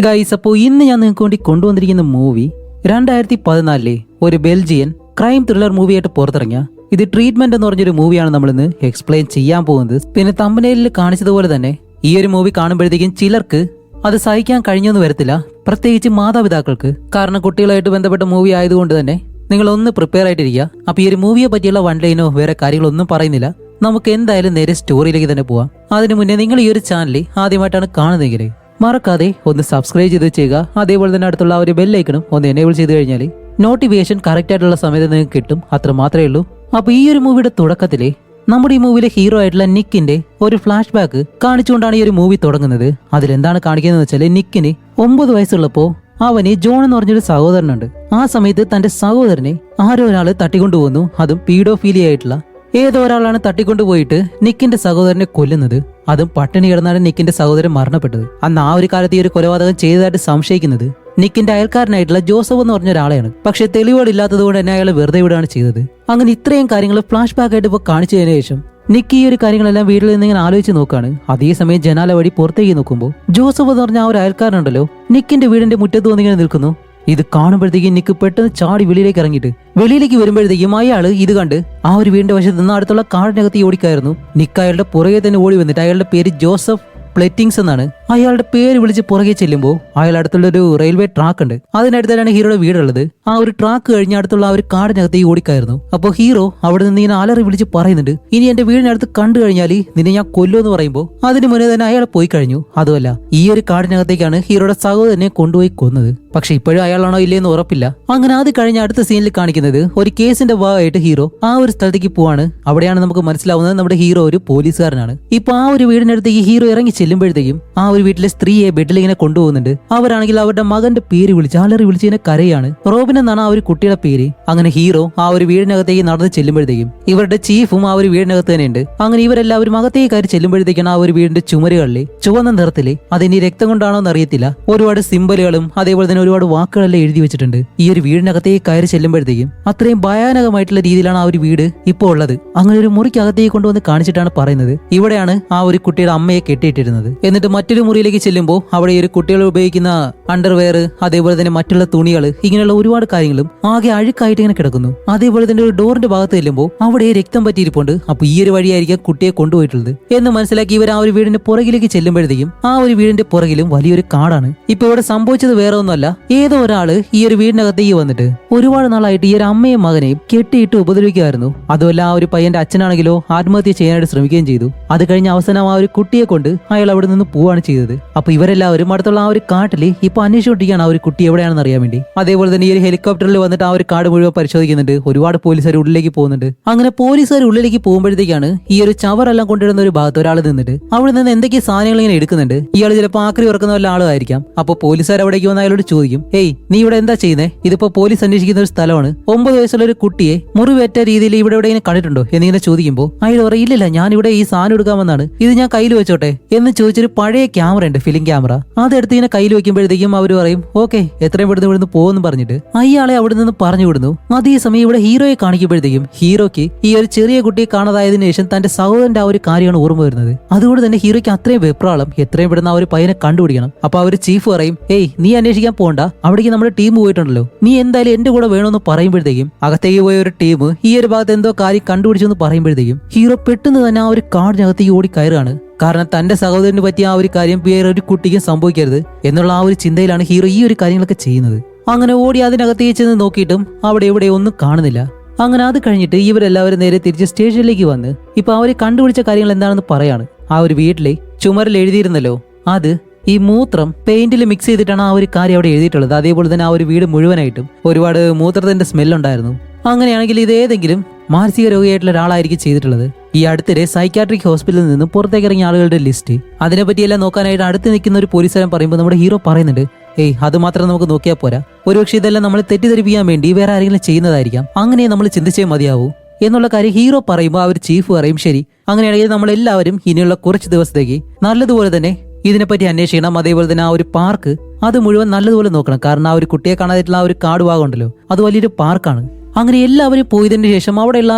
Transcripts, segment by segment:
Guys, അപ്പോൾ ഇന്ന് ഞാൻ നിങ്ങൾക്ക് വേണ്ടി കൊണ്ടുവന്നിരിക്കുന്ന മൂവി 2014 ഒരു ബെൽജിയൻ ക്രൈം ത്രില്ലർ മൂവിയായിട്ട് പുറത്തിറങ്ങിയ ഇത് ട്രീറ്റ്മെന്റ് എന്ന് പറഞ്ഞൊരു മൂവിയാണ് നമ്മളിന്ന് എക്സ്പ്ലെയിൻ ചെയ്യാൻ പോകുന്നത്. പിന്നെ തമ്പനയിലിൽ കാണിച്ചതുപോലെ തന്നെ ഈ ഒരു മൂവി കാണുമ്പോഴത്തേക്കും ചിലർക്ക് അത് സഹിക്കാൻ കഴിഞ്ഞൊന്നും വരത്തില്ല, പ്രത്യേകിച്ച് മാതാപിതാക്കൾക്ക്. കാരണം കുട്ടികളായിട്ട് ബന്ധപ്പെട്ട മൂവി ആയതുകൊണ്ട് തന്നെ നിങ്ങൾ ഒന്ന് പ്രിപ്പയർ ആയിട്ടിരിക്കുക. അപ്പൊ ഈ ഒരു മൂവിയെ പറ്റിയുള്ള വൺ ലൈനോ വേറെ കാര്യങ്ങളൊന്നും പറയുന്നില്ല, നമുക്ക് എന്തായാലും നേരെ സ്റ്റോറിയിലേക്ക് തന്നെ പോവാം. അതിനു മുന്നേ നിങ്ങൾ ഈ ഒരു ചാനൽ ആദ്യമായിട്ടാണ് കാണുന്നതെങ്കിൽ മറക്കാതെ ഒന്ന് സബ്സ്ക്രൈബ് ചെയ്ത് ചെയ്യുക. അതേപോലെ തന്നെ അടുത്തുള്ള ഒരു ബെല്ലൈക്കണും ഒന്ന് എനേബിൾ ചെയ്ത് കഴിഞ്ഞാൽ നോട്ടിഫിക്കേഷൻ കറക്റ്റ് ആയിട്ടുള്ള സമയത്ത് നിങ്ങൾക്ക് കിട്ടും. അത്ര മാത്രമേ ഉള്ളൂ. അപ്പൊ ഈ ഒരു മൂവിയുടെ തുടക്കത്തിലെ നമ്മുടെ ഈ മൂവിയിലെ ഹീറോ ആയിട്ടുള്ള നിക്കിന്റെ ഒരു ഫ്ലാഷ് ബാക്ക് കാണിച്ചുകൊണ്ടാണ് ഈ ഒരു മൂവി തുടങ്ങുന്നത്. അതിലെന്താണ് കാണിക്കുന്നത് വെച്ചാൽ നിക്കിന് 9 വയസ്സുള്ളപ്പോ അവന് ജോൺ എന്ന് പറഞ്ഞൊരു സഹോദരനുണ്ട്. ആ സമയത്ത് തന്റെ സഹോദരനെ ആരോ ഒരാള് തട്ടിക്കൊണ്ടുപോകുന്നു. അതും പീഡോഫീലിയ ആയിട്ടുള്ള ഏതോ ഒരാളാണ് തട്ടിക്കൊണ്ടുപോയിട്ട് നിക്കിന്റെ സഹോദരനെ കൊല്ലുന്നത്. അതും പട്ടിണി കിടന്നാണ് നിക്കിന്റെ സഹോദരൻ മരണപ്പെട്ടത്. അന്ന് ആ ഒരു കാലത്ത് ഈ ഒരു കൊലപാതകം ചെയ്തതായിട്ട് സംശയിക്കുന്നത് നിക്കിന്റെ അയൽക്കാരനായിട്ടുള്ള ജോസഫ് എന്ന് പറഞ്ഞ ഒരാളെയാണ്. പക്ഷെ തെളിവുകളില്ലാത്തത് കൊണ്ട് തന്നെ അയാൾ വെറുതെ വിടുകയാണ് ചെയ്തത്. അങ്ങനെ ഇത്രയും കാര്യങ്ങൾ ഫ്ലാഷ് ബാക്ക് ആയിട്ട് ഇപ്പോൾ കാണിച്ചതിന് ശേഷം നിക്ക് ഈ ഒരു കാര്യങ്ങളെല്ലാം വീട്ടിൽ നിന്ന് ഇങ്ങനെ ആലോചിച്ച് നോക്കാണ്. അതേസമയം ജനാല വഴി പുറത്തേക്ക് നോക്കുമ്പോൾ ജോസഫ് എന്ന് പറഞ്ഞ ആ ഒരു അയൽക്കാരനുണ്ടല്ലോ നിക്കിന്റെ വീടിന്റെ മുറ്റത്ത് വന്നിങ്ങനെ നിൽക്കുന്നു. ഇത് കാണുമ്പോഴത്തേക്കും നിക്ക് പെട്ടെന്ന് ചാടി വെളിയിലേക്ക് ഇറങ്ങിയിട്ട് വെളിയിലേക്ക് വരുമ്പോഴത്തേക്കും അയാൾ ഇത് കണ്ട് ആ ഒരു വീടിന്റെ വശത്ത് നിന്ന് അടുത്തുള്ള കാടിനകത്ത് ഓടിക്കായിരുന്നു. നിക്ക് അയാളുടെ പുറകെ തന്നെ ഓടി വന്നിട്ട് അയാളുടെ പേര് ജോസഫ് പ്ലെറ്റിങ്സ് എന്നാണ്. അയാളുടെ പേര് വിളിച്ച് പുറകെ ചെല്ലുമ്പോൾ അയാൾ അടുത്തുള്ള ഒരു റെയിൽവേ ട്രാക്ക് ഉണ്ട്, അതിനടുത്താണ് ഹീറോയുടെ വീടുള്ളത്. ആ ഒരു ട്രാക്ക് കഴിഞ്ഞ് അടുത്തുള്ള ആ ഒരു കാടിനകത്ത് ഓടിക്കായിരുന്നു. അപ്പോൾ ഹീറോ അവിടെ നിന്ന് ഇങ്ങനെ അലറി വിളിച്ച് പറയുന്നുണ്ട്, ഇനി എന്റെ വീടിനടുത്ത് കണ്ടു കഴിഞ്ഞാൽ നിന്നെ ഞാൻ കൊല്ലുമെന്ന് പറയുമ്പോൾ അതിന് മുന്നേ തന്നെ അയാൾ പോയി കഴിഞ്ഞു. അതുമല്ല, ഈ ഒരു കാടിനകത്തേക്കാണ് ഹീറോയുടെ സഹോദരനെ കൊണ്ടുപോയി കൊന്നത്. പക്ഷെ ഇപ്പോഴും അയാളാണോ ഇല്ലേന്ന് ഉറപ്പില്ല. അങ്ങനെ അത് കഴിഞ്ഞ അടുത്ത സീനിൽ കാണിക്കുന്നത് ഒരു കേസിന്റെ ഭാഗമായിട്ട് ഹീറോ ആ ഒരു സ്ഥലത്തേക്ക് പോവാണ്. അവിടെയാണ് നമുക്ക് മനസ്സിലാവുന്നത് നമ്മുടെ ഹീറോ ഒരു പോലീസുകാരനാണ്. ഇപ്പൊ ആ ഒരു വീടിനടുത്തേക്ക് ഹീറോ ഇറങ്ങി ചെല്ലുമ്പോഴത്തേക്കും ആ ഒരു വീട്ടിലെ സ്ത്രീയെ ബെഡിൽ ഇങ്ങനെ കൊണ്ടുപോകുന്നുണ്ട്. അവരാണെങ്കിൽ അവരുടെ മകന്റെ പേര് വിളിച്ച് അലറി വിളിച്ച് ഇങ്ങനെ കരയാണ്. റോബിൻ എന്നാണ് ആ ഒരു കുട്ടിയുടെ പേര്. അങ്ങനെ ഹീറോ ആ ഒരു വീടിനകത്തേക്ക് നടന്ന് ചെല്ലുമ്പോഴത്തേക്കും ഇവരുടെ ചീഫും ആ ഒരു വീടിനകത്ത് തന്നെ ഉണ്ട്. അങ്ങനെ ഇവരെല്ലാവരും അകത്തേക്ക് കയറി ചെല്ലുമ്പോഴത്തേക്കാണ് ആ ഒരു വീടിന്റെ ചുമരുകളിലെ ചുവന്ന നിറത്തില് അതിനി രക്തം കൊണ്ടാണോ എന്ന് അറിയത്തില്ല ഒരുപാട് സിംബലുകളും അതേപോലെ തന്നെ ഒരുപാട് വാക്കുകളെല്ലാം എഴുതി വെച്ചിട്ടുണ്ട്. ഈ ഒരു വീടിനകത്തേക്ക് കയറി ചെല്ലുമ്പോഴത്തേക്കും അത്രയും ഭയാനകമായിട്ടുള്ള രീതിയിലാണ് ആ ഒരു വീട് ഇപ്പോൾ ഉള്ളത്. അങ്ങനെ ഒരു മുറിക്കകത്തേക്ക് കൊണ്ടുവന്ന് കാണിച്ചിട്ടാണ് പറയുന്നത് ഇവിടെയാണ് ആ ഒരു കുട്ടിയുടെ അമ്മയെ കെട്ടിയിട്ടിരുന്നത്. എന്നിട്ട് മറ്റൊരു മുറിയിലേക്ക് ചെല്ലുമ്പോൾ അവിടെ ഈ ഒരു കുട്ടികൾ ഉപയോഗിക്കുന്ന അണ്ടർവെയർ അതേപോലെ തന്നെ മറ്റുള്ള തുണികൾ ഇങ്ങനെയുള്ള ഒരുപാട് കാര്യങ്ങളും ആകെ അഴുക്കായിട്ട് ഇങ്ങനെ കിടക്കുന്നു. അതേപോലെ തന്നെ ഒരു ഡോറിന്റെ ഭാഗത്ത് ചെല്ലുമ്പോൾ അവിടെ രക്തം പറ്റിയിരിപ്പുണ്ട്. അപ്പൊ ഈ ഒരു വഴിയായിരിക്കും കുട്ടിയെ കൊണ്ടുപോയിട്ടുള്ളത് എന്ന് മനസ്സിലാക്കി ഇവർ ആ ഒരു വീടിന്റെ പുറകിലേക്ക് ചെല്ലുമ്പോഴത്തേക്കും ആ ഒരു വീടിന്റെ പുറകിലും വലിയൊരു കാടാണ്. ഇപ്പൊ ഇവിടെ സംഭവിച്ചത് വേറെ ഒന്നുമല്ല, ഏതോ ഒരാള് ഈ ഒരു വീടിനകത്തേക്ക് വന്നിട്ട് ഒരുപാട് നാളായിട്ട് ഈ ഒരു അമ്മയും മകനെയും കെട്ടിയിട്ട് ഉപദ്രവിക്കുമായിരുന്നു. അതുമല്ല ആ ഒരു പയ്യന്റെ അച്ഛനാണെങ്കിലോ ആത്മഹത്യ ചെയ്യാനായിട്ട് ശ്രമിക്കുകയും ചെയ്തു. അത് കഴിഞ്ഞ അവസാനം ആ ഒരു കുട്ടിയെ കൊണ്ട് അയാൾ അവിടെ നിന്ന് പോവാണ് ചെയ്തത്. അപ്പൊ ഇവരെല്ലാവരും അടുത്തുള്ള ആ ഒരു കാട്ടില് ഇപ്പൊ അന്വേഷിച്ചുകൊണ്ടിരിക്കുകയാണ് ആ ഒരു കുട്ടി എവിടെയാണെന്ന് അറിയാൻ വേണ്ടി. അതേപോലെ തന്നെ ഈ ഒരു ഹെലികോപ്റ്ററിൽ വന്നിട്ട് ആ ഒരു കാട് മുഴുവൻ പരിശോധിക്കുന്നുണ്ട്. ഒരുപാട് പോലീസുകാർ ഉള്ളിലേക്ക് പോകുന്നുണ്ട്. അങ്ങനെ പോലീസുകാർ ഉള്ളിലേക്ക് പോകുമ്പോഴത്തേക്കാണ് ഈ ഒരു ചവറെല്ലാം കൊണ്ടിടുന്ന ഒരു ഭാഗത്ത് ഒരാൾ നിന്നിട്ട് അവിടെ നിന്ന് എന്തൊക്കെ സാധനങ്ങൾ ഇങ്ങനെ എടുക്കുന്നുണ്ട്. ഇയാൾ ചിലപ്പോൾ ആക്രി ഉറക്കുന്ന വല്ല ആളുമായിരിക്കാം. അപ്പൊ പോലീസുകാർ അവിടേക്ക് വന്ന് അയാളോട് ചോദിക്കും, ഏയ് നീ ഇവിടെ എന്താ ചെയ്യുന്നേ? ഇതിപ്പോ പോലീസ് അന്വേഷിക്കുന്ന ഒരു സ്ഥലമാണ്. 9 വയസ്സുള്ള ഒരു കുട്ടിയെ മുറിവേറ്റ രീതിയിൽ ഇവിടെ എവിടെ കണ്ടിട്ടുണ്ടോ എന്നിങ്ങനെ ചോദിക്കുമ്പോൾ അയാൾ പറയും, ഇല്ലില്ല, ഞാൻ ഇവിടെ ഈ സാധനം എടുക്കാമെന്നാണ്, ഇത് ഞാൻ കയ്യിൽ വെച്ചോട്ടെ എന്ന് ചോദിച്ചൊരു പഴയ ക്യാമറ ഉണ്ട്, ഫിലിം ക്യാമറ. അതെടുത്ത് ഇങ്ങനെ കയ്യിൽ വെക്കുമ്പോഴത്തേക്കും അവർ പറയും, ഓക്കെ എത്രയും പെടുന്നു ഇവിടുന്ന് പോകുന്നു പറഞ്ഞിട്ട് അയാളെ അവിടെ നിന്ന് പറഞ്ഞു വിടുന്നു. അതേസമയം ഇവിടെ ഹീറോയെ കാണിക്കുമ്പോഴത്തേക്കും ഹീറോയ്ക്ക് ഈ ഒരു ചെറിയ കുട്ടിയെ കാണാതായതിനു ശേഷം തന്റെ സഹോദരന്റെ ആ ഒരു കാര്യമാണ് ഓർമ്മ വരുന്നത്. അതുകൊണ്ട് തന്നെ ഹീറോയ്ക്ക് അത്രയും വെപ്രാളം, എത്രയും പെടുന്ന ആ ഒരു പയ്യനെ കണ്ടുപിടിക്കണം. അപ്പൊ ആ ഒരു ചീഫ് പറയും, ഏയ് നീ അന്വേഷിക്കാൻ പോകണ്ട, അവിടേക്ക് നമ്മുടെ ടീം പോയിട്ടുണ്ടല്ലോ, നീ എന്തായാലും എന്റെ കൂടെ വേണമെന്ന് പറയുമ്പോഴത്തേക്കും അകത്തേക്ക് പോയ ഒരു ടീം ഈ ഒരു ഭാഗത്ത് എന്തോ കാര്യം കണ്ടുപിടിച്ചു എന്ന് പറയുമ്പോഴത്തേക്കും ഹീറോ പെട്ടെന്ന് തന്നെ ആ ഒരു കാടിനകത്തേക്ക് ഓടി കയറുകയാണ്. കാരണം തന്റെ സഹോദരന് പറ്റിയ ആ ഒരു കാര്യം വേറെ ഒരു കുട്ടിക്കും സംഭവിക്കരുത് എന്നുള്ള ആ ഒരു ചിന്തയിലാണ് ഹീറോ ഈ ഒരു കാര്യങ്ങളൊക്കെ ചെയ്യുന്നത്. അങ്ങനെ ഓടി അതിനകത്തേക്ക് ചെന്ന് നോക്കിയിട്ടും അവിടെ ഇവിടെ ഒന്നും കാണുന്നില്ല. അങ്ങനെ അത് കഴിഞ്ഞിട്ട് ഇവരെല്ലാവരും നേരെ തിരിച്ച് സ്റ്റേഷനിലേക്ക് വന്ന് ഇപ്പൊ അവര് കണ്ടുപിടിച്ച കാര്യങ്ങൾ എന്താണെന്ന് പറയാണ്. ആ ഒരു വീട്ടിലെ ചുമരിൽ എഴുതിയിരുന്നല്ലോ, അത് ഈ മൂത്രം പെയിന്റിൽ മിക്സ് ചെയ്തിട്ടാണ് ആ ഒരു കാര്യം അവിടെ എഴുതിയിട്ടുള്ളത്. അതേപോലെ തന്നെ ആ ഒരു വീട് മുഴുവനായിട്ടും ഒരുപാട് മൂത്രത്തിന്റെ സ്മെല്ലുണ്ടായിരുന്നു. അങ്ങനെയാണെങ്കിൽ ഇത് ഏതെങ്കിലും മാനസിക രോഗിയായിട്ടുള്ള ഒരാളായിരിക്കും ചെയ്തിട്ടുള്ളത്. ഈ അടുത്തിടെ സൈക്കാട്രിക് ഹോസ്പിറ്റലിൽ നിന്നും പുറത്തേക്ക് ഇറങ്ങിയ ആളുകളുടെ ലിസ്റ്റ് അതിനെപ്പറ്റിയെല്ലാം നോക്കാനായിട്ട് അടുത്ത് നിൽക്കുന്ന ഒരു പോലീസുകാരൻ പറയുമ്പോൾ നമ്മുടെ ഹീറോ പറയുന്നുണ്ട്, ഏയ് അത് മാത്രം നമുക്ക് നോക്കിയാൽ പോരാ, ഒരുപക്ഷെ ഇതെല്ലാം നമ്മൾ തെറ്റിദ്ധരിപ്പിക്കാൻ വേണ്ടി വേറെ ആരെങ്കിലും ചെയ്യുന്നതായിരിക്കാം, അങ്ങനെ നമ്മൾ ചിന്തിച്ചേ മതിയാവൂ എന്നുള്ള കാര്യം ഹീറോ പറയുമ്പോൾ ആ ഒരു ചീഫ് പറയും, ശരി അങ്ങനെയാണെങ്കിൽ നമ്മൾ എല്ലാവരും ഇനിയുള്ള കുറച്ച് ദിവസത്തേക്ക് നല്ലതുപോലെ തന്നെ ഇതിനെപ്പറ്റി അന്വേഷിക്കണം. അതേപോലെ തന്നെ ആ ഒരു പാർക്ക് അത് മുഴുവൻ നല്ലതുപോലെ നോക്കണം. കാരണം ആ ഒരു കുട്ടിയെ കാണാതായിട്ടുള്ള ആ ഒരു കാട് ഭാഗമുണ്ടല്ലോ, അത് വലിയൊരു പാർക്കാണ്. അങ്ങനെ എല്ലാവരും പോയതിന് ശേഷം അവിടെയുള്ള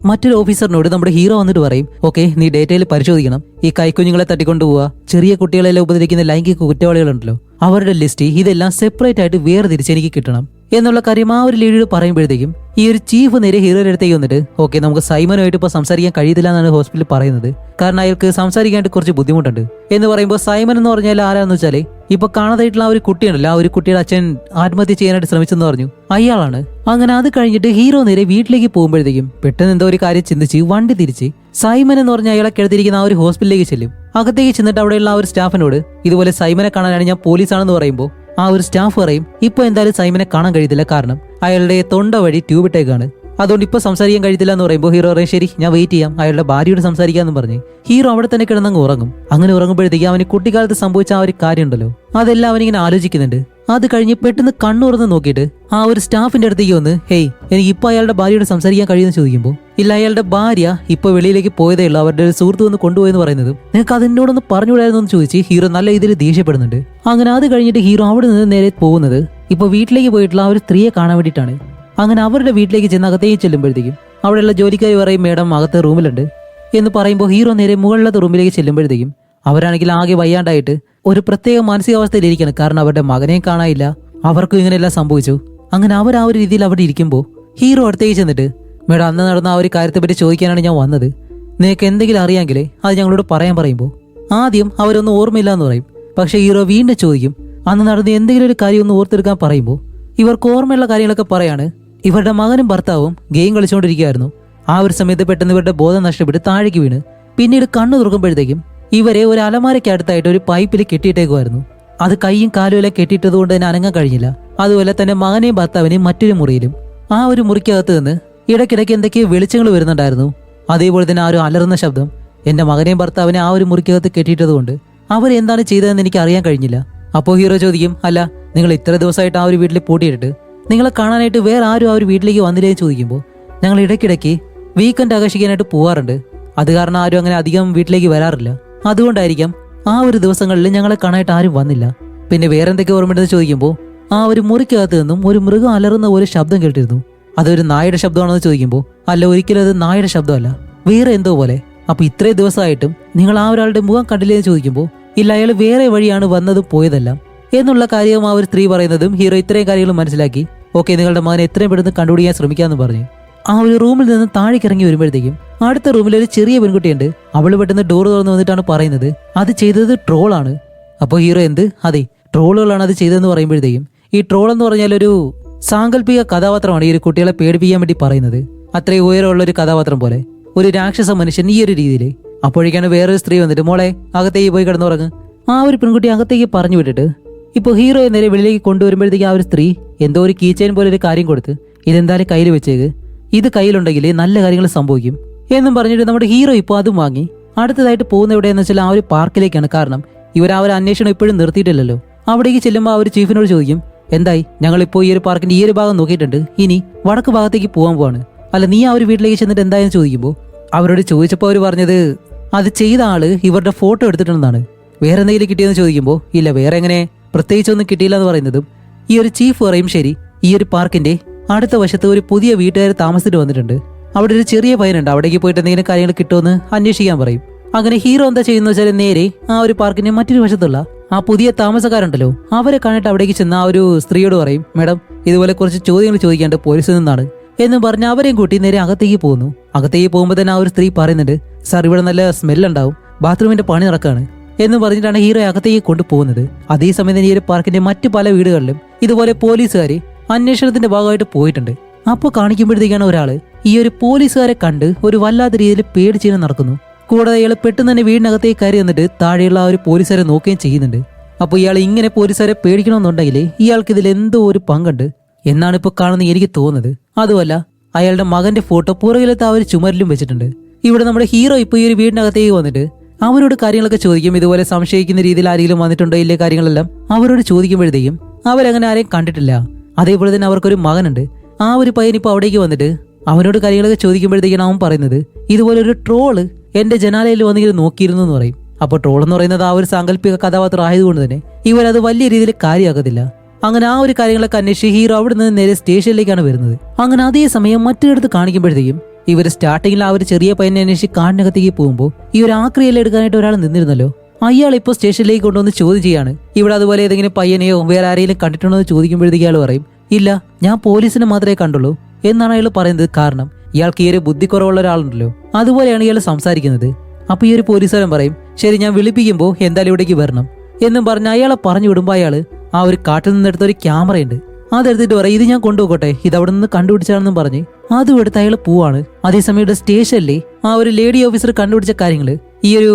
മറ്റൊരു ഓഫീസറിനോട് നമ്മുടെ ഹീറോ വന്നിട്ട് പറയും, ഓക്കെ നീ ഡേറ്റയിൽ പരിശോധിക്കണം, ഈ കൈക്കുഞ്ഞുങ്ങളെ തട്ടിക്കൊണ്ടുപോവുക, ചെറിയ കുട്ടികളെല്ലാം ഉപദ്രവിക്കുന്ന ലൈംഗിക കുറ്റവാളികളുണ്ടല്ലോ അവരുടെ ലിസ്റ്റ് ഇതെല്ലാം സെപ്പറേറ്റ് ആയിട്ട് വേർതിരിച്ച് എനിക്ക് കിട്ടണം എന്നുള്ള കാര്യം ആ ഒരു ലീഡർ പറയുമ്പോഴത്തേക്കും ഈ ഒരു ചീഫ് നേരെ ഹീറോയുടെ അടുത്തേക്ക് വന്നിട്ട് ഓക്കെ നമുക്ക് സൈമനുമായിട്ട് ഇപ്പോൾ സംസാരിക്കാൻ കഴിയില്ല എന്നാണ് ഹോസ്പിറ്റലിൽ പറയുന്നത്. കാരണം അയാൾക്ക് സംസാരിക്കാനായിട്ട് കുറച്ച് ബുദ്ധിമുട്ടുണ്ട് എന്ന് പറയുമ്പോൾ സൈമൻ എന്ന് പറഞ്ഞാൽ ആരാന്ന് വെച്ചാൽ ഇപ്പൊ കാണാതായിട്ടുള്ള ആ ഒരു കുട്ടിയുണ്ടല്ലോ, ആ ഒരു കുട്ടിയുടെ അച്ഛൻ ആത്മഹത്യ ചെയ്യാനായിട്ട് ശ്രമിച്ചെന്ന് പറഞ്ഞു, അയാളാണ്. അങ്ങനെ അത് കഴിഞ്ഞിട്ട് ഹീറോ നേരെ വീട്ടിലേക്ക് പോകുമ്പോഴത്തേക്കും പെട്ടെന്ന് എന്തോ ഒരു കാര്യം ചിന്തിച്ച് വണ്ടി തിരിച്ച് സൈമൻ എന്ന് പറഞ്ഞ അയാളെ കിടത്തിരിക്കുന്ന ആ ഒരു ഹോസ്പിറ്റലിലേക്ക് ചെല്ലും. അകത്തേക്ക് ചെന്നിട്ട് അവിടെയുള്ള ആ ഒരു സ്റ്റാഫിനോട് ഇതുപോലെ സൈമനെ കാണാനാണ് ഞാൻ പോലീസാണെന്ന് പറയുമ്പോൾ ആ ഒരു സ്റ്റാഫ് പറയും ഇപ്പൊ എന്തായാലും സൈമനെ കാണാൻ കഴിയത്തില്ല, കാരണം അയാളുടെ തൊണ്ട വഴി ട്യൂബ് ഇട്ടേക്കാണ്, അതുകൊണ്ട് ഇപ്പൊ സംസാരിക്കാൻ കഴിയത്തില്ല എന്ന് പറയുമ്പോൾ ഹീറോ പറയും ശരി ഞാൻ വെയിറ്റ് ചെയ്യാം, അയാളുടെ ഭാര്യയോട് സംസാരിക്കാമെന്ന് പറഞ്ഞ് ഹീറോ അവിടെ തന്നെ കിടന്നങ്ങ് ഉറങ്ങും. അങ്ങനെ ഉറങ്ങുമ്പോഴത്തേക്ക് അവന് കുട്ടിക്കാലത്ത് സംഭവിച്ച ആ ഒരു കാര്യം ഉണ്ടല്ലോ അതെല്ലാം അവനിങ്ങനെ ആലോചിക്കുന്നുണ്ട്. അത് കഴിഞ്ഞ് പെട്ടെന്ന് കണ്ണുറന്ന് നോക്കിയിട്ട് ആ ഒരു സ്റ്റാഫിന്റെ അടുത്തേക്ക് വന്ന് ഹേയ് എനിക്ക് ഇപ്പൊ അയാളുടെ ഭാര്യയോട് സംസാരിക്കാൻ കഴിയുമെന്ന് ചോദിക്കുമ്പോൾ ഇല്ല അയാളുടെ ഭാര്യ ഇപ്പൊ വെളിയിലേക്ക് പോയതേ ഉള്ളൂ, അവരുടെ ഒരു സുഹൃത്ത് വന്ന് കൊണ്ടുപോയെന്ന് പറയുന്നതും നിങ്ങൾക്ക് അതിനോടൊന്ന് പറഞ്ഞുകൂടായിരുന്നു എന്ന് ചോദിച്ച് ഹീറോ നല്ല രീതിയിൽ ദേഷ്യപ്പെടുന്നുണ്ട്. അങ്ങനെ അത് കഴിഞ്ഞിട്ട് ഹീറോ അവിടെ നിന്ന് നേരെ പോകുന്നത് ഇപ്പൊ വീട്ടിലേക്ക് പോയിട്ടുള്ള ആ ഒരു സ്ത്രീയെ കാണാൻ വേണ്ടിയിട്ടാണ്. അങ്ങനെ അവരുടെ വീട്ടിലേക്ക് ചെന്ന് അകത്തേക്ക് ചെല്ലുമ്പോഴത്തേക്കും അവിടെയുള്ള ജോലിക്കാർ പറയും മേഡം അകത്ത് റൂമിലുണ്ട് എന്ന് പറയുമ്പോൾ ഹീറോ നേരെ മുകളിലത്തെ റൂമിലേക്ക് ചെല്ലുമ്പോഴത്തേക്കും അവരാണെങ്കിൽ ആകെ വയ്യാണ്ടായിട്ട് ഒരു പ്രത്യേക മാനസികാവസ്ഥയിലിരിക്കണം, കാരണം അവരുടെ മകനെയും കാണാനില്ല, അവർക്കും ഇങ്ങനെയെല്ലാം സംഭവിച്ചു. അങ്ങനെ അവർ ആ ഒരു രീതിയിൽ അവിടെ ഇരിക്കുമ്പോൾ ഹീറോ അടുത്തേക്ക് ചെന്നിട്ട് മേഡം അന്ന് നടന്ന ആ ഒരു കാര്യത്തെപ്പറ്റി ചോദിക്കാനാണ് ഞാൻ വന്നത്, നിനക്ക് എന്തെങ്കിലും അറിയാമെങ്കിലേ അത് ഞങ്ങളോട് പറയാൻ പറയുമ്പോൾ ആദ്യം അവരൊന്നും ഓർമ്മയില്ല എന്ന് പറയും. പക്ഷെ ഹീറോ വീണ്ടും ചോദിക്കും അന്ന് നടന്ന് എന്തെങ്കിലും ഒരു കാര്യം ഒന്ന് ഓർത്തെടുക്കാൻ പറയുമ്പോൾ ഇവർക്ക് ഓർമ്മയുള്ള കാര്യങ്ങളൊക്കെ പറയാണ് ഇവരുടെ മകനും ഭർത്താവും ഗെയിം കളിച്ചുകൊണ്ടിരിക്കുകയായിരുന്നു. ആ ഒരു സമയത്ത് പെട്ടെന്ന് ഇവരുടെ ബോധം നഷ്ടപ്പെട്ട് താഴേക്ക് വീണ് പിന്നീട് കണ്ണു തുറക്കുമ്പോഴത്തേക്കും ഇവരെ ഒരു അലമാരയ്ക്ക് അടുത്തായിട്ട് ഒരു പൈപ്പിൽ കെട്ടിയിട്ടേക്കുമായിരുന്നു. അത് കൈയും കാലും എല്ലാം കെട്ടിയിട്ടത് കൊണ്ട് തന്നെ അനങ്ങാൻ കഴിഞ്ഞില്ല. അതുപോലെ തന്നെ മകനെയും ഭർത്താവിനെയും മറ്റൊരു മുറിയിലും. ആ ഒരു മുറിക്കകത്ത് നിന്ന് ഇടയ്ക്കിടയ്ക്ക് എന്തൊക്കെയോ വെളിച്ചങ്ങൾ വരുന്നുണ്ടായിരുന്നു. അതേപോലെ തന്നെ ആ ഒരു അലറുന്ന ശബ്ദം എന്റെ മകനെയും ഭർത്താവിനെ ആ ഒരു മുറിക്കകത്ത് കെട്ടിയിട്ടത് കൊണ്ട് അവരെന്താണ് ചെയ്തതെന്ന് എനിക്ക് അറിയാൻ കഴിഞ്ഞില്ല. അപ്പോൾ ഹീറോ ചോദിക്കും അല്ല നിങ്ങൾ ഇത്ര ദിവസമായിട്ട് ആ ഒരു വീട്ടിൽ പൂട്ടിയിട്ടിട്ട് നിങ്ങളെ കാണാനായിട്ട് വേറെ ആരും ആ ഒരു വീട്ടിലേക്ക് വന്നില്ലേ ചോദിക്കുമ്പോൾ ഞങ്ങൾ ഇടയ്ക്കിടയ്ക്ക് വീക്കെൻഡ് ആഘോഷിക്കാനായിട്ട് പോവാറുണ്ട്, അത് കാരണം ആരും അങ്ങനെ അധികം വീട്ടിലേക്ക് വരാറില്ല, അതുകൊണ്ടായിരിക്കാം ആ ഒരു ദിവസങ്ങളിൽ ഞങ്ങളെ കാണാനായിട്ട് ആരും വന്നില്ല. പിന്നെ വേറെ എന്തൊക്കെ ഓർമ്മയുണ്ടെന്ന് ചോദിക്കുമ്പോൾ ആ ഒരു മുറിക്കകത്ത് നിന്നും ഒരു മൃഗം അലറുന്ന ഒരു ശബ്ദം കേട്ടിരുന്നു. അതൊരു നായയുടെ ശബ്ദമാണെന്ന് ചോദിക്കുമ്പോൾ അല്ല ഒരിക്കലും അത് നായയുടെ ശബ്ദമല്ല, വേറെ എന്തോ പോലെ. അപ്പൊ ഇത്രയും ദിവസമായിട്ടും നിങ്ങൾ ആ ഒരാളുടെ മുഖം കണ്ടില്ലെന്ന് ചോദിക്കുമ്പോൾ ഇല്ല അയാൾ വേറെ വഴിയാണ് വന്നതും പോയതെല്ലാം എന്നുള്ള കാര്യം ആ ഒരു സ്ത്രീ പറയുന്നതും ഹീറോ ഇത്രയും കാര്യങ്ങൾ മനസ്സിലാക്കി ഓക്കെ നിങ്ങളുടെ മകനെ എത്രയും പെട്ടെന്ന് കണ്ടുപിടിക്കാൻ ശ്രമിക്കാമെന്ന് പറഞ്ഞു ആ ഒരു റൂമിൽ നിന്ന് താഴേക്ക് ഇറങ്ങി വരുമ്പോഴത്തേക്കും അടുത്ത റൂമിൽ ഒരു ചെറിയ പെൺകുട്ടിയുണ്ട്. അവള് പെട്ടെന്ന് ഡോർ തുറന്ന് വന്നിട്ടാണ് പറയുന്നത് അത് ചെയ്തത് ട്രോളാണ്. അപ്പോൾ ഹീറോ എന്ത് അതെ ട്രോളുകളാണ് അത് ചെയ്തതെന്ന് പറയുമ്പോഴത്തേക്കും ഈ ട്രോൾ എന്ന് പറഞ്ഞാൽ ഒരു സാങ്കല്പിക കഥാപാത്രമാണ് ഈ ഒരു കുട്ടികളെ പേടിപ്പിക്കാൻ വേണ്ടി പറയുന്നത്. അത്രയും ഉയരമുള്ള ഒരു കഥാപാത്രം പോലെ ഒരു രാക്ഷസ മനുഷ്യൻ ഈ ഒരു രീതിയിൽ. അപ്പോഴേക്കാണ് വേറൊരു സ്ത്രീ വന്നിട്ട് മോളെ അകത്തേക്ക് പോയി കിടന്നുറങ്ങ് ആ ഒരു പെൺകുട്ടി അകത്തേക്ക് പറഞ്ഞു വിട്ടിട്ട് ഇപ്പോൾ ഹീറോയെ നേരെ വെളിയിലേക്ക് കൊണ്ടുവരുമ്പോഴത്തേക്ക് ആ ഒരു സ്ത്രീ എന്തോ ഒരു കീ ചെയിൻ പോലെ ഒരു കാര്യം കൊടുത്ത് ഇതെന്തായാലും കയ്യിൽ വെച്ചേക്ക്, ഇത് കയ്യിലുണ്ടെങ്കിൽ നല്ല കാര്യങ്ങൾ സംഭവിക്കും എന്നും പറഞ്ഞിട്ട് നമ്മുടെ ഹീറോ ഇപ്പോൾ അതും വാങ്ങി അടുത്തതായിട്ട് പോകുന്ന എവിടെയെന്ന് വെച്ചാൽ ആ ഒരു പാർക്കിലേക്കാണ്. കാരണം ഇവർ ആ ഒരു അന്വേഷണം ഇപ്പോഴും നിർത്തിയിട്ടില്ലല്ലോ. അവിടേക്ക് ചെല്ലുമ്പോൾ ആ ഒരു ചീഫിനോട് ചോദിക്കും എന്തായി ഞങ്ങളിപ്പോൾ ഈ ഒരു പാർക്കിന്റെ ഈ ഒരു ഭാഗം നോക്കിയിട്ടുണ്ട്, ഇനി വടക്ക് ഭാഗത്തേക്ക് പോകാൻ പോവാണ്, അല്ല നീ ആ ഒരു വീട്ടിലേക്ക് ചെന്നിട്ട് എന്തായെന്ന് ചോദിക്കുമ്പോൾ അവരോട് ചോദിച്ചപ്പോൾ അവർ പറഞ്ഞത് അത് ചെയ്ത ആള് ഇവരുടെ ഫോട്ടോ എടുത്തിട്ടുണ്ടെന്നാണ്. വേറെ എന്തെങ്കിലും കിട്ടിയെന്ന് ചോദിക്കുമ്പോൾ ഇല്ല വേറെ എങ്ങനെ പ്രത്യേകിച്ചൊന്നും കിട്ടിയില്ല എന്ന് പറയുന്നതും ഈ ഒരു ചീഫ് പറയും ശരി ഈ ഒരു പാർക്കിന്റെ അടുത്ത വശത്ത് ഒരു പുതിയ വീട്ടുകാർ താമസിച്ചിട്ട് വന്നിട്ടുണ്ട്, അവിടെ ഒരു ചെറിയ പയ്യനുണ്ട്, അവിടേക്ക് പോയിട്ട് എന്തെങ്കിലും കാര്യങ്ങൾ കിട്ടുമെന്ന് അന്വേഷിക്കാൻ പറയും. അങ്ങനെ ഹീറോ എന്താ ചെയ്യുന്ന വെച്ചാൽ നേരെ ആ ഒരു പാർക്കിന്റെ മറ്റൊരു വശത്തുള്ള ആ പുതിയ താമസക്കാരുണ്ടല്ലോ അവരെ കാണിട്ട് അവിടേക്ക് ചെന്ന ആ ഒരു സ്ത്രീയോട് പറയും മേഡം ഇതുപോലെ കുറച്ച് ചോദ്യങ്ങൾ ചോദിക്കാണ്ട് പോലീസിൽ നിന്നാണ് എന്ന് പറഞ്ഞ് അവരെയും കൂട്ടി നേരെ അകത്തേക്ക് പോകുന്നു. അകത്തേക്ക് പോകുമ്പോൾ തന്നെ ആ ഒരു സ്ത്രീ പറയുന്നുണ്ട് സാർ ഇവിടെ നല്ല സ്മെല്ലുണ്ടാവും, ബാത്റൂമിന്റെ പണി നടക്കാണ് എന്ന് പറഞ്ഞിട്ടാണ് ഹീറോ അകത്തേക്ക് കൊണ്ടുപോകുന്നത്. അതേസമയം തന്നെ ഈ ഒരു പാർക്കിന്റെ മറ്റു പല വീടുകളിലും ഇതുപോലെ പോലീസുകാർ അന്വേഷണത്തിന്റെ ഭാഗമായിട്ട് പോയിട്ടുണ്ട്. അപ്പോൾ കാണിക്കുമ്പോഴത്തേക്കാണ് ഒരാള് ഈ ഒരു പോലീസുകാരെ കണ്ട് ഒരു വല്ലാത്ത രീതിയിൽ പേടിച്ചിന് നടക്കുന്നു. കൂടാതെ ഇയാൾ പെട്ടെന്ന് തന്നെ വീടിനകത്തേക്ക് കയറി വന്നിട്ട് താഴെയുള്ള ആ ഒരു പോലീസുകാരെ നോക്കുകയും ചെയ്യുന്നുണ്ട്. അപ്പോൾ ഇയാൾ ഇങ്ങനെ പോലീസുകാരെ പേടിക്കണമെന്നുണ്ടെങ്കിൽ ഇയാൾക്ക് ഇതിൽ എന്തോ ഒരു പങ്കുണ്ട് എന്നാണ് ഇപ്പോൾ കാണുന്നത് എനിക്ക് തോന്നുന്നത്. അതുമല്ല അയാളുടെ മകന്റെ ഫോട്ടോ പുറകിലത്തെ ആ ഒരു ചുമരിലും വെച്ചിട്ടുണ്ട്. ഇവിടെ നമ്മുടെ ഹീറോ ഇപ്പോൾ ഈ ഒരു വീടിനകത്തേക്ക് വന്നിട്ട് അവരോട് കാര്യങ്ങളൊക്കെ ചോദിക്കും. ഇതുപോലെ സംശയിക്കുന്ന രീതിയിൽ ആരെങ്കിലും വന്നിട്ടുണ്ടോ ഇല്ലേ കാര്യങ്ങളെല്ലാം അവരോട് ചോദിക്കുമ്പോഴത്തേക്കും അവരങ്ങനെ ആരെയും കണ്ടിട്ടില്ല. അതേപോലെ തന്നെ അവർക്കൊരു മകനുണ്ട്. ആ ഒരു പയ്യൻ ഇപ്പോൾ അവിടേക്ക് വന്നിട്ട് അവനോട് കാര്യങ്ങളൊക്കെ ചോദിക്കുമ്പോഴത്തേക്കാണ് അവൻ പറയുന്നത് ഇതുപോലെ ഒരു ട്രോള് എന്റെ ജനാലയിൽ വന്നിങ്ങനെ നോക്കിയിരുന്നു എന്ന് പറയും. അപ്പോൾ ട്രോൾ എന്ന് പറയുന്നത് ആ ഒരു സാങ്കല്പിക കഥാപാത്രം ആയതുകൊണ്ട് തന്നെ ഇവരത് വലിയ രീതിയിൽ കാര്യമാക്കത്തില്ല. അങ്ങനെ ആ ഒരു കാര്യങ്ങളൊക്കെ അന്വേഷിച്ച് ഹീറോ അവിടെ നിന്ന് നേരെ സ്റ്റേഷനിലേക്കാണ് വരുന്നത്. അങ്ങനെ അതേ സമയം മറ്റൊരിടത്ത് കാണിക്കുമ്പോഴത്തേക്കും ഇവർ സ്റ്റാർട്ടിങ്ങിൽ ആ ഒരു ചെറിയ പയ്യനെ അന്വേഷിച്ച് കാടിനകത്തേക്ക് പോകുമ്പോൾ ഈ ഒരു ആക്രിയെല്ലാം എടുക്കാനായിട്ട് ഒരാൾ നിന്നിരുന്നല്ലോ. അയാൾ ഇപ്പോൾ സ്റ്റേഷനിലേക്ക് കൊണ്ടുവന്ന് ചോദ്യം ചെയ്യാണ്. ഇവിടെ അതുപോലെ ഏതെങ്കിലും പയ്യനെയോ വേറെ ആരെങ്കിലും കണ്ടിട്ടുണ്ടോ എന്ന് ചോദിക്കുമ്പോഴത്തേക്ക് അയാൾ പറയും, ഇല്ല, ഞാൻ പോലീസിനെ മാത്രമേ കണ്ടുള്ളൂ എന്നാണ് അയാൾ പറയുന്നത്. കാരണം ഇയാൾക്ക് ഈ ഒരു ബുദ്ധിക്കുറവുള്ള ഒരാളുണ്ടല്ലോ, അതുപോലെയാണ് ഇയാൾ സംസാരിക്കുന്നത്. അപ്പൊ ഈ ഒരു പോലീസുകാരൻ പറയും, ശരി, ഞാൻ വിളിപ്പിക്കുമ്പോൾ എന്തായാലും ഇവിടേക്ക് വരണം എന്നും പറഞ്ഞ് അയാളെ പറഞ്ഞു വിടുമ്പോൾ അയാൾ ആ ഒരു കാട്ടിൽ നിന്നെടുത്ത ഒരു ക്യാമറയുണ്ട്, അതെടുത്തിട്ട് പറയും, ഇത് ഞാൻ കൊണ്ടുപോകട്ടെ, ഇത് അവിടെ നിന്ന് കണ്ടുപിടിച്ചാണെന്നും പറഞ്ഞ് അതും എടുത്ത് അയാൾ പോവാണ്. അതേസമയം ഇവിടെ സ്റ്റേഷനിലെ ആ ഒരു ലേഡി ഓഫീസർ കണ്ടുപിടിച്ച കാര്യങ്ങള് ഈ ഒരു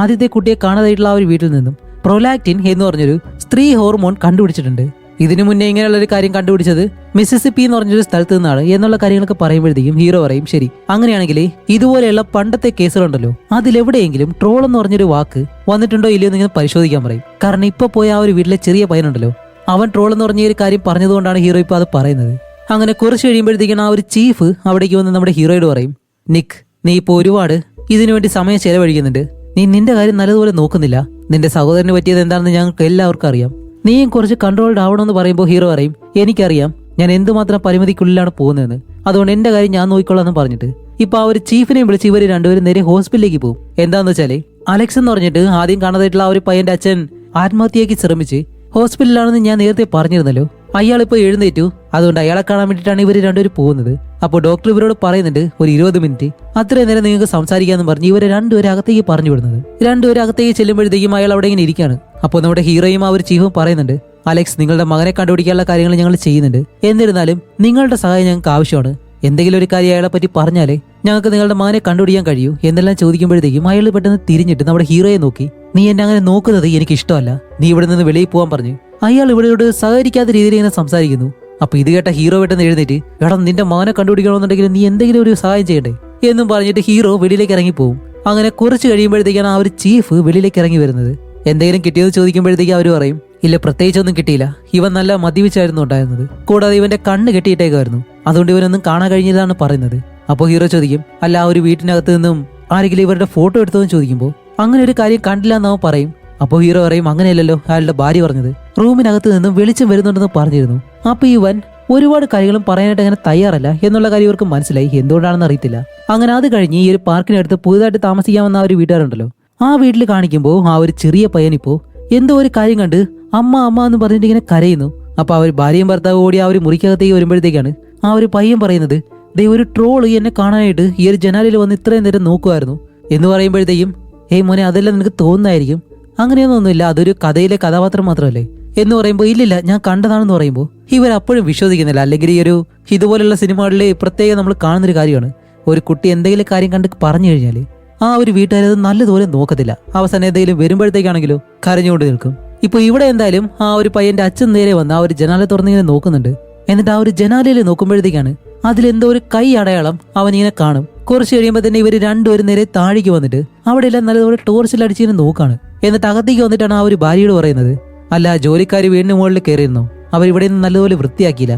ആദ്യത്തെ കുട്ടിയെ കാണാതായിട്ടുള്ള ആ ഒരു വീട്ടിൽ നിന്നും പ്രൊലാക്റ്റിൻ എന്ന് പറഞ്ഞൊരു സ്ത്രീ ഹോർമോൺ കണ്ടുപിടിച്ചിട്ടുണ്ട്. ഇതിനു മുന്നേ ഇങ്ങനെയുള്ള ഒരു കാര്യം കണ്ടുപിടിച്ചത് മിസിസിപ്പി എന്ന് പറഞ്ഞൊരു സ്ഥലത്ത് നിന്നാണ് എന്നുള്ള കാര്യങ്ങളൊക്കെ പറയുമ്പോഴത്തേക്കും ഹീറോ പറയും, ശരി, അങ്ങനെയാണെങ്കിൽ ഇതുപോലെയുള്ള പണ്ടത്തെ കേസുകളുണ്ടല്ലോ അതിലെവിടെയെങ്കിലും ട്രോൾ എന്ന് പറഞ്ഞൊരു വാക്ക് വന്നിട്ടുണ്ടോ ഇല്ലയോ എന്ന് പരിശോധിക്കാൻ പറയും. കാരണം ഇപ്പൊ പോയ ആ ഒരു വീട്ടിലെ ചെറിയ പയ്യനുണ്ടല്ലോ, അവൻ ട്രോൾ എന്ന് പറഞ്ഞ ഒരു കാര്യം പറഞ്ഞതുകൊണ്ടാണ് ഹീറോ ഇപ്പൊ അത് പറയുന്നത്. അങ്ങനെ കുറച്ച് കഴിയുമ്പോഴത്തേക്കും ആ ഒരു ചീഫ് അവിടേക്ക് വന്ന് നമ്മുടെ ഹീറോയോട് പറയും, നിക്ക്, നീ ഇപ്പൊ ഒരുപാട് ഇതിനുവേണ്ടി സമയം ചെലവഴിക്കുന്നുണ്ട്, നീ നിന്റെ കാര്യം നല്ലതുപോലെ നോക്കുന്നില്ല, നിന്റെ സഹോദരന് പറ്റിയത് എന്താണെന്ന് ഞങ്ങൾക്ക് എല്ലാവർക്കും അറിയാം, നീയും കുറച്ച് കൺട്രോൾഡ് ആവണമെന്ന് പറയുമ്പോൾ ഹീറോ പറയും, എനിക്കറിയാം ഞാൻ എന്തുമാത്രം പരിമിതിക്കുള്ളിലാണ് പോകുന്നതെന്ന്, അതുകൊണ്ട് എന്റെ കാര്യം ഞാൻ നോക്കിക്കൊള്ളാന്ന് പറഞ്ഞിട്ട് ഇപ്പൊ ആ ഒരു ചീഫിനെയും വിളിച്ച് ഇവര് രണ്ടുപേരും നേരെ ഹോസ്പിറ്റലിലേക്ക് പോകും. എന്താന്ന് വെച്ചാല് അലക്സ് എന്ന് പറഞ്ഞിട്ട് ആദ്യം കാണാതായിട്ടുള്ള ആ ഒരു പയ്യന്റെ അച്ഛൻ ആത്മഹത്യയ്ക്ക് ശ്രമിച്ച് ഹോസ്പിറ്റലിലാണെന്ന് ഞാൻ നേരത്തെ പറഞ്ഞിരുന്നല്ലോ, അയാളിപ്പോ എഴുന്നേറ്റു, അതുകൊണ്ട് അയാളെ കാണാൻ വേണ്ടിയിട്ടാണ് ഇവര് രണ്ടുപേരും പോകുന്നത്. അപ്പോൾ ഡോക്ടർ ഇവരോട് പറയുന്നുണ്ട്, ഒരു 20 മിനിറ്റ് അത്രയും നേരം നിങ്ങൾക്ക് സംസാരിക്കാന്ന് പറഞ്ഞ് ഇവരെ രണ്ടുപേരും അകത്തേക്ക് പറഞ്ഞു വിടുന്നത്. രണ്ടുപേരും അകത്തേക്ക് ചെല്ലുമ്പോഴത്തേക്കും അയാൾ അവിടെ ഇങ്ങനെ ഇരിക്കുകയാണ്. അപ്പോൾ നമ്മുടെ ഹീറോയും ആ ഒരു ചീഫും പറയുന്നുണ്ട്, അലക്സ്, നിങ്ങളുടെ മകനെ കണ്ടുപിടിക്കാനുള്ള കാര്യങ്ങൾ ഞങ്ങൾ ചെയ്യുന്നുണ്ട്, എന്നിരുന്നാലും നിങ്ങളുടെ സഹായം ഞങ്ങൾക്ക് ആവശ്യമാണ്, എന്തെങ്കിലും ഒരു കാര്യം അയാളെ പറ്റി പറഞ്ഞാലേ ഞങ്ങൾക്ക് നിങ്ങളുടെ മകനെ കണ്ടുപിടിക്കാൻ കഴിയൂ എന്നെല്ലാം ചോദിക്കുമ്പോഴത്തേക്കും അയാൾ പെട്ടെന്ന് തിരിഞ്ഞിട്ട് നമ്മുടെ ഹീറോയെ നോക്കി, നീ എന്നെ അങ്ങനെ നോക്കുന്നത് എനിക്ക് ഇഷ്ടമല്ല, നീ ഇവിടെ നിന്ന് വെളിയിൽ പോകാൻ പറഞ്ഞു അയാൾ ഇവരോട് സഹകരിക്കാത്ത രീതിയിൽ ഇങ്ങനെ സംസാരിക്കുന്നു. അപ്പൊ ഇത് കേട്ട ഹീറോ പെട്ടെന്ന് എഴുന്നേറ്റ്, എടാ, നിന്റെ മകനെ കണ്ടുപിടിക്കണമെന്നുണ്ടെങ്കിൽ നീ എന്തെങ്കിലും ഒരു സഹായം ചെയ്യണ്ടേ എന്നും പറഞ്ഞിട്ട് ഹീറോ വെളിയിലേക്ക് ഇറങ്ങി പോകും. അങ്ങനെ കുറച്ച് കഴിയുമ്പോഴത്തേക്കാണ് ആ ഒരു ചീഫ് വെളിയിലേക്ക് ഇറങ്ങി വരുന്നത്. എന്തെങ്കിലും കിട്ടിയെന്ന് ചോദിക്കുമ്പോഴത്തേക്ക് അവർ പറയും, ഇല്ല, പ്രത്യേകിച്ചൊന്നും കിട്ടിയില്ല, ഇവൻ നല്ല മദ്യപിച്ചായിരുന്നു ഉണ്ടായിരുന്നത്, കൂടാതെ ഇവന്റെ കണ്ണ് കെട്ടിയിട്ടേക്കായിരുന്നു, അതുകൊണ്ട് ഇവനൊന്നും കാണാൻ കഴിഞ്ഞില്ലെന്നാണ് പറയുന്നത്. അപ്പോൾ ഹീറോ ചോദിക്കും, അല്ല, ആ ഒരു വീട്ടിനകത്ത് നിന്നും ആരെങ്കിലും ഇവരുടെ ഫോട്ടോ എടുത്തതെന്ന് ചോദിക്കുമ്പോൾ അങ്ങനെ ഒരു കാര്യം കണ്ടില്ല എന്നവൻ പറയും. അപ്പോൾ ഹീറോ പറയും, അങ്ങനെയല്ലല്ലോ അയാളുടെ ഭാര്യ പറഞ്ഞത്, റൂമിനകത്ത് നിന്നും വെളിച്ചം വരുന്നുണ്ടെന്ന് പറഞ്ഞിരുന്നു. അപ്പൊ ഇവൻ ഒരുപാട് കാര്യങ്ങളും പറയാനായിട്ട് അങ്ങനെ തയ്യാറല്ല എന്നുള്ള കാര്യം ഇവർക്ക് മനസ്സിലായി, എന്തുകൊണ്ടാണെന്ന് അറിയത്തില്ല. അങ്ങനെ അത് കഴിഞ്ഞ് ഈ ഒരു പാർക്കിനടുത്ത് പുതുതായിട്ട് താമസിക്കാമെന്ന ആ ഒരു വീട്ടുകാരുണ്ടല്ലോ, ആ വീട്ടിൽ കാണിക്കുമ്പോൾ ആ ഒരു ചെറിയ പയ്യനിപ്പോ എന്തോ ഒരു കാര്യം കണ്ട് അമ്മ അമ്മ എന്ന് പറഞ്ഞിട്ട് ഇങ്ങനെ കരയുന്നു. അപ്പൊ ആ ഒരു ഭാര്യയും ഭർത്താവ് ഓടി ആ ഒരു മുറിക്കകത്തേക്ക് വരുമ്പോഴത്തേക്കാണ് ആ ഒരു പയ്യൻ പറയുന്നത്, ദേ, ഒരു ട്രോള് എന്നെ കാണാനായിട്ട് ഈ ഒരു ജനാലിൽ വന്ന് ഇത്രയും നേരം നോക്കുമായിരുന്നു എന്ന് പറയുമ്പോഴത്തേക്കും, ഏയ് മോനെ, അതെല്ലാം നിനക്ക് തോന്നുന്നായിരിക്കും, അങ്ങനെയൊന്നുമില്ല, അതൊരു കഥയിലെ കഥാപാത്രം മാത്രമല്ലേ എന്ന് പറയുമ്പോൾ, ഇല്ലില്ല, ഞാൻ കണ്ടതാണെന്ന് പറയുമ്പോൾ ഇവരപ്പോഴും വിശ്വസിക്കുന്നില്ല. അല്ലെങ്കിൽ ഈ ഒരു ഇതുപോലുള്ള സിനിമകളിൽ പ്രത്യേകം നമ്മൾ കാണുന്നൊരു കാര്യമാണ്, ഒരു കുട്ടി എന്തെങ്കിലും കാര്യം കണ്ട് പറഞ്ഞു കഴിഞ്ഞാൽ ആ ഒരു വീട്ടുകാരത് നല്ലതുപോലെ നോക്കത്തില്ല, അവസാനം എന്തെങ്കിലും വരുമ്പോഴത്തേക്കാണെങ്കിലും കരഞ്ഞുകൊണ്ട് നിൽക്കും. ഇപ്പൊ ഇവിടെ എന്തായാലും ആ ഒരു പയ്യന്റെ അച്ഛൻ നേരെ വന്ന് ആ ഒരു ജനാല തുറന്നിങ്ങനെ നോക്കുന്നുണ്ട്. എന്നിട്ട് ആ ഒരു ജനാലയിൽ നോക്കുമ്പോഴത്തേക്കാണ് അതിലെന്തോ ഒരു കൈ അടയാളം അവനിങ്ങനെ കാണും. കുറച്ച് കഴിയുമ്പോൾ തന്നെ ഇവര് രണ്ടുപേരും നേരെ താഴേക്ക് വന്നിട്ട് അവിടെയെല്ലാം നല്ലതുപോലെ ടോർച്ചിൽ അടിച്ചിങ്ങനെ നോക്കാണ്. എന്നിട്ട് അകത്തേക്ക് വന്നിട്ടാണ് ആ ഒരു ഭാര്യയോട് പറയുന്നത്, അല്ല, ജോലിക്കാർ വീടിന് മുകളിൽ കയറിയിരുന്നു, അവരിവിടെ നിന്ന് നല്ലതുപോലെ വൃത്തിയാക്കിയില്ല,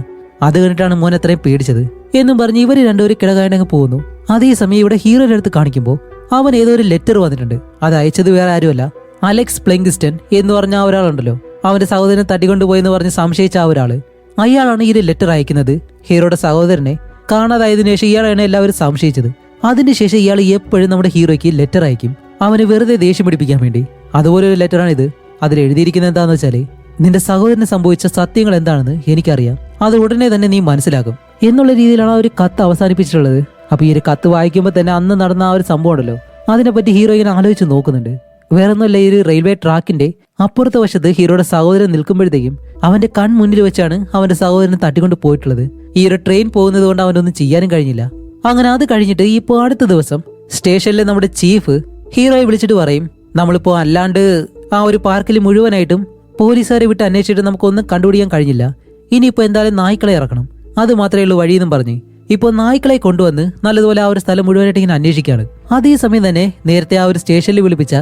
അത് കണ്ടിട്ടാണ് മോൻ അത്രയും പേടിച്ചത് എന്നും പറഞ്ഞ് ഇവര് രണ്ടുപേരും കിടകാണ്ടങ്ങ് പോകുന്നു. അതേസമയം ഇവിടെ ഹീറോയുടെ അടുത്ത് കാണിക്കുമ്പോൾ അവൻ ഏതോ ഒരു ലെറ്റർ വന്നിട്ടുണ്ട്. അത് അയച്ചത് വേറെ ആരുമല്ല, അലക്സ് പ്ലെങ്കിസ്റ്റൺ എന്ന് പറഞ്ഞ ആ ഒരാളുണ്ടല്ലോ, അവന്റെ സഹോദരനെ തട്ടിക്കൊണ്ടുപോയെന്ന് പറഞ്ഞ് സംശയിച്ച ആ ഒരാള്, അയാളാണ് ഈ ഒരു ലെറ്റർ അയക്കുന്നത്. ഹീറോയുടെ സഹോദരനെ കാണാതായതിനു ശേഷം ഇയാളാണ് എല്ലാവരും സംശയിച്ചത്. അതിനുശേഷം ഇയാൾ എപ്പോഴും നമ്മുടെ ഹീറോയ്ക്ക് ലെറ്റർ അയക്കും, അവന് വെറുതെ ദേഷ്യം പിടിപ്പിക്കാൻ വേണ്ടി. അതുപോലെ ഒരു ലെറ്ററാണ് ഇത്. അതിൽ എഴുതിയിരിക്കുന്നത് എന്താണെന്ന് വെച്ചാല്, നിന്റെ സഹോദരന് സംഭവിച്ച സത്യങ്ങൾ എന്താണെന്ന് എനിക്കറിയാം, അത് ഉടനെ തന്നെ നീ മനസ്സിലാക്കും എന്നുള്ള രീതിയിലാണ് ആ ഒരു കത്ത് അവസാനിപ്പിച്ചിട്ടുള്ളത്. അപ്പൊ ഈ ഒരു കത്ത് വായിക്കുമ്പോൾ തന്നെ അന്ന് നടന്ന ആ ഒരു സംഭവം ഉണ്ടല്ലോ, അതിനെപ്പറ്റി ഹീറോ ഇങ്ങനെ ആലോചിച്ച് നോക്കുന്നുണ്ട്. വേറൊന്നുമല്ല, ഈ ഒരു റെയിൽവേ ട്രാക്കിന്റെ അപ്പുറത്തെ വശത്ത് ഹീറോയുടെ സഹോദരൻ നിൽക്കുമ്പോഴത്തേക്കും അവന്റെ കൺമുന്നിൽ വെച്ചാണ് അവന്റെ സഹോദരനെ തട്ടിക്കൊണ്ട് പോയിട്ടുള്ളത്. ഈ ഒരു ട്രെയിൻ പോകുന്നത് കൊണ്ട് അവനൊന്നും ചെയ്യാനും കഴിഞ്ഞില്ല. അങ്ങനെ അത് കഴിഞ്ഞിട്ട് ഇപ്പോൾ അടുത്ത ദിവസം സ്റ്റേഷനിലെ നമ്മുടെ ചീഫ് ഹീറോയെ വിളിച്ചിട്ട് പറയും, നമ്മളിപ്പോ അല്ലാണ്ട് ആ ഒരു പാർക്കിൽ മുഴുവനായിട്ടും പോലീസുകാരെ വിട്ട് അന്വേഷിച്ചിട്ട് നമുക്കൊന്നും കണ്ടുപിടിക്കാൻ കഴിഞ്ഞില്ല, ഇനിയിപ്പോ എന്തായാലും നായ്ക്കളെ ഇറക്കണം, അത് മാത്രമേ ഉള്ളൂ വഴിയെന്നും പറഞ്ഞ് ഇപ്പോൾ നായ്ക്കളെ കൊണ്ടുവന്ന് നല്ലതുപോലെ ആ ഒരു സ്ഥലം മുഴുവനായിട്ട് ഇങ്ങനെ അന്വേഷിക്കുകയാണ്. അതേസമയം തന്നെ നേരത്തെ ആ ഒരു സ്റ്റേഷനിൽ വിളിപ്പിച്ച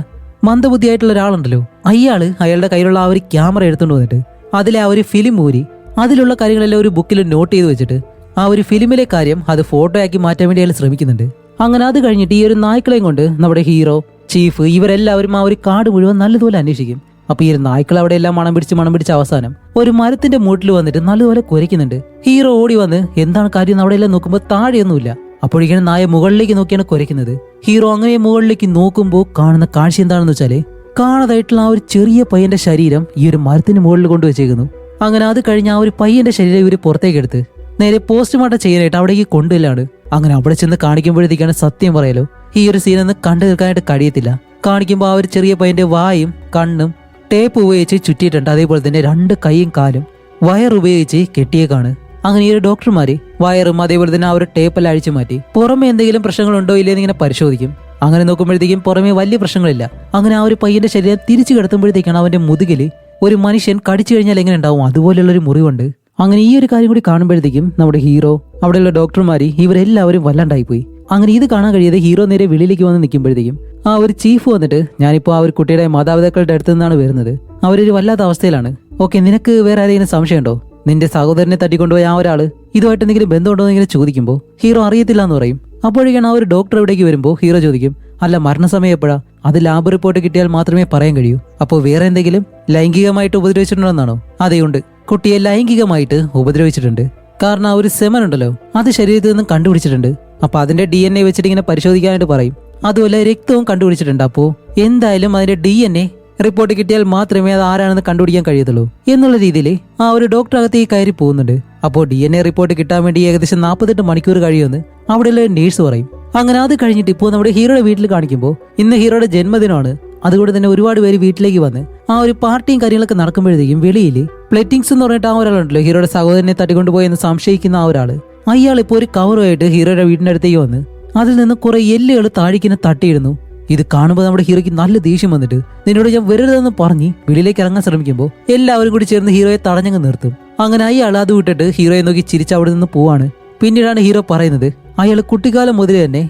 മന്ദബുദ്ധിയായിട്ടുള്ള ഒരാളുണ്ടല്ലോ, അയാളുടെ കയ്യിലുള്ള ആ ഒരു ക്യാമറ എടുത്തുകൊണ്ട് വന്നിട്ട് അതിലെ ആ ഒരു ഫിലിം ഊരി അതിലുള്ള കാര്യങ്ങളെല്ലാം ഒരു ബുക്കിൽ നോട്ട് ചെയ്ത് വെച്ചിട്ട് ആ ഒരു ഫിലിമിലെ കാര്യം അത് ഫോട്ടോ ആക്കി മാറ്റാൻ വേണ്ടി അയാൾ ശ്രമിക്കുന്നുണ്ട്. അങ്ങനെ അത് കഴിഞ്ഞിട്ട് ഈ ഒരു നായ്ക്കളെയും കൊണ്ട് നമ്മുടെ ഹീറോ, ചീഫ്, ഇവരെല്ലാവരും ആ ഒരു കാട് മുഴുവൻ നല്ലതുപോലെ അന്വേഷിക്കും. അപ്പൊ ഈ ഒരു നായ്ക്കൾ അവിടെ എല്ലാം മണം പിടിച്ച് അവസാനം ഒരു മരത്തിന്റെ മൂട്ടിൽ വന്നിട്ട് നല്ലതുപോലെ കുരയ്ക്കുന്നുണ്ട്. ഹീറോ ഓടി വന്ന് എന്താണ് കാര്യം അവിടെ എല്ലാം നോക്കുമ്പോൾ താഴെയൊന്നുമില്ല. അപ്പോഴേക്കാണ് നായ മുകളിലേക്ക് നോക്കിയാണ് കുരയ്ക്കുന്നത്. ഹീറോ അങ്ങനെ മുകളിലേക്ക് നോക്കുമ്പോൾ കാണുന്ന കാഴ്ച എന്താണെന്ന് വെച്ചാല് കാണാതായിട്ടുള്ള ആ ഒരു ചെറിയ പയ്യന്റെ ശരീരം ഈ ഒരു മരത്തിന് മുകളിൽ കൊണ്ടുവച്ചേക്കുന്നു. അങ്ങനെ അത് കഴിഞ്ഞ് ആ ഒരു പയ്യന്റെ ശരീരം ഇവര് പുറത്തേക്ക് എടുത്ത് നേരെ പോസ്റ്റ്മോർട്ടം ചെയ്യാനായിട്ട് അവിടേക്ക് കൊണ്ടുവല്ലാണ്. അങ്ങനെ അവിടെ ചെന്ന് കാണിക്കുമ്പോഴത്തേക്കാണ് സത്യം പറയാലോ ഈ ഒരു സീനൊന്ന് കണ്ടു നിൽക്കാനായിട്ട് കഴിയത്തില്ല. കാണിക്കുമ്പോൾ ആ ഒരു ചെറിയ പയ്യന്റെ വായും കണ്ണും ടേപ്പ് ഉപയോഗിച്ച് ചുറ്റിയിട്ടുണ്ട്. അതേപോലെ തന്നെ 2 കൈയും കാലും വയറുപയോഗിച്ച് കെട്ടിയേക്കാണ്. അങ്ങനെ ഈ ഒരു ഡോക്ടർമാര് വയറും അതേപോലെ തന്നെ ആ ഒരു ടേപ്പെല്ലാം അഴിച്ചു മാറ്റി പുറമെ എന്തെങ്കിലും പ്രശ്നങ്ങളുണ്ടോ ഇല്ലെന്ന് ഇങ്ങനെ പരിശോധിക്കും. അങ്ങനെ നോക്കുമ്പോഴത്തേക്കും പുറമെ വലിയ പ്രശ്നങ്ങളില്ല. അങ്ങനെ ആ ഒരു പയ്യന്റെ ശരീരം തിരിച്ചു കിടത്തുമ്പോഴത്തേക്കാണ് അവന്റെ മുതുകില് ഒരു മനുഷ്യൻ കടിച്ചു കഴിഞ്ഞാൽ എങ്ങനെ ഉണ്ടാവും അതുപോലെയുള്ളൊരു മുറിവുണ്ട്. അങ്ങനെ ഈ ഒരു കാര്യം കൂടി കാണുമ്പോഴത്തേക്കും നമ്മുടെ ഹീറോ അവിടെയുള്ള ഡോക്ടർമാര് ഇവരെല്ലാവരും വല്ലാണ്ടായിപ്പോയി. അങ്ങനെ ഇത് കാണാൻ കഴിയാതെ ഹീറോ നേരെ വെളിയിലേക്ക് വന്ന് നിൽക്കുമ്പോഴത്തേക്കും ആ ഒരു ചീഫ് വന്നിട്ട് ഞാനിപ്പോ ആ ഒരു കുട്ടിയുടെ മാതാപിതാക്കളുടെ അടുത്ത് നിന്നാണ് വരുന്നത്, അവരൊരു വല്ലാത്ത അവസ്ഥയിലാണ്. ഓക്കെ, നിനക്ക് വേറെ ആരെങ്കിലും സംശയമുണ്ടോ? നിന്റെ സഹോദരനെ തട്ടിക്കൊണ്ടുപോയ ആ ഒരാള് ഇതുമായിട്ട് എന്തെങ്കിലും ബന്ധമുണ്ടോ എന്ന് ഇങ്ങനെ ചോദിക്കുമ്പോൾ ഹീറോ അറിയത്തില്ല എന്ന് പറയും. അപ്പോഴേക്കാണ് ആ ഒരു ഡോക്ടർ ഇവിടേക്ക് വരുമ്പോൾ ഹീറോ ചോദിക്കും, അല്ല മരണസമയം എപ്പോഴാ? അത് ലാബ് റിപ്പോർട്ട് കിട്ടിയാൽ മാത്രമേ പറയാൻ കഴിയൂ. അപ്പോൾ വേറെ എന്തെങ്കിലും ലൈംഗികമായിട്ട് ഉപദ്രവിച്ചിട്ടുണ്ടോന്നാണോ? അതെയുണ്ട്, കുട്ടിയെ ലൈംഗികമായിട്ട് ഉപദ്രവിച്ചിട്ടുണ്ട്. കാരണം ആ ഒരു സെമൻ ഉണ്ടല്ലോ അത് ശരീരത്തിൽ നിന്നും കണ്ടുപിടിച്ചിട്ടുണ്ട്. അപ്പൊ അതിന്റെ DNA വെച്ചിട്ട് ഇങ്ങനെ പരിശോധിക്കാനായിട്ട് പറയും. അതുപോലെ രക്തവും കണ്ടുപിടിച്ചിട്ടുണ്ട്. അപ്പോ എന്തായാലും അതിന്റെ DNA റിപ്പോർട്ട് കിട്ടിയാൽ മാത്രമേ അത് ആരാണെന്ന് കണ്ടുപിടിക്കാൻ കഴിയത്തുള്ളൂ എന്നുള്ള രീതിയിൽ ആ ഒരു ഡോക്ടർ അകത്തേക്ക് കയറി പോകുന്നുണ്ട്. അപ്പോൾ DNA റിപ്പോർട്ട് കിട്ടാൻ വേണ്ടി ഏകദേശം 48 മണിക്കൂർ കഴിയുമെന്ന് അവിടെയുള്ള നേഴ്സ് പറയും. അങ്ങനെ അത് കഴിഞ്ഞിട്ട് ഇപ്പോൾ നമ്മുടെ ഹീറോയുടെ വീട്ടിൽ കാണിക്കുമ്പോൾ ഇന്ന് ഹീറോയുടെ ജന്മദിനമാണ്. അതുകൊണ്ട് തന്നെ ഒരുപാട് പേര് വീട്ടിലേക്ക് വന്ന് ആ ഒരു പാർട്ടിയും കാര്യങ്ങളൊക്കെ നടക്കുമ്പോഴത്തേക്കും വെളിയിൽ പ്ലെറ്റിങ്സ് എന്ന് പറഞ്ഞിട്ട് ആ ഒരാളുണ്ടല്ലോ ഹീറോയുടെ സഹോദരനെ തട്ടിക്കൊണ്ടുപോയി എന്ന് സംശയിക്കുന്ന ആ ഒരാള് അയാൾ ഇപ്പോൾ ഒരു കവറുമായിട്ട് ഹീറോയുടെ വീടിന്റെ അടുത്തേക്ക് വന്ന് അതിൽ നിന്ന് കുറെ എല്ലുകൾ താഴിക്കിനെ തട്ടിയിടുന്നു. ഇത് കാണുമ്പോൾ നമ്മുടെ ഹീറോയ്ക്ക് നല്ല ദേഷ്യം വന്നിട്ട് നിന്നോട് ഞാൻ വരരുതെന്ന് പറഞ്ഞ് വെളിയിലേക്ക് ഇറങ്ങാൻ ശ്രമിക്കുമ്പോൾ എല്ലാവരും കൂടി ചേർന്ന് ഹീറോയെ തടഞ്ഞങ്ങ് നിർത്തും. അങ്ങനെ അയാൾ അത് വിട്ടിട്ട് ഹീറോയെ നോക്കി ചിരിച്ച് അവിടെ നിന്ന് പോവാണ്. പിന്നീടാണ് ഹീറോ പറയുന്നത് അയാൾ കുട്ടിക്കാലം മുതൽ തന്നെ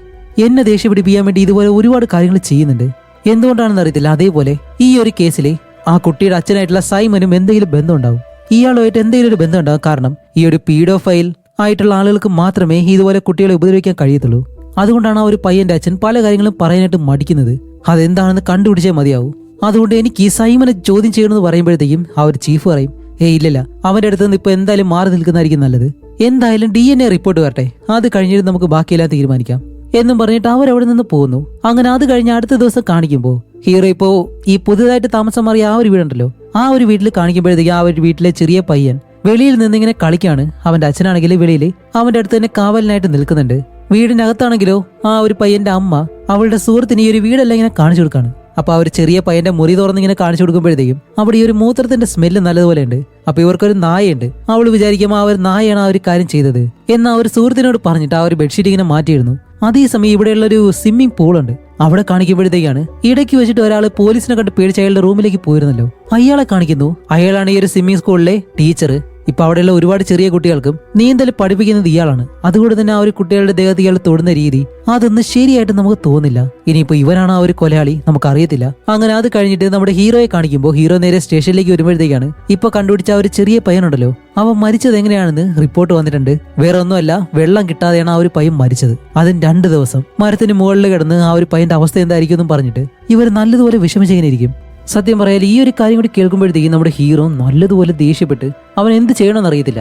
എന്നെ ദേഷ്യം പിടിപ്പിക്കാൻ വേണ്ടി ഇതുപോലെ ഒരുപാട് കാര്യങ്ങൾ ചെയ്യുന്നുണ്ട്. എന്തുകൊണ്ടാണെന്ന് അറിയത്തില്ല. അതേപോലെ ഈ ഒരു കേസിൽ ആ കുട്ടിയുടെ അച്ഛനായിട്ടുള്ള സൈമനും എന്തെങ്കിലും ബന്ധമുണ്ടാവും, ഇയാളുമായിട്ട് എന്തെങ്കിലും ഒരു ബന്ധം ഉണ്ടാവും. കാരണം ഈ ഒരു പീഡോഫൈൽ ആയിട്ടുള്ള ആളുകൾക്ക് മാത്രമേ ഇതുപോലെ കുട്ടികളെ ഉപദ്രവിക്കാൻ കഴിയത്തുള്ളൂ. അതുകൊണ്ടാണ് ആ ഒരു പയ്യന്റെ അച്ഛൻ പല കാര്യങ്ങളും പറയാനായിട്ട് മടിക്കുന്നത്. അതെന്താണെന്ന് കണ്ടുപിടിച്ചേ മതിയാവും. അതുകൊണ്ട് എനിക്ക് ഈ സൈമനെ ചോദ്യം ചെയ്യണമെന്ന് പറയുമ്പോഴത്തേക്കും ആ ഒരു ചീഫ് പറയും, ഇല്ലില്ല, അവന്റെ അടുത്ത് നിന്ന് ഇപ്പൊ എന്തായാലും മാറി നിൽക്കുന്നതായിരിക്കും നല്ലത്. എന്തായാലും DNA റിപ്പോർട്ട് വരട്ടെ, അത് കഴിഞ്ഞിട്ട് നമുക്ക് ബാക്കിയെല്ലാം തീരുമാനിക്കാം എന്നും പറഞ്ഞിട്ട് അവരവിടെ നിന്ന് പോകുന്നു. അങ്ങനെ അത് കഴിഞ്ഞ് അടുത്ത ദിവസം കാണിക്കുമ്പോൾ ഹീറോ ഇപ്പോ ഈ പുതുതായിട്ട് താമസം മാറിയ ആ ഒരു വീടുണ്ടല്ലോ ആ ഒരു വീട്ടിൽ കാണിക്കുമ്പോഴത്തേക്ക് ആ ഒരു വീട്ടിലെ ചെറിയ പയ്യൻ വെളിയിൽ നിന്നിങ്ങനെ കളിക്കാണ്. അവന്റെ അച്ഛനാണെങ്കിൽ വെളിയിൽ അവന്റെ അടുത്ത് തന്നെ കാവലിനായിട്ട് നിൽക്കുന്നുണ്ട്. വീടിനകത്താണെങ്കിലോ ആ ഒരു പയ്യന്റെ അമ്മ അവളുടെ സുഹൃത്തിന് ഈ ഒരു വീടെല്ലാം ഇങ്ങനെ കാണിച്ചു കൊടുക്കാണ്. അപ്പൊ ആ ഒരു ചെറിയ പയ്യന്റെ മുറി തുറന്ന് ഇങ്ങനെ കാണിച്ചു കൊടുക്കുമ്പോഴത്തേക്കും അവിടെ ഈ ഒരു മൂത്രത്തിന്റെ സ്മെല്ല് നല്ലതുപോലെ ഉണ്ട്. അപ്പൊ ഇവർക്കൊരു നായയുണ്ട്. അവള് വിചാരിക്കുമ്പോൾ ആ ഒരു നായയാണ് ആ ഒരു കാര്യം ചെയ്തത് എന്ന് ആ ഒരു സുഹൃത്തിനോട് പറഞ്ഞിട്ട് ആ ഒരു ബെഡ്ഷീറ്റ് ഇങ്ങനെ മാറ്റിയിരുന്നു. അതേസമയം ഇവിടെയുള്ള ഒരു സ്വിമ്മിംഗ് പൂൾ ഉണ്ട്. അവിടെ കാണിക്കുമ്പോഴത്തേക്കാണ് ഇടയ്ക്ക് വെച്ചിട്ട് ഒരാൾ പോലീസിനെ കണ്ട് പേടിച്ച് അയാളുടെ റൂമിലേക്ക് പോയിരുന്നല്ലോ അയാളെ കാണിക്കുന്നു. അയാളാണ് ഈ ഒരു സ്വിമ്മിംഗ് സ്കൂളിലെ ടീച്ചർ. ഇപ്പൊ അവിടെയുള്ള ഒരുപാട് ചെറിയ കുട്ടികൾക്കും നീന്തൽ പഠിപ്പിക്കുന്നത് ഇയാളാണ്. അതുകൊണ്ട് തന്നെ ആ ഒരു കുട്ടികളുടെ ദേഹത്ത് ഇയാൾ തൊടുന്ന രീതി അതൊന്നും ശരിയായിട്ട് നമുക്ക് തോന്നില്ല. ഇനിയിപ്പോ ഇവനാണ് ആ ഒരു കൊലയാളി നമുക്ക് അറിയത്തില്ല. അങ്ങനെ അത് കഴിഞ്ഞിട്ട് നമ്മുടെ ഹീറോയെ കാണിക്കുമ്പോൾ ഹീറോ നേരെ സ്റ്റേഷനിലേക്ക് വരുമ്പോഴത്തേക്കാണ് ഇപ്പൊ കണ്ടുപിടിച്ച ആ ഒരു ചെറിയ പയ്യനുണ്ടല്ലോ അവൻ മരിച്ചത് എങ്ങനെയാണെന്ന് റിപ്പോർട്ട് വന്നിട്ടുണ്ട്. വേറെ ഒന്നുമല്ല, വെള്ളം കിട്ടാതെയാണ് ആ ഒരു പയ്യൻ മരിച്ചത്. അതിന് 2 ദിവസം മരത്തിന് മുകളിൽ കിടന്ന് ആ ഒരു പയ്യന്റെ അവസ്ഥ എന്തായിരിക്കും എന്നും പറഞ്ഞിട്ട് ഇവർ നല്ലതുപോലെ വിഷമിച്ചെങ്ങനെയിരിക്കും. സത്യം പറയാൻ ഈ ഒരു കാര്യം കൂടി കേൾക്കുമ്പോഴത്തേക്കും നമ്മുടെ ഹീറോ നല്ലതുപോലെ ദേഷ്യപ്പെട്ട് അവൻ എന്ത് ചെയ്യണമെന്ന് അറിയത്തില്ല.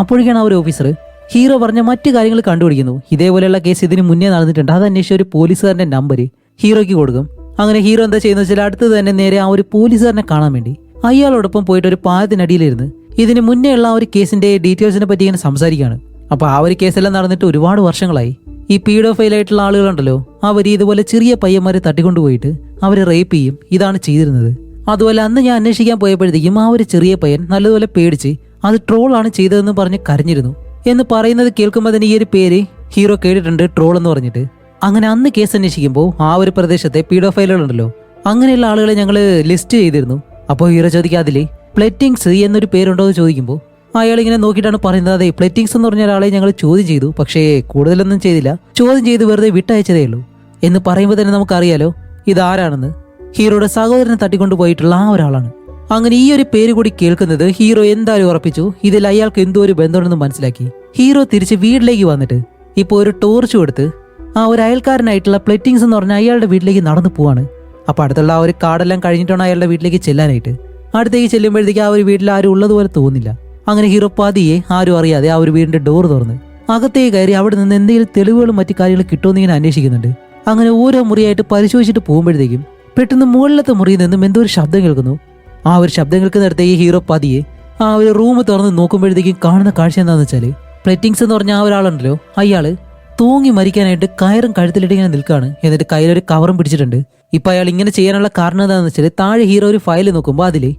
അപ്പോഴേക്കാണ് ആ ഒരു ഓഫീസർ ഹീറോ പറഞ്ഞ മറ്റു കാര്യങ്ങൾ കണ്ടുപിടിക്കുന്നു. ഇതേപോലെയുള്ള കേസ് ഇതിന് മുന്നേ നടന്നിട്ടുണ്ട്. അത് അന്വേഷിച്ച ഒരു പോലീസുകാരന്റെ നമ്പർ ഹീറോയ്ക്ക് കൊടുക്കും. അങ്ങനെ ഹീറോ എന്താ ചെയ്യുന്നത് വെച്ചാൽ അടുത്തത് തന്നെ നേരെ ആ ഒരു പോലീസുകാരനെ കാണാൻ വേണ്ടി അയാളോടൊപ്പം പോയിട്ട് ഒരു പാലത്തിനടിയിലിരുന്ന് ഇതിന് മുന്നേ ഉള്ള ആ ഒരു കേസിന്റെ ഡീറ്റെയിൽസിനെ പറ്റി ഇങ്ങനെ സംസാരിക്കുകയാണ്. അപ്പൊ ആ ഒരു കേസെല്ലാം നടന്നിട്ട് ഒരുപാട് വർഷങ്ങളായി. ഈ പീഡോഫൈൽ ആയിട്ടുള്ള ആളുകളുണ്ടല്ലോ അവർ ഇതുപോലെ ചെറിയ പയ്യന്മാരെ തട്ടിക്കൊണ്ടുപോയിട്ട് അവരെ റേപ്പ് ചെയ്യും, ഇതാണ് ചെയ്തിരുന്നത്. അതുപോലെ അന്ന് ഞാൻ അന്വേഷിക്കാൻ പോയപ്പോഴത്തേക്കും ആ ഒരു ചെറിയ പയ്യൻ നല്ലതുപോലെ പേടിച്ച് അത് ട്രോളാണ് ചെയ്തതെന്ന് പറഞ്ഞ് കരഞ്ഞിരുന്നു എന്ന് പറയുന്നത് കേൾക്കുമ്പോൾ തന്നെ ഈ ഒരു പേര് ഹീറോ കേട്ടിട്ടുണ്ട്, ട്രോൾ എന്ന് പറഞ്ഞിട്ട്. അങ്ങനെ അന്ന് കേസ് അന്വേഷിക്കുമ്പോൾ ആ ഒരു പ്രദേശത്തെ പീഡോഫൈലുകളുണ്ടല്ലോ അങ്ങനെയുള്ള ആളുകളെ ഞങ്ങൾ ലിസ്റ്റ് ചെയ്തിരുന്നു. അപ്പോൾ ഹീറോ ചോദിക്കുക അതിൽ പ്ലെറ്റിങ്സ് എന്നൊരു പേരുണ്ടോ എന്ന് ചോദിക്കുമ്പോൾ അയാൾ ഇങ്ങനെ നോക്കിയിട്ടാണ് പറയുന്നത്, അതെ പ്ലെറ്റിങ്സ് എന്ന് പറഞ്ഞ ഒരാളെ ഞങ്ങൾ ചോദ്യം ചെയ്തു, പക്ഷേ കൂടുതലൊന്നും ചെയ്തില്ല, ചോദ്യം ചെയ്ത് വെറുതെ വിട്ടയച്ചതേ ഉള്ളൂ എന്ന് പറയുമ്പോൾ തന്നെ നമുക്കറിയാലോ ഇതാരാണെന്ന്. ഹീറോയുടെ സഹോദരനെ തട്ടിക്കൊണ്ടുപോയിട്ടുള്ള ആ ഒരാളാണ്. അങ്ങനെ ഈ ഒരു പേര് കൂടി കേൾക്കുന്നത് ഹീറോ എന്തായാലും ഉറപ്പിച്ചു ഇതിൽ അയാൾക്ക് എന്തോ ഒരു ബന്ധമുണ്ടെന്ന് മനസ്സിലാക്കി. ഹീറോ തിരിച്ച് വീട്ടിലേക്ക് വന്നിട്ട് ഇപ്പോൾ ഒരു ടോർച്ച് കൊടുത്ത് ആ ഒരു അയൽക്കാരനായിട്ടുള്ള പ്ലെറ്റിങ്സ് എന്ന് പറഞ്ഞ അയാളുടെ വീട്ടിലേക്ക് നടന്നു പോവാണ്. അപ്പൊ അടുത്തുള്ള ആ ഒരു കാടെല്ലാം കഴിഞ്ഞിട്ടാണ് അയാളുടെ വീട്ടിലേക്ക് ചെല്ലാനായിട്ട്. അടുത്തേക്ക് ചെല്ലുമ്പോഴത്തേക്ക് ആ ഒരു വീട്ടിൽ ആരും ഉള്ളതുപോലെ തോന്നില്ല. അങ്ങനെ ഹീറോ പതിയെ ആരും അറിയാതെ ആ ഒരു വീടിന്റെ ഡോർ തുറന്ന് അകത്തേക്ക് കയറി അവിടെ നിന്ന് എന്തെങ്കിലും തെളിവുകളും മറ്റു കാര്യങ്ങളും കിട്ടുമെന്ന് ഇങ്ങനെ അന്വേഷിക്കുന്നുണ്ട്. അങ്ങനെ ഓരോ മുറിയായിട്ട് പരിശോധിച്ചിട്ട് പോകുമ്പോഴത്തേക്കും പെട്ടെന്ന് മുകളിലത്തെ മുറിയിൽ നിന്നും എന്തോ ഒരു ശബ്ദം കേൾക്കുന്നു. ആ ഒരു ശബ്ദം കേൾക്കുന്നിടത്ത് ഈ ഹീറോ പതിയെ ആ ഒരു റൂം തുറന്ന് നോക്കുമ്പോഴത്തേക്കും കാണുന്ന കാഴ്ച എന്താണെന്ന് വെച്ചാല് പ്ലെറ്റിങ്സ് എന്ന് പറഞ്ഞ ആ ഒരാളുണ്ടല്ലോ, അയാള് തൂങ്ങി മരിക്കാനായിട്ട് കയറും കഴുത്തിലിട്ട് ഇങ്ങനെ നിൽക്കുകയാണ്. എന്നിട്ട് കയ്യിലൊരു കവറും പിടിച്ചിട്ടുണ്ട്. ഇപ്പൊ അയാൾ ഇങ്ങനെ ചെയ്യാനുള്ള കാരണം എന്താണെന്ന് വെച്ചാൽ താഴെ ഹീറോ ഒരു ഫയൽ നോക്കുമ്പോൾ അതില്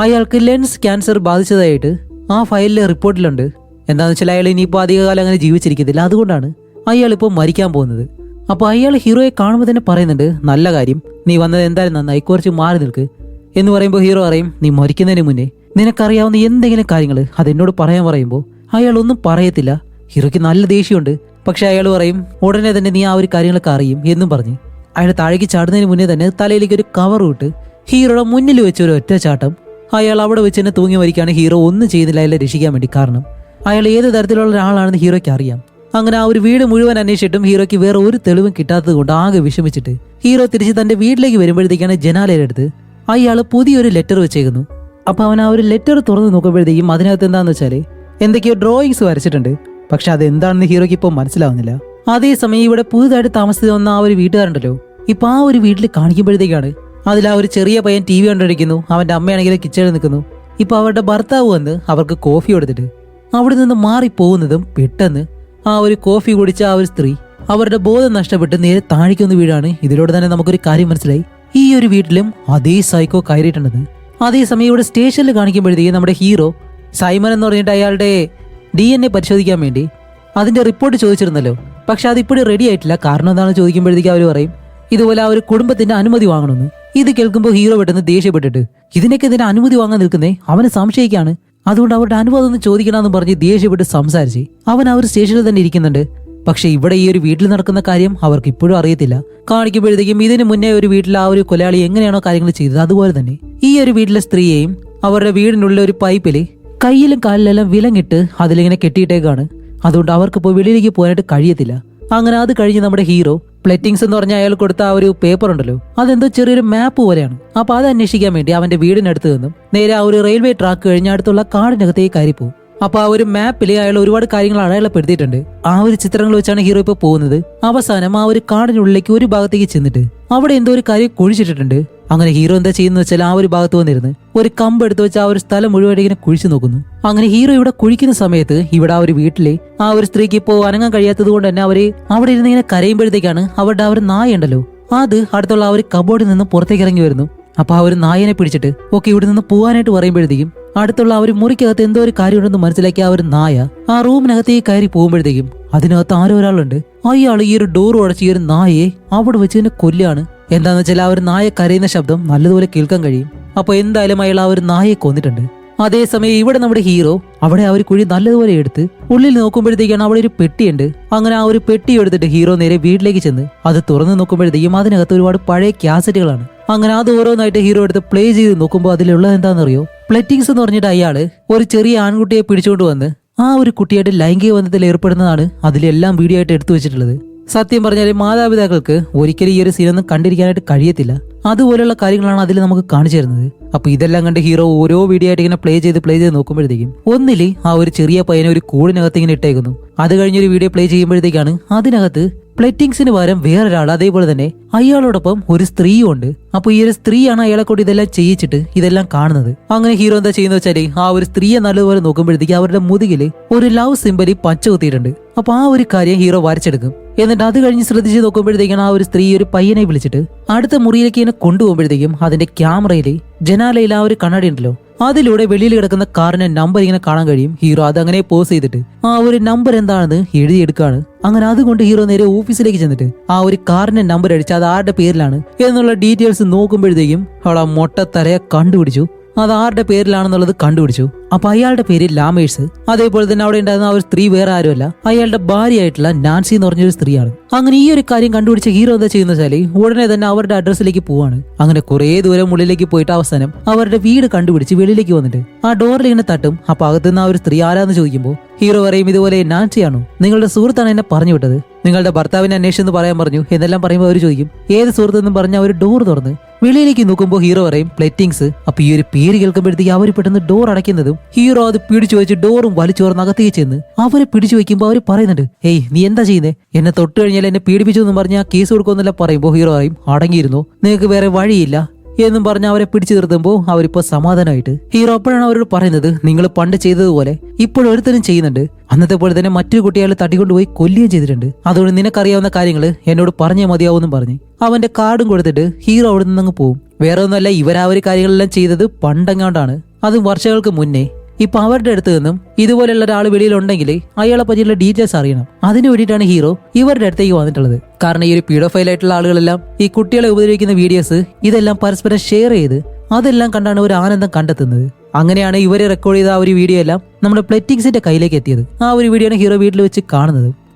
അയാൾക്ക് ലെൻസ് ക്യാൻസർ ബാധിച്ചതായിട്ട് ആ ഫയലിലെ റിപ്പോർട്ടിലുണ്ട്. എന്താണെന്ന് വെച്ചാൽ അയാൾ ഇനിയിപ്പോൾ അധികകാലം അങ്ങനെ ജീവിച്ചിരിക്കത്തില്ല, അതുകൊണ്ടാണ് അയാൾ ഇപ്പോൾ മരിക്കാൻ പോകുന്നത്. അപ്പോൾ അയാൾ ഹീറോയെ കാണുമ്പോൾ തന്നെ പറയുന്നുണ്ട്, നല്ല കാര്യം, നീ വന്നത് എന്തായാലും നന്നായി, കുറച്ച് മാറി നിൽക്ക് എന്ന് പറയുമ്പോൾ ഹീറോ പറയും, നീ മരിക്കുന്നതിന് മുന്നേ നിനക്കറിയാവുന്ന എന്തെങ്കിലും കാര്യങ്ങൾ അതെന്നോട് പറയാൻ പറയുമ്പോൾ അയാൾ ഒന്നും പറയത്തില്ല. ഹീറോയ്ക്ക് നല്ല ദേഷ്യമുണ്ട്. പക്ഷെ അയാൾ പറയും, ഉടനെ തന്നെ നീ ആ ഒരു കാര്യങ്ങളൊക്കെ അറിയും എന്നും പറഞ്ഞ് അയാൾ താഴേക്ക് ചാടുന്നതിന് മുന്നേ തന്നെ തലയിലേക്ക് ഒരു കവർ വിട്ട് ഹീറോയുടെ മുന്നിൽ വെച്ച് ഒരു ഒറ്റ ചാട്ടം അയാൾ അവിടെ വെച്ച് തന്നെ തൂങ്ങി മരിക്കുകയാണ്. ഹീറോ ഒന്നും ചെയ്യുന്നില്ല അയാളെ രക്ഷിക്കാൻ വേണ്ടി. കാരണം അയാൾ ഏത് തരത്തിലുള്ള ഒരാളാണെന്ന് ഹീറോയ്ക്ക് അറിയാം. അങ്ങനെ ആ ഒരു വീട് മുഴുവൻ അന്വേഷിച്ചിട്ടും ഹീറോയ്ക്ക് വേറെ ഒരു തെളിവും കിട്ടാത്തത് കൊണ്ട് ആകെ വിഷമിച്ചിട്ട് ഹീറോ തിരിച്ച് തന്റെ വീട്ടിലേക്ക് വരുമ്പോഴത്തേക്കാണ് ജനാലയിലെടുത്ത് അയാൾ പുതിയൊരു ലെറ്റർ വെച്ചേക്കുന്നു. അപ്പൊ അവൻ ആ ഒരു ലെറ്റർ തുറന്ന് നോക്കുമ്പോഴത്തേക്കും അതിനകത്ത് എന്താന്ന് വെച്ചാല് എന്തൊക്കെയോ ഡ്രോയിങ്സ് വരച്ചിട്ടുണ്ട്. പക്ഷെ അതെന്താണെന്ന് ഹീറോയ്ക്ക് ഇപ്പോൾ മനസ്സിലാവുന്നില്ല. അതേസമയം ഇവിടെ പുതുതായിട്ട് താമസിച്ച് വന്ന ആ ഒരു വീട്ടുകാരുണ്ടല്ലോ, ഇപ്പൊ ആ ഒരു വീട്ടിൽ കാണിക്കുമ്പോഴത്തേക്കാണ് അതിൽ ആ ഒരു ചെറിയ പയ്യൻ ടി വി കണ്ടിരിക്കുന്നു. അവന്റെ അമ്മയാണെങ്കിൽ കിച്ചണിൽ നിൽക്കുന്നു. ഇപ്പൊ അവരുടെ ഭർത്താവ് വന്ന് അവർക്ക് കോഫി കൊടുത്തിട്ട് അവിടെ നിന്ന് മാറിപ്പോകുന്നതും പെട്ടെന്ന് ആ ഒരു കോഫി കുടിച്ച ആ ഒരു സ്ത്രീ അവരുടെ ബോധം നഷ്ടപ്പെട്ട് നേരെ താഴേക്കൊന്ന് വീടാണ്. ഇതിലൂടെ തന്നെ നമുക്കൊരു കാര്യം മനസ്സിലായി, ഈ ഒരു വീട്ടിലും അതേ സൈക്കോ കയറിയിട്ടുണ്ടെന്ന്. അതേസമയം ഇവിടെ സ്റ്റേഷനിൽ കാണിക്കുമ്പോഴത്തേക്കും നമ്മുടെ ഹീറോ സൈമൺ എന്ന് പറഞ്ഞിട്ട് അയാളുടെ DNA പരിശോധിക്കാൻ വേണ്ടി അതിന്റെ റിപ്പോർട്ട് ചോദിച്ചിരുന്നല്ലോ. പക്ഷെ അതിപ്പോഴും റെഡി ആയിട്ടില്ല. കാരണം എന്താണെന്ന് ചോദിക്കുമ്പോഴത്തേക്കും അവർ പറയും, ഇതുപോലെ ആ ഒരു കുടുംബത്തിന്റെ അനുമതി വാങ്ങണമെന്ന്. ഇത് കേൾക്കുമ്പോൾ ഹീറോ പെട്ടെന്ന് ദേഷ്യപ്പെട്ടിട്ട് ഇതിനൊക്കെ ഇതിന്റെ അനുമതി വാങ്ങാൻ നിൽക്കുന്നേ അവനെ സംശയിക്കാണ്, അതുകൊണ്ട് അവരുടെ അനുവാദം ഒന്ന് ചോദിക്കണമെന്ന് പറഞ്ഞ് ദേഷ്യപ്പെട്ട് സംസാരിച്ച് അവൻ ആ ഒരു സ്റ്റേഷനിൽ തന്നെ ഇരിക്കുന്നുണ്ട്. പക്ഷെ ഇവിടെ ഈ ഒരു വീട്ടിൽ നടക്കുന്ന കാര്യം അവർക്ക് ഇപ്പോഴും അറിയത്തില്ല. കാണിക്കുമ്പോഴത്തേക്കും ഇതിന് മുന്നേ ഒരു വീട്ടിൽ ആ ഒരു കൊലയാളി എങ്ങനെയാണോ കാര്യങ്ങൾ ചെയ്തത് അതുപോലെ തന്നെ ഈ ഒരു വീട്ടിലെ സ്ത്രീയെയും അവരുടെ വീടിനുള്ള ഒരു പൈപ്പില് കയ്യിലും കാലിലെല്ലാം വിലങ്ങിട്ട് അതിലിങ്ങനെ കെട്ടിയിട്ടേക്കാണ്. അതുകൊണ്ട് അവർക്കിപ്പോൾ വെളിയിലേക്ക് പോകാനായിട്ട് കഴിയത്തില്ല. അങ്ങനെ അത് കഴിഞ്ഞ് നമ്മുടെ ഹീറോ പ്ലെറ്റിങ്സ് എന്ന് പറഞ്ഞ അയാൾ കൊടുത്ത ആ ഒരു പേപ്പർ ഉണ്ടല്ലോ, അതെന്തോ ചെറിയൊരു മാപ്പ് പോലെയാണ്. അപ്പൊ അത് അന്വേഷിക്കാൻ വേണ്ടി അവന്റെ വീടിനടുത്ത് നിന്നും നേരെ ആ ഒരു റെയിൽവേ ട്രാക്ക് കഴിഞ്ഞ അടുത്തുള്ള കാടിനകത്തേക്ക് കയറിപ്പോവും. അപ്പൊ ആ ഒരു മാപ്പിൽ അയാൾ ഒരുപാട് കാര്യങ്ങൾ അടയാളപ്പെടുത്തിയിട്ടുണ്ട്. ആ ഒരു ചിത്രങ്ങൾ വെച്ചാണ് ഹീറോ ഇപ്പൊ പോകുന്നത്. അവസാനം ആ ഒരു കാടിനുള്ളിലേക്ക് ഒരു ഭാഗത്തേക്ക് ചെന്നിട്ട് അവിടെ എന്തോ ഒരു കാര്യം കുഴിച്ചിട്ടിട്ടുണ്ട്. അങ്ങനെ ഹീറോ എന്താ ചെയ്യുന്ന വെച്ചാൽ ആ ഒരു ഭാഗത്ത് വന്നിരുന്ന് ഒരു കമ്പ് എടുത്ത് വെച്ച് ആ ഒരു സ്ഥലം മുഴുവൻ ഇങ്ങനെ കുഴിച്ചു നോക്കുന്നു. അങ്ങനെ ഹീറോ ഇവിടെ കുഴിക്കുന്ന സമയത്ത് ഇവിടെ ആ ഒരു വീട്ടിലെ ആ ഒരു സ്ത്രീക്ക് ഇപ്പോ അനങ്ങാൻ കഴിയാത്തത് കൊണ്ട് തന്നെ അവര് അവിടെ ഇരുന്ന് ഇങ്ങനെ കരയുമ്പോഴത്തേക്കാണ് അവരുടെ ആ ഒരു നായ ഉണ്ടല്ലോ, അത് അടുത്തുള്ള ആ ഒരു കബോർഡിൽ നിന്ന് പുറത്തേക്ക് ഇറങ്ങി വരുന്നു. അപ്പൊ ആ ഒരു നായനെ പിടിച്ചിട്ട് ഓക്കെ ഇവിടെ നിന്ന് പോകാനായിട്ട് പറയുമ്പോഴത്തേക്കും അടുത്തുള്ള ആ ഒരു മുറിക്കകത്ത് എന്തോ ഒരു കാര്യമുണ്ടെന്ന് മനസ്സിലാക്കി ആ ഒരു നായ ആ റൂമിനകത്തേക്ക് കയറി പോകുമ്പോഴത്തേക്കും അതിനകത്ത് ആരോ ഒരാളുണ്ട്. അയാൾ ഈ ഒരു ഡോർ ഉടച്ച് ഈ ഒരു നായയെ അവിടെ വെച്ച് തന്നെ കൊല്ലാണ്. എന്താന്ന് വെച്ചാൽ ആ ഒരു നായ കരയുന്ന ശബ്ദം നല്ലതുപോലെ കേൾക്കാൻ കഴിയും. അപ്പൊ എന്തായാലും അയാൾ ആ ഒരു നായയെ കൊന്നിട്ടുണ്ട്. അതേസമയം ഇവിടെ നമ്മുടെ ഹീറോ അവിടെ ആ ഒരു കുഴി നല്ലതുപോലെ എടുത്ത് ഉള്ളിൽ നോക്കുമ്പോഴത്തേക്കാണ് അവിടെ ഒരു പെട്ടിയുണ്ട്. അങ്ങനെ ആ ഒരു പെട്ടി എടുത്തിട്ട് ഹീറോ നേരെ വീട്ടിലേക്ക് ചെന്ന് അത് തുറന്ന് നോക്കുമ്പോഴത്തേക്കും അതിനകത്ത് ഒരുപാട് പഴയ കാസറ്റുകളാണ്. അങ്ങനെ അത് ഓരോന്നായിട്ട് ഹീറോ എടുത്ത് പ്ലേ ചെയ്ത് നോക്കുമ്പോൾ അതിലുള്ളത് എന്താണെന്നറിയോ, പ്ലെറ്റിങ്സ് എന്ന് പറഞ്ഞിട്ട് അയാള് ഒരു ചെറിയ ആൺകുട്ടിയെ പിടിച്ചുകൊണ്ട് വന്ന് ആ ഒരു കുട്ടിയായിട്ട് ലൈംഗിക ബന്ധത്തിൽ ഏർപ്പെടുന്നതാണ് അതിലെല്ലാം വീഡിയോ ആയിട്ട് എടുത്തു വെച്ചിട്ടുള്ളത്. സത്യം പറഞ്ഞാൽ മാതാപിതാക്കൾക്ക് ഒരിക്കലും ഈ ഒരു സീനൊന്നും കണ്ടിരിക്കാനായിട്ട് കഴിയത്തില്ല. അതുപോലെയുള്ള കാര്യങ്ങളാണ് അതിൽ നമുക്ക് കാണിച്ചു തരുന്നത്. അപ്പൊ ഇതെല്ലാം കണ്ട് ഹീറോ ഓരോ വീഡിയോ ആയിട്ട് ഇങ്ങനെ പ്ലേ ചെയ്ത് നോക്കുമ്പോഴത്തേക്കും ഒന്നില് ആ ഒരു ചെറിയ പയ്യനെ ഒരു കൂടിനകത്ത് ഇങ്ങനെ ഇട്ടേക്കുന്നു. അത് കഴിഞ്ഞൊരു വീഡിയോ പ്ലേ ചെയ്യുമ്പോഴത്തേക്കാണ് അതിനകത്ത് പ്ലെറ്റിങ്സിന് പകരം വേറൊരാൾ, അതേപോലെ തന്നെ അയാളോടൊപ്പം ഒരു സ്ത്രീയും ഉണ്ട്. അപ്പൊ ഈ ഒരു സ്ത്രീയാണ് അയാളെ കൊണ്ട് ഇതെല്ലാം ചെയ്യിച്ചിട്ട് ഇതെല്ലാം കാണുന്നത്. അങ്ങനെ ഹീറോ എന്താ ചെയ്യുന്ന വെച്ചാല് ആ ഒരു സ്ത്രീയെ നല്ലതുപോലെ നോക്കുമ്പോഴത്തേക്ക് അവരുടെ മുതുകില് ഒരു ലവ് സിംബലി പച്ച കുത്തിയിട്ടുണ്ട്. അപ്പൊ ആ ഒരു കാര്യം ഹീറോ വരച്ചെടുക്കും. എന്നിട്ട് അത് കഴിഞ്ഞ് ശ്രദ്ധിച്ച് നോക്കുമ്പോഴത്തേക്കാണ് ആ ഒരു സ്ത്രീ ഒരു പയ്യനെ വിളിച്ചിട്ട് അടുത്ത മുറിയിലേക്ക് ഇങ്ങനെ കൊണ്ടുപോകുമ്പോഴത്തേക്കും അതിന്റെ ക്യാമറയില് ജനാലയിൽ ആ ഒരു കണ്ണാടി ഉണ്ടല്ലോ, അതിലൂടെ വെളിയിൽ കിടക്കുന്ന കാറിന്റെ നമ്പർ ഇങ്ങനെ കാണാൻ കഴിയും. ഹീറോ അതങ്ങനെ പോസ് ചെയ്തിട്ട് ആ ഒരു നമ്പർ എന്താണെന്ന് എഴുതിയെടുക്കാണ്. അങ്ങനെ അതുകൊണ്ട് ഹീറോ നേരെ ഓഫീസിലേക്ക് ചെന്നിട്ട് ആ ഒരു കാറിന്റെ നമ്പർ അടിച്ച് അത് ആരുടെ പേരിലാണ് എന്നുള്ള ഡീറ്റെയിൽസ് നോക്കുമ്പോഴത്തേക്കും അവളെ മൊട്ടത്തലയെ കണ്ടുപിടിച്ചു. അത് ആരുടെ പേരിലാണെന്നുള്ളത് കണ്ടുപിടിച്ചു. അപ്പൊ അയാളുടെ പേര് ലാമേഴ്സ്. അതേപോലെ തന്നെ അവിടെ ഉണ്ടായിരുന്ന ആ ഒരു സ്ത്രീ വേറെ ആരുമല്ല, അയാളുടെ ഭാര്യയായിട്ടുള്ള നാൻസി എന്ന് പറഞ്ഞൊരു സ്ത്രീയാണ്. അങ്ങനെ ഈ ഒരു കാര്യം കണ്ടുപിടിച്ച ഹീറോ എന്താ ചെയ്യുന്ന വെച്ചാല് ഉടനെ തന്നെ അവരുടെ അഡ്രസ്സിലേക്ക് പോവാണ്. അങ്ങനെ കുറെ ദൂരം ഉള്ളിലേക്ക് പോയിട്ട് അവസാനം അവരുടെ വീട് കണ്ടുപിടിച്ച് വെളിയിലേക്ക് വന്നിട്ട് ആ ഡോറിൽ ഇങ്ങനെ തട്ടും. അപ്പൊ അകത്തുനിന്ന് ആ ഒരു സ്ത്രീ ആരാന്ന് ചോദിക്കുമ്പോൾ ഹീറോ പറയും, ഇതുപോലെ നാൻസിയാണോ, നിങ്ങളുടെ സുഹൃത്താണ് എന്നെ പറഞ്ഞു വിട്ടത് നിങ്ങളുടെ ഭർത്താവിനെ അന്വേഷിച്ചെന്ന് പറയാൻ പറഞ്ഞു എന്നെല്ലാം പറയുമ്പോൾ അവർ ചോദിക്കും ഏത് സുഹൃത്തെന്നും പറഞ്ഞ് അവർ ഡോർ തുറന്ന് വെളിയിലേക്ക് നോക്കുമ്പോൾ ഹീറോ പറയും പ്ലെറ്റിങ്സ്. അപ്പൊ ഈ ഒരു പേര് കേൾക്കുമ്പോഴത്തേക്ക് അവർ പെട്ടെന്ന് ഡോർ അടയ്ക്കുന്നതും ഹീറോ അത് പിടിച്ചു വെച്ച് ഡോറും വലിച്ചോർന്ന് അകത്തേക്ക് ചെന്ന് അവരെ പിടിച്ചു വെക്കുമ്പോൾ അവർ പറയുന്നുണ്ട് ഏയ് നീ എന്താ ചെയ്യുന്നേ, എന്നെ തൊട്ട് കഴിഞ്ഞാൽ എന്നെ പീഡിപ്പിച്ചു എന്ന് പറഞ്ഞ് ആ കേസ് കൊടുക്കുമെന്നല്ല പറയുമ്പോൾ ഹീറോ പറയും അടങ്ങിയിരുന്നു, നിങ്ങൾക്ക് വേറെ വഴിയില്ല എന്നും പറഞ്ഞ് അവരെ പിടിച്ചു നിർത്തുമ്പോൾ അവരിപ്പോ സമാധാനമായിട്ട്. ഹീറോ അപ്പോഴാണ് അവരോട് പറയുന്നത് നിങ്ങൾ പണ്ട് ചെയ്തതുപോലെ ഇപ്പോൾ ഒരുത്തരും ചെയ്യുന്നുണ്ട്, അന്നത്തെ പോലെ തന്നെ മറ്റൊരു കുട്ടികളെ തട്ടിക്കൊണ്ടുപോയി കൊല്ലുകയും ചെയ്തിട്ടുണ്ട്, അതുകൊണ്ട് നിനക്കറിയാവുന്ന കാര്യങ്ങൾ എന്നോട് പറഞ്ഞേ മതിയാവൂന്നും പറഞ്ഞ് അവന്റെ കാർഡും കൊടുത്തിട്ട് ഹീറോ അവിടെ നിന്നങ്ങ് പോവും. വേറെ ഒന്നുമല്ല, ഇവരാ ഒരു കാര്യങ്ങളെല്ലാം ചെയ്തത് പണ്ടെങ്ങാണ്ടാണ്, അതും വർഷങ്ങൾക്ക് മുന്നേ. ഇപ്പൊ അവരുടെ അടുത്ത് നിന്നും ഇതുപോലെയുള്ള ഒരാൾ വെളിയിലുണ്ടെങ്കിൽ അയാളെ പറ്റിയുള്ള ഡീറ്റെയിൽസ് അറിയണം. അതിനു വേണ്ടിയിട്ടാണ് ഹീറോ ഇവരുടെ അടുത്തേക്ക് വന്നിട്ടുള്ളത്. കാരണം ഈ ഒരു പീഡോഫൈൽ ആയിട്ടുള്ള ആളുകളെല്ലാം ഈ കുട്ടികളെ ഉപദ്രവിക്കുന്ന വീഡിയോസ് ഇതെല്ലാം പരസ്പരം ഷെയർ ചെയ്ത് അതെല്ലാം കണ്ടാണ് ഒരു ആനന്ദം കണ്ടെത്തുന്നത്. അങ്ങനെയാണ് ഇവരെ റെക്കോർഡ് ചെയ്ത ആ ഒരു വീഡിയോ എല്ലാം നമ്മുടെ പ്ലെറ്റിങ്സിന്റെ കയ്യിലേക്ക് എത്തിയത്. ആ ഒരു വീഡിയോ ആണ് ഹീറോ വീട്ടിൽ വെച്ച് കാണുന്നത്.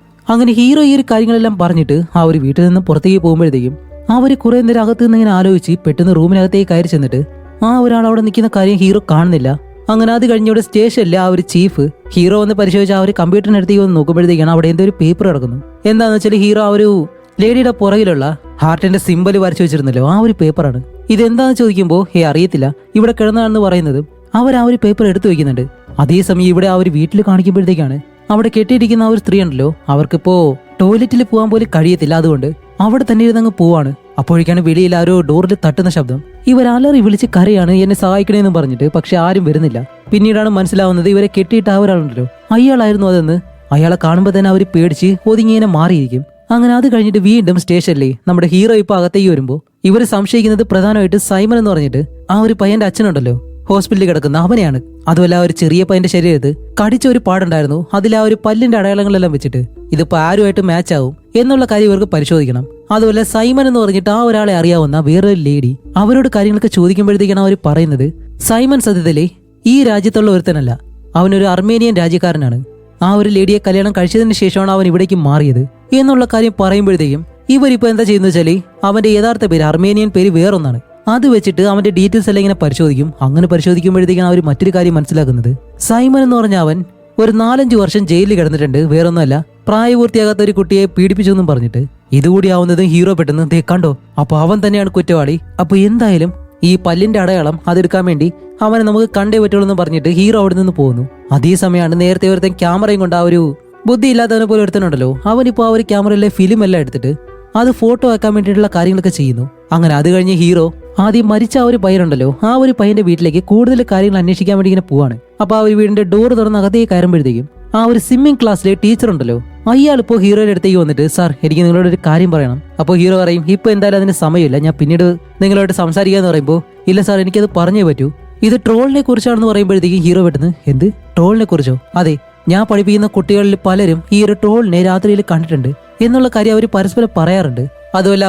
അങ്ങനെ ഹീറോ ഈ ഒരു കാര്യങ്ങളെല്ലാം പറഞ്ഞിട്ട് ആ ഒരു വീട്ടിൽ നിന്ന് പുറത്തേക്ക് പോകുമ്പോഴത്തേക്കും അവർ കുറെ നേരം അകത്ത് നിന്ന് ഇങ്ങനെ ആലോചിച്ച് പെട്ടെന്ന് റൂമിനകത്തേക്ക് കയറി ചെന്നിട്ട് ആ ഒരാൾ അവിടെ നിൽക്കുന്ന കാര്യം ഹീറോ കാണുന്നില്ല. അങ്ങനെ അത് കഴിഞ്ഞ ഇവിടെ സ്റ്റേഷനിൽ ആ ഒരു ചീഫ് ഹീറോ വന്ന് പരിശോധിച്ച് ആ ഒരു കമ്പ്യൂട്ടറിനടുത്തേക്ക് വന്ന് നോക്കുമ്പോഴത്തേക്കാണ് അവിടെ എന്തോ ഒരു പേപ്പർ കിടക്കുന്നു. എന്താന്ന് വെച്ചാൽ ഹീറോ ആ ഒരു ലേഡിയുടെ പുറകിലുള്ള ഹാർട്ടിന്റെ സിമ്പൽ വരച്ചു വെച്ചിരുന്നല്ലോ, ആ ഒരു പേപ്പറാണ്. ഇതെന്താന്ന് ചോദിക്കുമ്പോൾ അറിയത്തില്ല, ഇവിടെ കിടന്നാണെന്ന് പറയുന്നത് അവർ ആ ഒരു പേപ്പർ എടുത്തു വെക്കുന്നുണ്ട്. അതേസമയം ഇവിടെ ആ ഒരു വീട്ടിൽ കാണിക്കുമ്പോഴത്തേക്കാണ് അവിടെ കെട്ടിയിരിക്കുന്ന ആ ഒരു സ്ത്രീ ഉണ്ടല്ലോ, അവർക്കിപ്പോ ടോയ്ലറ്റിൽ പോകാൻ പോലും കഴിയത്തില്ല, അതുകൊണ്ട് അവിടെ തന്നെ ഇരുന്നങ്ങ് പോവാണ്. അപ്പോഴേക്കാണ് വെളിയിൽ ആ ഒരു ഡോറിൽ തട്ടുന്ന ശബ്ദം. ഇവർ അലറി വിളിച്ച് കരയാണ് എന്നെ സഹായിക്കണേന്നും പറഞ്ഞിട്ട്, പക്ഷെ ആരും വരുന്നില്ല. പിന്നീടാണ് മനസ്സിലാവുന്നത് ഇവരെ കെട്ടിയിട്ട് ആ ഒരാളുണ്ടല്ലോ അയാളായിരുന്നു അതെന്ന്. അയാളെ കാണുമ്പോൾ തന്നെ അവർ പേടിച്ച് ഒതുങ്ങിങ്ങനെ മാറിയിരിക്കും. അങ്ങനെ അത് കഴിഞ്ഞിട്ട് വീണ്ടും സ്റ്റേഷനിലെ നമ്മുടെ ഹീറോ ഇപ്പൊ അകത്തേക്ക് വരുമ്പോൾ ഇവർ സംശയിക്കുന്നത് പ്രധാനമായിട്ട് സൈമൺ എന്ന് പറഞ്ഞിട്ട് ആ ഒരു പയ്യന്റെ അച്ഛനുണ്ടല്ലോ ഹോസ്പിറ്റലിൽ കിടക്കുന്ന അവനെയാണ്. അതുമല്ല ആ ഒരു ചെറിയ പയ്യന്റെ ശരീരത്ത് കടിച്ച ഒരു പാടുണ്ടായിരുന്നു, അതിൽ ആ ഒരു പല്ലിന്റെ അടയാളങ്ങളെല്ലാം വെച്ചിട്ട് ഇതിപ്പോ ആരുമായിട്ട് മാച്ച് ആവും എന്നുള്ള കാര്യം ഇവർക്ക് പരിശോധിക്കണം. അതുപോലെ സൈമൺ എന്ന് പറഞ്ഞിട്ട് ആ ഒരാളെ അറിയാവുന്ന വേറൊരു ലേഡി അവരോട് കാര്യങ്ങളൊക്കെ ചോദിക്കുമ്പോഴത്തേക്കാണ് അവർ പറയുന്നത് സൈമൺ സത്യത്തിലെ ഈ രാജ്യത്തുള്ള ഒരുത്തനല്ല, അവനൊരു അർമേനിയൻ രാജ്യക്കാരനാണ്. ആ ഒരു ലേഡിയെ കല്യാണം കഴിച്ചതിന് ശേഷമാണ് അവൻ ഇവിടേക്ക് മാറിയത് എന്നുള്ള കാര്യം പറയുമ്പോഴത്തേക്കും ഇവരിപ്പോ എന്താ ചെയ്യുന്ന വെച്ചാല് അവന്റെ യഥാർത്ഥ പേര് അർമേനിയൻ പേര് വേറൊന്നാണ്. അത് വെച്ചിട്ട് അവന്റെ ഡീറ്റെയിൽസ് എല്ലാം ഇങ്ങനെ പരിശോധിക്കും. അങ്ങനെ പരിശോധിക്കുമ്പോഴത്തേക്കാണ് അവർ മറ്റൊരു കാര്യം മനസ്സിലാക്കുന്നത് സൈമൺ എന്ന് പറഞ്ഞ അവൻ ഒരു 4-5 വർഷം ജയിലിൽ കിടന്നിട്ടുണ്ട്. വേറൊന്നുമല്ല, പ്രായപൂർത്തിയാകാത്ത ഒരു കുട്ടിയെ പീഡിപ്പിച്ചു എന്നും പറഞ്ഞിട്ട്. ഇതുകൂടി ആവുന്നതും ഹീറോ പെട്ടെന്ന് ദേ കണ്ടോ, അപ്പൊ അവൻ തന്നെയാണ് കുറ്റവാളി. അപ്പൊ എന്തായാലും ഈ പല്ലിന്റെ അടയാളം അതെടുക്കാൻ വേണ്ടി അവനെ നമുക്ക് കണ്ടേ പറ്റുള്ളൂ എന്ന് പറഞ്ഞിട്ട് ഹീറോ അവിടെ നിന്ന് പോകുന്നു. അതേസമയമാണ് നേരത്തെ ഒരുത്തൻ ക്യാമറയും കൊണ്ട് ആ ഒരു ബുദ്ധിയില്ലാത്തവനെ പോലെ ഒരുത്തനുണ്ടല്ലോ, അവനിപ്പോ ആ ഒരു ക്യാമറയിലെ ഫിലിം എല്ലാം എടുത്തിട്ട് അത് ഫോട്ടോ ആക്കാൻ വേണ്ടിയിട്ടുള്ള കാര്യങ്ങളൊക്കെ ചെയ്യുന്നു. അങ്ങനെ അത് കഴിഞ്ഞ് ഹീറോ ആദ്യം മരിച്ച ആ ഒരു പയ്യനുണ്ടല്ലോ ആ ഒരു പയ്യന്റെ വീട്ടിലേക്ക് കൂടുതൽ കാര്യങ്ങൾ അന്വേഷിക്കാൻ വേണ്ടി ഇങ്ങനെ പോവാണ്. അപ്പൊ ആ ഒരു വീടിന്റെ ഡോർ തുറന്ന് അകത്തേക്ക് കയറുമ്പോഴത്തേക്കും ആ ഒരു സ്വിമ്മിംഗ് ക്ലാസ്സിലെ ടീച്ചർ ഉണ്ടല്ലോ അയാളിപ്പോ ഹീറോയുടെ അടുത്തേക്ക് വന്നിട്ട് സാർ എനിക്ക് നിങ്ങളോട് ഒരു കാര്യം പറയണം. അപ്പോൾ ഹീറോ പറയും ഇപ്പൊ എന്തായാലും അതിന് സമയമില്ല, ഞാൻ പിന്നീട് നിങ്ങളോട് സംസാരിക്കാന്ന് പറയുമ്പോൾ ഇല്ല സാർ എനിക്കത് പറഞ്ഞേ പറ്റൂ, ഇത് ട്രോളിനെ കുറിച്ചാണെന്ന് പറയുമ്പോഴത്തേക്കും ഹീറോ പെട്ടെന്ന് എന്ത് ട്രോളിനെ കുറിച്ചോ? അതെ, ഞാൻ പഠിപ്പിക്കുന്ന കുട്ടികളിൽ പലരും ഈ ഒരു ട്രോളിനെ രാത്രിയിൽ കണ്ടിട്ടുണ്ട് എന്നുള്ള കാര്യം അവർ പരസ്പരം പറയാറുണ്ട്. അതുമല്ല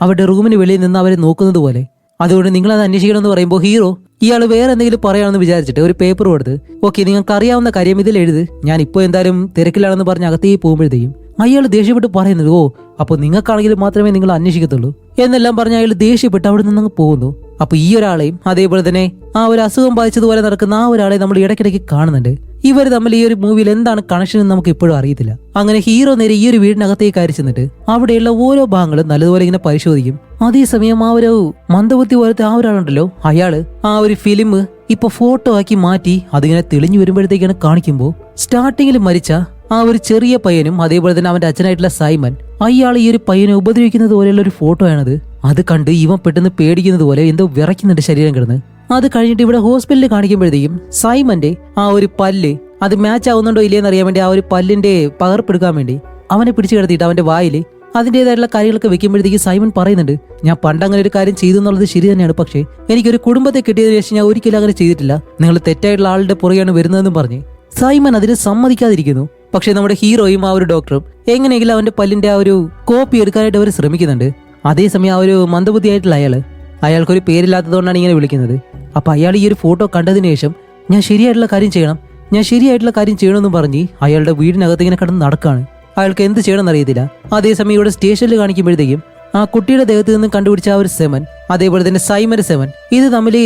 അവരുടെ റൂമിന് വെളിയിൽ നിന്ന് അവരെ നോക്കുന്നത് പോലെ, അതുകൊണ്ട് നിങ്ങൾ അത് അന്വേഷിക്കണം എന്ന് പറയുമ്പോൾ ഹീറോ ഇയാൾ വേറെ എന്തെങ്കിലും പറയാമെന്ന് വിചാരിച്ചിട്ട് ഒരു പേപ്പർ കൊടുത്ത് ഓക്കെ നിങ്ങൾക്ക് അറിയാവുന്ന കാര്യം ഇതിൽ എഴുത്, ഞാൻ ഇപ്പോൾ എന്തായാലും തിരക്കിലാണെന്ന് പറഞ്ഞ് അകത്തേക്ക് പോകുമ്പോഴത്തേക്കും അയാൾ ദേഷ്യപ്പെട്ട് പറയുന്നത് ഓ അപ്പോൾ നിങ്ങൾക്കാണെങ്കിൽ മാത്രമേ നിങ്ങൾ അന്വേഷിക്കത്തുള്ളൂ എന്നെല്ലാം പറഞ്ഞ് അയാൾ ദേഷ്യപ്പെട്ട് അവിടെ നിന്നങ്ങ് പോകുന്നു. അപ്പൊ ഈ ഒരാളെയും അതേപോലെ തന്നെ ആ ഒരു അസുഖം ബാധിച്ചതുപോലെ നടക്കുന്ന ആ ഒരാളെ നമ്മൾ ഇടയ്ക്കിടയ്ക്ക് കാണുന്നുണ്ട്. ഇവർ തമ്മിൽ ഈ ഒരു മൂവിയിൽ എന്താണ് കണക്ഷൻ എന്ന് നമുക്ക് ഇപ്പോഴും അറിയത്തില്ല. അങ്ങനെ ഹീറോ നേരെ ഈ ഒരു വീടിനകത്തേക്ക് കയറി ചെന്നിട്ട് അവിടെയുള്ള ഓരോ ഭാഗങ്ങളും നല്ലതുപോലെ ഇങ്ങനെ പരിശോധിക്കും. അതേസമയം ആ ഒരു മന്ദബുദ്ധി പോലത്തെ ആ ഒരാളുണ്ടല്ലോ അയാള് ആ ഒരു ഫിലിം ഇപ്പൊ ഫോട്ടോ ആക്കി മാറ്റി അതിങ്ങനെ തെളിഞ്ഞു വരുമ്പോഴത്തേക്കാണ് കാണിക്കുമ്പോൾ സ്റ്റാർട്ടിങ്ങിൽ മരിച്ച ആ ഒരു ചെറിയ പയ്യനും അതേപോലെ തന്നെ അവന്റെ അച്ഛനായിട്ടുള്ള സൈമൺ അയാൾ ഈ ഒരു പയ്യനെ ഉപദ്രവിക്കുന്നത് പോലെയുള്ള ഒരു ഫോട്ടോ ആണത്. അത് കണ്ട് ഇവൻ പെട്ടെന്ന് പേടിക്കുന്നത് പോലെ എന്തോ വിറയ്ക്കുന്നുണ്ട് ശരീരം കിടന്ന്. അത് കഴിഞ്ഞിട്ട് ഇവിടെ ഹോസ്പിറ്റലിൽ കാണിക്കുമ്പോഴത്തേക്കും സൈമന്റെ ആ ഒരു പല്ല് അത് മാച്ച് ആവുന്നുണ്ടോ ഇല്ലയെന്ന് അറിയാൻ വേണ്ടി ആ ഒരു പല്ലിന്റെ പകർപ്പെടുക്കാൻ വേണ്ടി അവനെ പിടിച്ചു കിടത്തിയിട്ട് അവന്റെ വായില് അതിൻ്റെതായിട്ടുള്ള കാര്യങ്ങളൊക്കെ വെക്കുമ്പോഴത്തേക്ക് സൈമൺ പറയുന്നുണ്ട് ഞാൻ പണ്ട് അങ്ങനെ ഒരു കാര്യം ചെയ്തു എന്നുള്ളത് ശരി തന്നെയാണ്, പക്ഷേ എനിക്കൊരു കുടുംബത്തെ കിട്ടിയതിനു ശേഷം ഞാൻ ഒരിക്കലും അങ്ങനെ ചെയ്തിട്ടില്ല, നിങ്ങൾ തെറ്റായിട്ടുള്ള ആളുടെ പുറകെയാണ് വരുന്നതെന്നും പറഞ്ഞ് സൈമൺ അതിന് സമ്മതിക്കാതിരിക്കുന്നു. പക്ഷെ നമ്മുടെ ഹീറോയും ആ ഒരു ഡോക്ടറും എങ്ങനെയെങ്കിലും അവന്റെ പല്ലിന്റെ ആ ഒരു കോപ്പി എടുക്കാനായിട്ട് അവർ ശ്രമിക്കുന്നുണ്ട്. അതേസമയം ആ ഒരു മന്ദബുദ്ധിയായിട്ടുള്ള അയാൾക്കൊരു പേരില്ലാത്തതുകൊണ്ടാണ് ഇങ്ങനെ വിളിക്കുന്നത്. അപ്പൊ അയാൾ ഈ ഒരു ഫോട്ടോ കണ്ടതിന് ശേഷം ഞാൻ ശരിയായിട്ടുള്ള കാര്യം ചെയ്യണമെന്നും പറഞ്ഞ് അയാളുടെ വീടിനകത്ത് ഇങ്ങനെ കിടന്ന് നടക്കാണ്. അയാൾക്ക് എന്ത് ചെയ്യണമെന്ന് അറിയത്തില്ല. അതേസമയം ഇവിടെ സ്റ്റേഷനിൽ കാണിക്കുമ്പോഴത്തേക്കും ആ കുട്ടിയുടെ ദേഹത്ത് നിന്ന് കണ്ടുപിടിച്ച ആ ഒരു സെമൻ അതേപോലെ തന്നെ സൈമന്റെ സെമൻ ഇത് തമ്മിൽ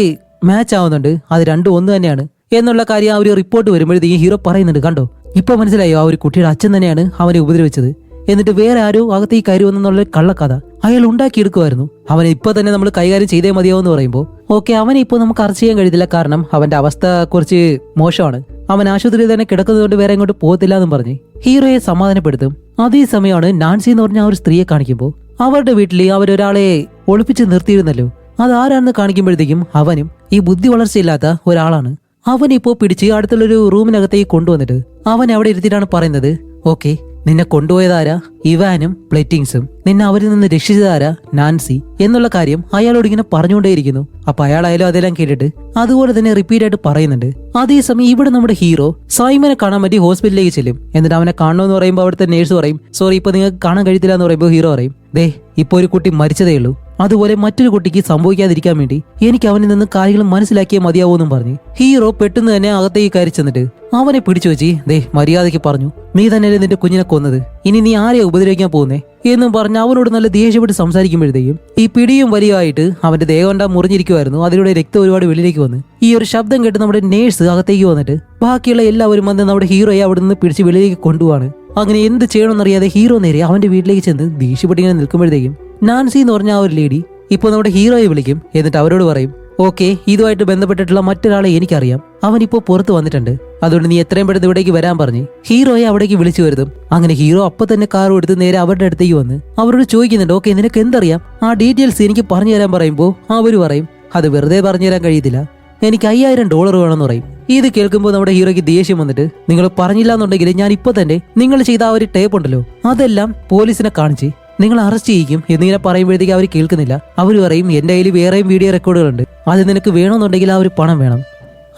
മാച്ച് ആവുന്നുണ്ട്, അത് രണ്ടും ഒന്ന് തന്നെയാണ് എന്നുള്ള കാര്യം ആ ഒരു റിപ്പോർട്ട് വരുമ്പോഴത്തേക്കും ഹീറോ പറയുന്നുണ്ട് കണ്ടോ ഇപ്പൊ മനസ്സിലായോ ആ ഒരു കുട്ടിയുടെ അച്ഛൻ തന്നെയാണ് അവനെ ഉപദ്രവിച്ചത് എന്നിട്ട് വേറെ ആരോ അകത്തേക്ക് കയറി വന്നുള്ള കള്ളക്കഥ അയാൾ ഉണ്ടാക്കിയെടുക്കുമായിരുന്നു. അവനെ ഇപ്പൊ തന്നെ നമ്മൾ കൈകാര്യം ചെയ്തേ മതിയാവെന്ന് പറയുമ്പോൾ ഓക്കെ, അവനെ ഇപ്പോൾ നമുക്ക് അറസ്റ്റ് ചെയ്യാൻ കഴിയത്തില്ല, കാരണം അവന്റെ അവസ്ഥ കുറച്ച് മോശമാണ്. അവൻ ആശുപത്രിയിൽ തന്നെ കിടക്കുന്നതുകൊണ്ട് വേറെ എങ്ങോട്ട് പോകത്തില്ല എന്നും പറഞ്ഞ് ഹീറോയെ സമാധാനപ്പെടുത്തും. അതേസമയമാണ് നാൻസി എന്ന് പറഞ്ഞ ആ ഒരു സ്ത്രീയെ കാണിക്കുമ്പോൾ അവരുടെ വീട്ടിൽ അവരൊരാളെ ഒളിപ്പിച്ച് നിർത്തിയിരുന്നല്ലോ, അതാരാണെന്ന് കാണിക്കുമ്പോഴത്തേക്കും അവനും ഈ ബുദ്ധി വളർച്ചയില്ലാത്ത ഒരാളാണ്. അവനിപ്പോ പിടിച്ച് അടുത്തുള്ളൊരു റൂമിനകത്തേക്ക് കൊണ്ടുവന്നിട്ട് അവൻ അവിടെ ഇരുത്തിയിട്ടാണ് പറയുന്നത്, ഓക്കെ, നിന്നെ കൊണ്ടുപോയതാരാ ഇവാനും പ്ലെറ്റിങ്സും, നിന്നെ അവരിൽ നിന്ന് രക്ഷിച്ചതാരാ നാൻസി എന്നുള്ള കാര്യം അയാളോട് ഇങ്ങനെ പറഞ്ഞുകൊണ്ടേയിരിക്കുന്നു. അപ്പൊ അയാളായാലും അതെല്ലാം കേട്ടിട്ട് അതുപോലെ തന്നെ റിപ്പീറ്റ് ആയിട്ട് പറയുന്നുണ്ട്. അതേസമയം ഇവിടെ നമ്മുടെ ഹീറോ സൈമനെ കാണാൻ വേണ്ടി ഹോസ്പിറ്റലിലേക്ക് ചെല്ലും. എന്നിട്ട് അവനെ കാണണമെന്ന് പറയുമ്പോൾ അവിടുത്തെ നേഴ്സ് പറയും, സോറി ഇപ്പൊ നിങ്ങൾക്ക് കാണാൻ കഴിയത്തില്ല എന്ന് പറയുമ്പോൾ ഹീറോ പറയും, ദേ ഇപ്പൊ ഒരു കുട്ടി മരിച്ചതേ ഉള്ളൂ, അതുപോലെ മറ്റൊരു കുട്ടിക്ക് സംഭവിക്കാതിരിക്കാൻ വേണ്ടി എനിക്ക് അവനിൽ നിന്ന് കാര്യങ്ങൾ മനസ്സിലാക്കിയേ മതിയാവൂന്നും പറഞ്ഞ് ഹീറോ പെട്ടെന്ന് തന്നെ അകത്തേക്ക് കയറി ചെന്നിട്ട് അവനെ പിടിച്ചു വെച്ച്, ദേ മര്യാദയ്ക്ക് പറഞ്ഞു, നീ തന്നെയല്ലേ നിന്റെ കുഞ്ഞിനെ കൊന്നത്, ഇനി നീ ആരെയാ ഉപദ്രവിക്കാൻ പോകുന്നേ എന്നും പറഞ്ഞ് അവനോട് നല്ല ദേഷ്യപ്പെട്ട് സംസാരിക്കുമ്പോഴത്തേക്കും ഈ പിടിയും വലിയമായിട്ട് അവന്റെ ദേഹം മുറിഞ്ഞിരിക്കുമായിരുന്നു. അതിലൂടെ രക്തം ഒരുപാട് വെളിയിലേക്ക് വന്ന് ഈ ഒരു ശബ്ദം കേട്ട് നമ്മുടെ നേഴ്സ് അകത്തേക്ക് വന്നിട്ട് ബാക്കിയുള്ള എല്ലാവരും വന്ന് നമ്മുടെ ഹീറോയെ അവിടെ നിന്ന് പിടിച്ച് വെളിയിലേക്ക് കൊണ്ടുപോവാണ്. അങ്ങനെ എന്ത് ചെയ്യണമെന്നറിയാതെ ഹീറോ നേരെ അവന്റെ വീട്ടിലേക്ക് ചെന്ന് ദേഷ്യപ്പെട്ടിങ്ങനെ നിൽക്കുമ്പോഴത്തേക്കും നാൻസി എന്ന് പറഞ്ഞ ആ ഒരു ലേഡി ഇപ്പോൾ നമ്മുടെ ഹീറോയെ വിളിക്കും. എന്നിട്ട് അവരോട് പറയും, ഓക്കെ, ഇതുമായിട്ട് ബന്ധപ്പെട്ടിട്ടുള്ള മറ്റൊരാളെ എനിക്കറിയാം, അവനിപ്പോ പുറത്ത് വന്നിട്ടുണ്ട്, അതുകൊണ്ട് നീ എത്രയും പെട്ടെന്ന് ഇവിടേക്ക് വരാൻ പറഞ്ഞ് ഹീറോയെ അവിടേക്ക് വിളിച്ചു വരുത്തും. അങ്ങനെ ഹീറോ അപ്പൊ തന്നെ കാറും എടുത്ത് നേരെ അവരുടെ അടുത്തേക്ക് വന്ന് അവരോട് ചോദിക്കുന്നുണ്ട്, ഓക്കെ നിനക്ക് എന്തറിയാം, ആ ഡീറ്റെയിൽസ് എനിക്ക് പറഞ്ഞു തരാൻ പറയുമ്പോൾ അവര് പറയും, അത് വെറുതെ പറഞ്ഞു തരാൻ കഴിയത്തില്ല, എനിക്ക് $5000 വേണമെന്ന് പറയും. ഇത് കേൾക്കുമ്പോൾ നമ്മുടെ ഹീറോയ്ക്ക് ദേഷ്യം വന്നിട്ട്, നിങ്ങൾ പറഞ്ഞില്ല എന്നുണ്ടെങ്കിൽ ഞാൻ ഇപ്പൊ തന്നെ നിങ്ങൾ ചെയ്ത ആ ഒരു ടേപ്പ് ഉണ്ടല്ലോ അതെല്ലാം പോലീസിനെ കാണിച്ച് നിങ്ങൾ അറസ്റ്റ് ചെയ്യിക്കും എന്നിങ്ങനെ പറയുമ്പോഴത്തേക്ക് അവർ കേൾക്കുന്നില്ല. അവർ പറയും, എന്റെ കയ്യിൽ വേറെയും വീഡിയോ റെക്കോർഡുകളുണ്ട്, അത് നിനക്ക് വേണമെന്നുണ്ടെങ്കിൽ ആ ഒരു പണം വേണം.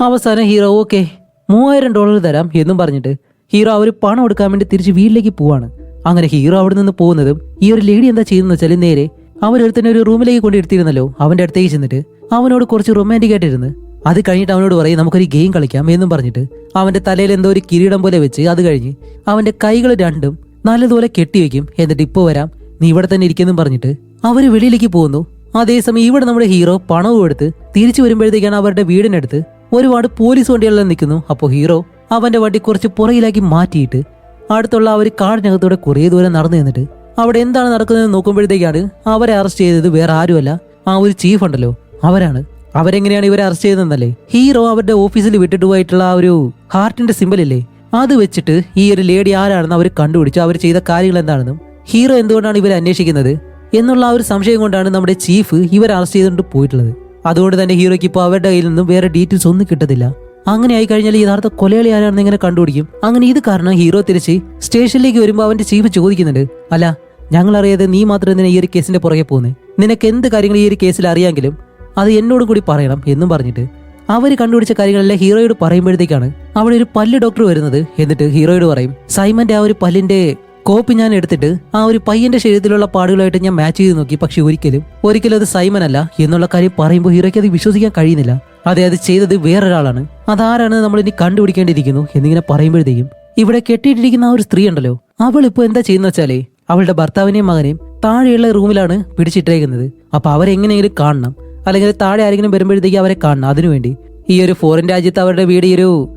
അവസാനം ഹീറോ ഓക്കെ $3000 തരാം എന്നും പറഞ്ഞിട്ട് ഹീറോ അവർ പണം എടുക്കാൻ വേണ്ടി തിരിച്ച് വീട്ടിലേക്ക് പോവാണ്. അങ്ങനെ ഹീറോ അവിടെ നിന്ന് പോകുന്നതും ഈ ഒരു ലേഡി എന്താ ചെയ്യുന്നത് വെച്ചാൽ നേരെ അവരൊരുത്തന്നെ ഒരു റൂമിലേക്ക് കൊണ്ട് എടുത്തിരുന്നല്ലോ അവന്റെ അടുത്തേക്ക് ചെന്നിട്ട് അവനോട് കുറച്ച് റൊമാൻറ്റിക് ആയിട്ടിരുന്ന് അത് കഴിഞ്ഞിട്ട് അവനോട് പറയും, നമുക്കൊരു ഗെയിം കളിക്കാം എന്നും പറഞ്ഞിട്ട് അവന്റെ തലയിൽ എന്തോ ഒരു കിരീടം പോലെ വെച്ച് അത് കഴിഞ്ഞ് അവന്റെ കൈകൾ രണ്ടും നല്ലതുപോലെ കെട്ടിവെക്കും. എന്നിട്ട് ഇപ്പൊ വരാം, നീ ഇവിടെ തന്നെ ഇരിക്കുന്നും പറഞ്ഞിട്ട് അവര് വെളിയിലേക്ക് പോകുന്നു. അതേസമയം ഇവിടെ നമ്മുടെ ഹീറോ പണവും എടുത്ത് തിരിച്ചു വരുമ്പോഴത്തേക്കാണ് അവരുടെ വീടിനടുത്ത് ഒരുപാട് പോലീസ് വണ്ടികളെല്ലാം നിൽക്കുന്നു. അപ്പോൾ ഹീറോ അവന്റെ വണ്ടി കുറച്ച് പുറകിലാക്കി മാറ്റിയിട്ട് അടുത്തുള്ള ആ ഒരു കാടിനകത്തൂടെ കുറേ ദൂരം നടന്നു നിന്നിട്ട് അവിടെ എന്താണ് നടക്കുന്നതെന്ന് നോക്കുമ്പോഴത്തേക്കാണ് അവരെ അറസ്റ്റ് ചെയ്തത് വേറെ ആരുമല്ല, ആ ഒരു ചീഫ് ഉണ്ടല്ലോ അവരാണ്. അവരെങ്ങനെയാണ് ഇവരെ അറസ്റ്റ് ചെയ്തതെന്നല്ലേ, ഹീറോ അവരുടെ ഓഫീസിൽ വിട്ടിട്ട് പോയിട്ടുള്ള ആ ഒരു ഹാർട്ടിന്റെ സിമ്പൽ ഇല്ലേ അത് വെച്ചിട്ട് ഈ ഒരു ലേഡി ആരാണെന്ന് അവർ കണ്ടുപിടിച്ചു, അവർ ചെയ്ത കാര്യങ്ങൾ എന്താണെന്നും ഹീറോ എന്തുകൊണ്ടാണ് ഇവരെ അന്വേഷിക്കുന്നത് എന്നുള്ള ആ ഒരു സംശയം കൊണ്ടാണ് നമ്മുടെ ചീഫ് ഇവരെ അറസ്റ്റ് ചെയ്തുകൊണ്ട് പോയിട്ടുള്ളത്. അതുകൊണ്ട് തന്നെ ഹീറോയ്ക്ക് ഇപ്പോൾ അവരുടെ കയ്യിൽ നിന്നും വേറെ ഡീറ്റെയിൽസ് ഒന്നും കിട്ടത്തില്ല. അങ്ങനെ ആയി കഴിഞ്ഞാൽ യഥാർത്ഥ കൊലയാളി ആരാണെന്ന് ഇങ്ങനെ കണ്ടുപിടിക്കും. അങ്ങനെ ഇത് കാരണം ഹീറോ തിരിച്ച് സ്റ്റേഷനിലേക്ക് വരുമ്പോൾ അവന്റെ ചീഫ് ചോദിക്കുന്നുണ്ട്, അല്ല ഞങ്ങൾ അറിയാതെ നീ മാത്രം എന്തിനാ ഈ ഒരു കേസിന്റെ പുറകെ പോകുന്നേ, നിനക്ക് എന്ത് കാര്യങ്ങൾ ഈ ഒരു കേസിൽ അറിയാമെങ്കിലും അത് എന്നോടും കൂടി പറയണം എന്നും പറഞ്ഞിട്ട് അവര് കണ്ടുപിടിച്ച കാര്യങ്ങളെല്ലാം ഹീറോയോട് പറയുമ്പോഴത്തേക്കാണ് അവിടെ ഒരു പല്ല് ഡോക്ടർ വരുന്നത്. എന്നിട്ട് ഹീറോയോട് പറയും, സൈമന്റെ ആ ഒരു പല്ലിന്റെ കോപ്പി ഞാൻ എടുത്തിട്ട് ആ ഒരു പയ്യന്റെ ശരീരത്തിലുള്ള പാടുകളായിട്ട് ഞാൻ മാച്ച് ചെയ്ത് നോക്കി, പക്ഷെ ഒരിക്കലും അത് സൈമൻ അല്ല എന്നുള്ള കാര്യം പറയുമ്പോൾ ഹീറോയ്ക്ക് അത് വിശ്വസിക്കാൻ കഴിയുന്നില്ല. അതെ, അത് ചെയ്തത് വേറൊരാളാണ്, അതാരാണ് നമ്മൾ ഇനി കണ്ടുപിടിക്കേണ്ടിയിരിക്കുന്നു എന്നിങ്ങനെ പറയുമ്പോഴത്തേക്കും ഇവിടെ കെട്ടിയിട്ടിരിക്കുന്ന ആ ഒരു സ്ത്രീ ഉണ്ടല്ലോ അവൾ ഇപ്പൊ എന്താ ചെയ്യുന്ന വെച്ചാലേ അവളുടെ ഭർത്താവിനെയും മകനെയും താഴെയുള്ള റൂമിലാണ് പിടിച്ചിട്ടേക്കുന്നത്. അപ്പൊ അവരെങ്ങനെയെങ്കിലും കാണണം, അല്ലെങ്കിൽ താഴെ ആരെങ്കിലും വരുമ്പോഴത്തേക്ക് അവരെ കാണണം. അതിനുവേണ്ടി ഈ ഒരു ഫോറിൻ രാജ്യത്ത് അവരുടെ വീട് ഈ ഒരു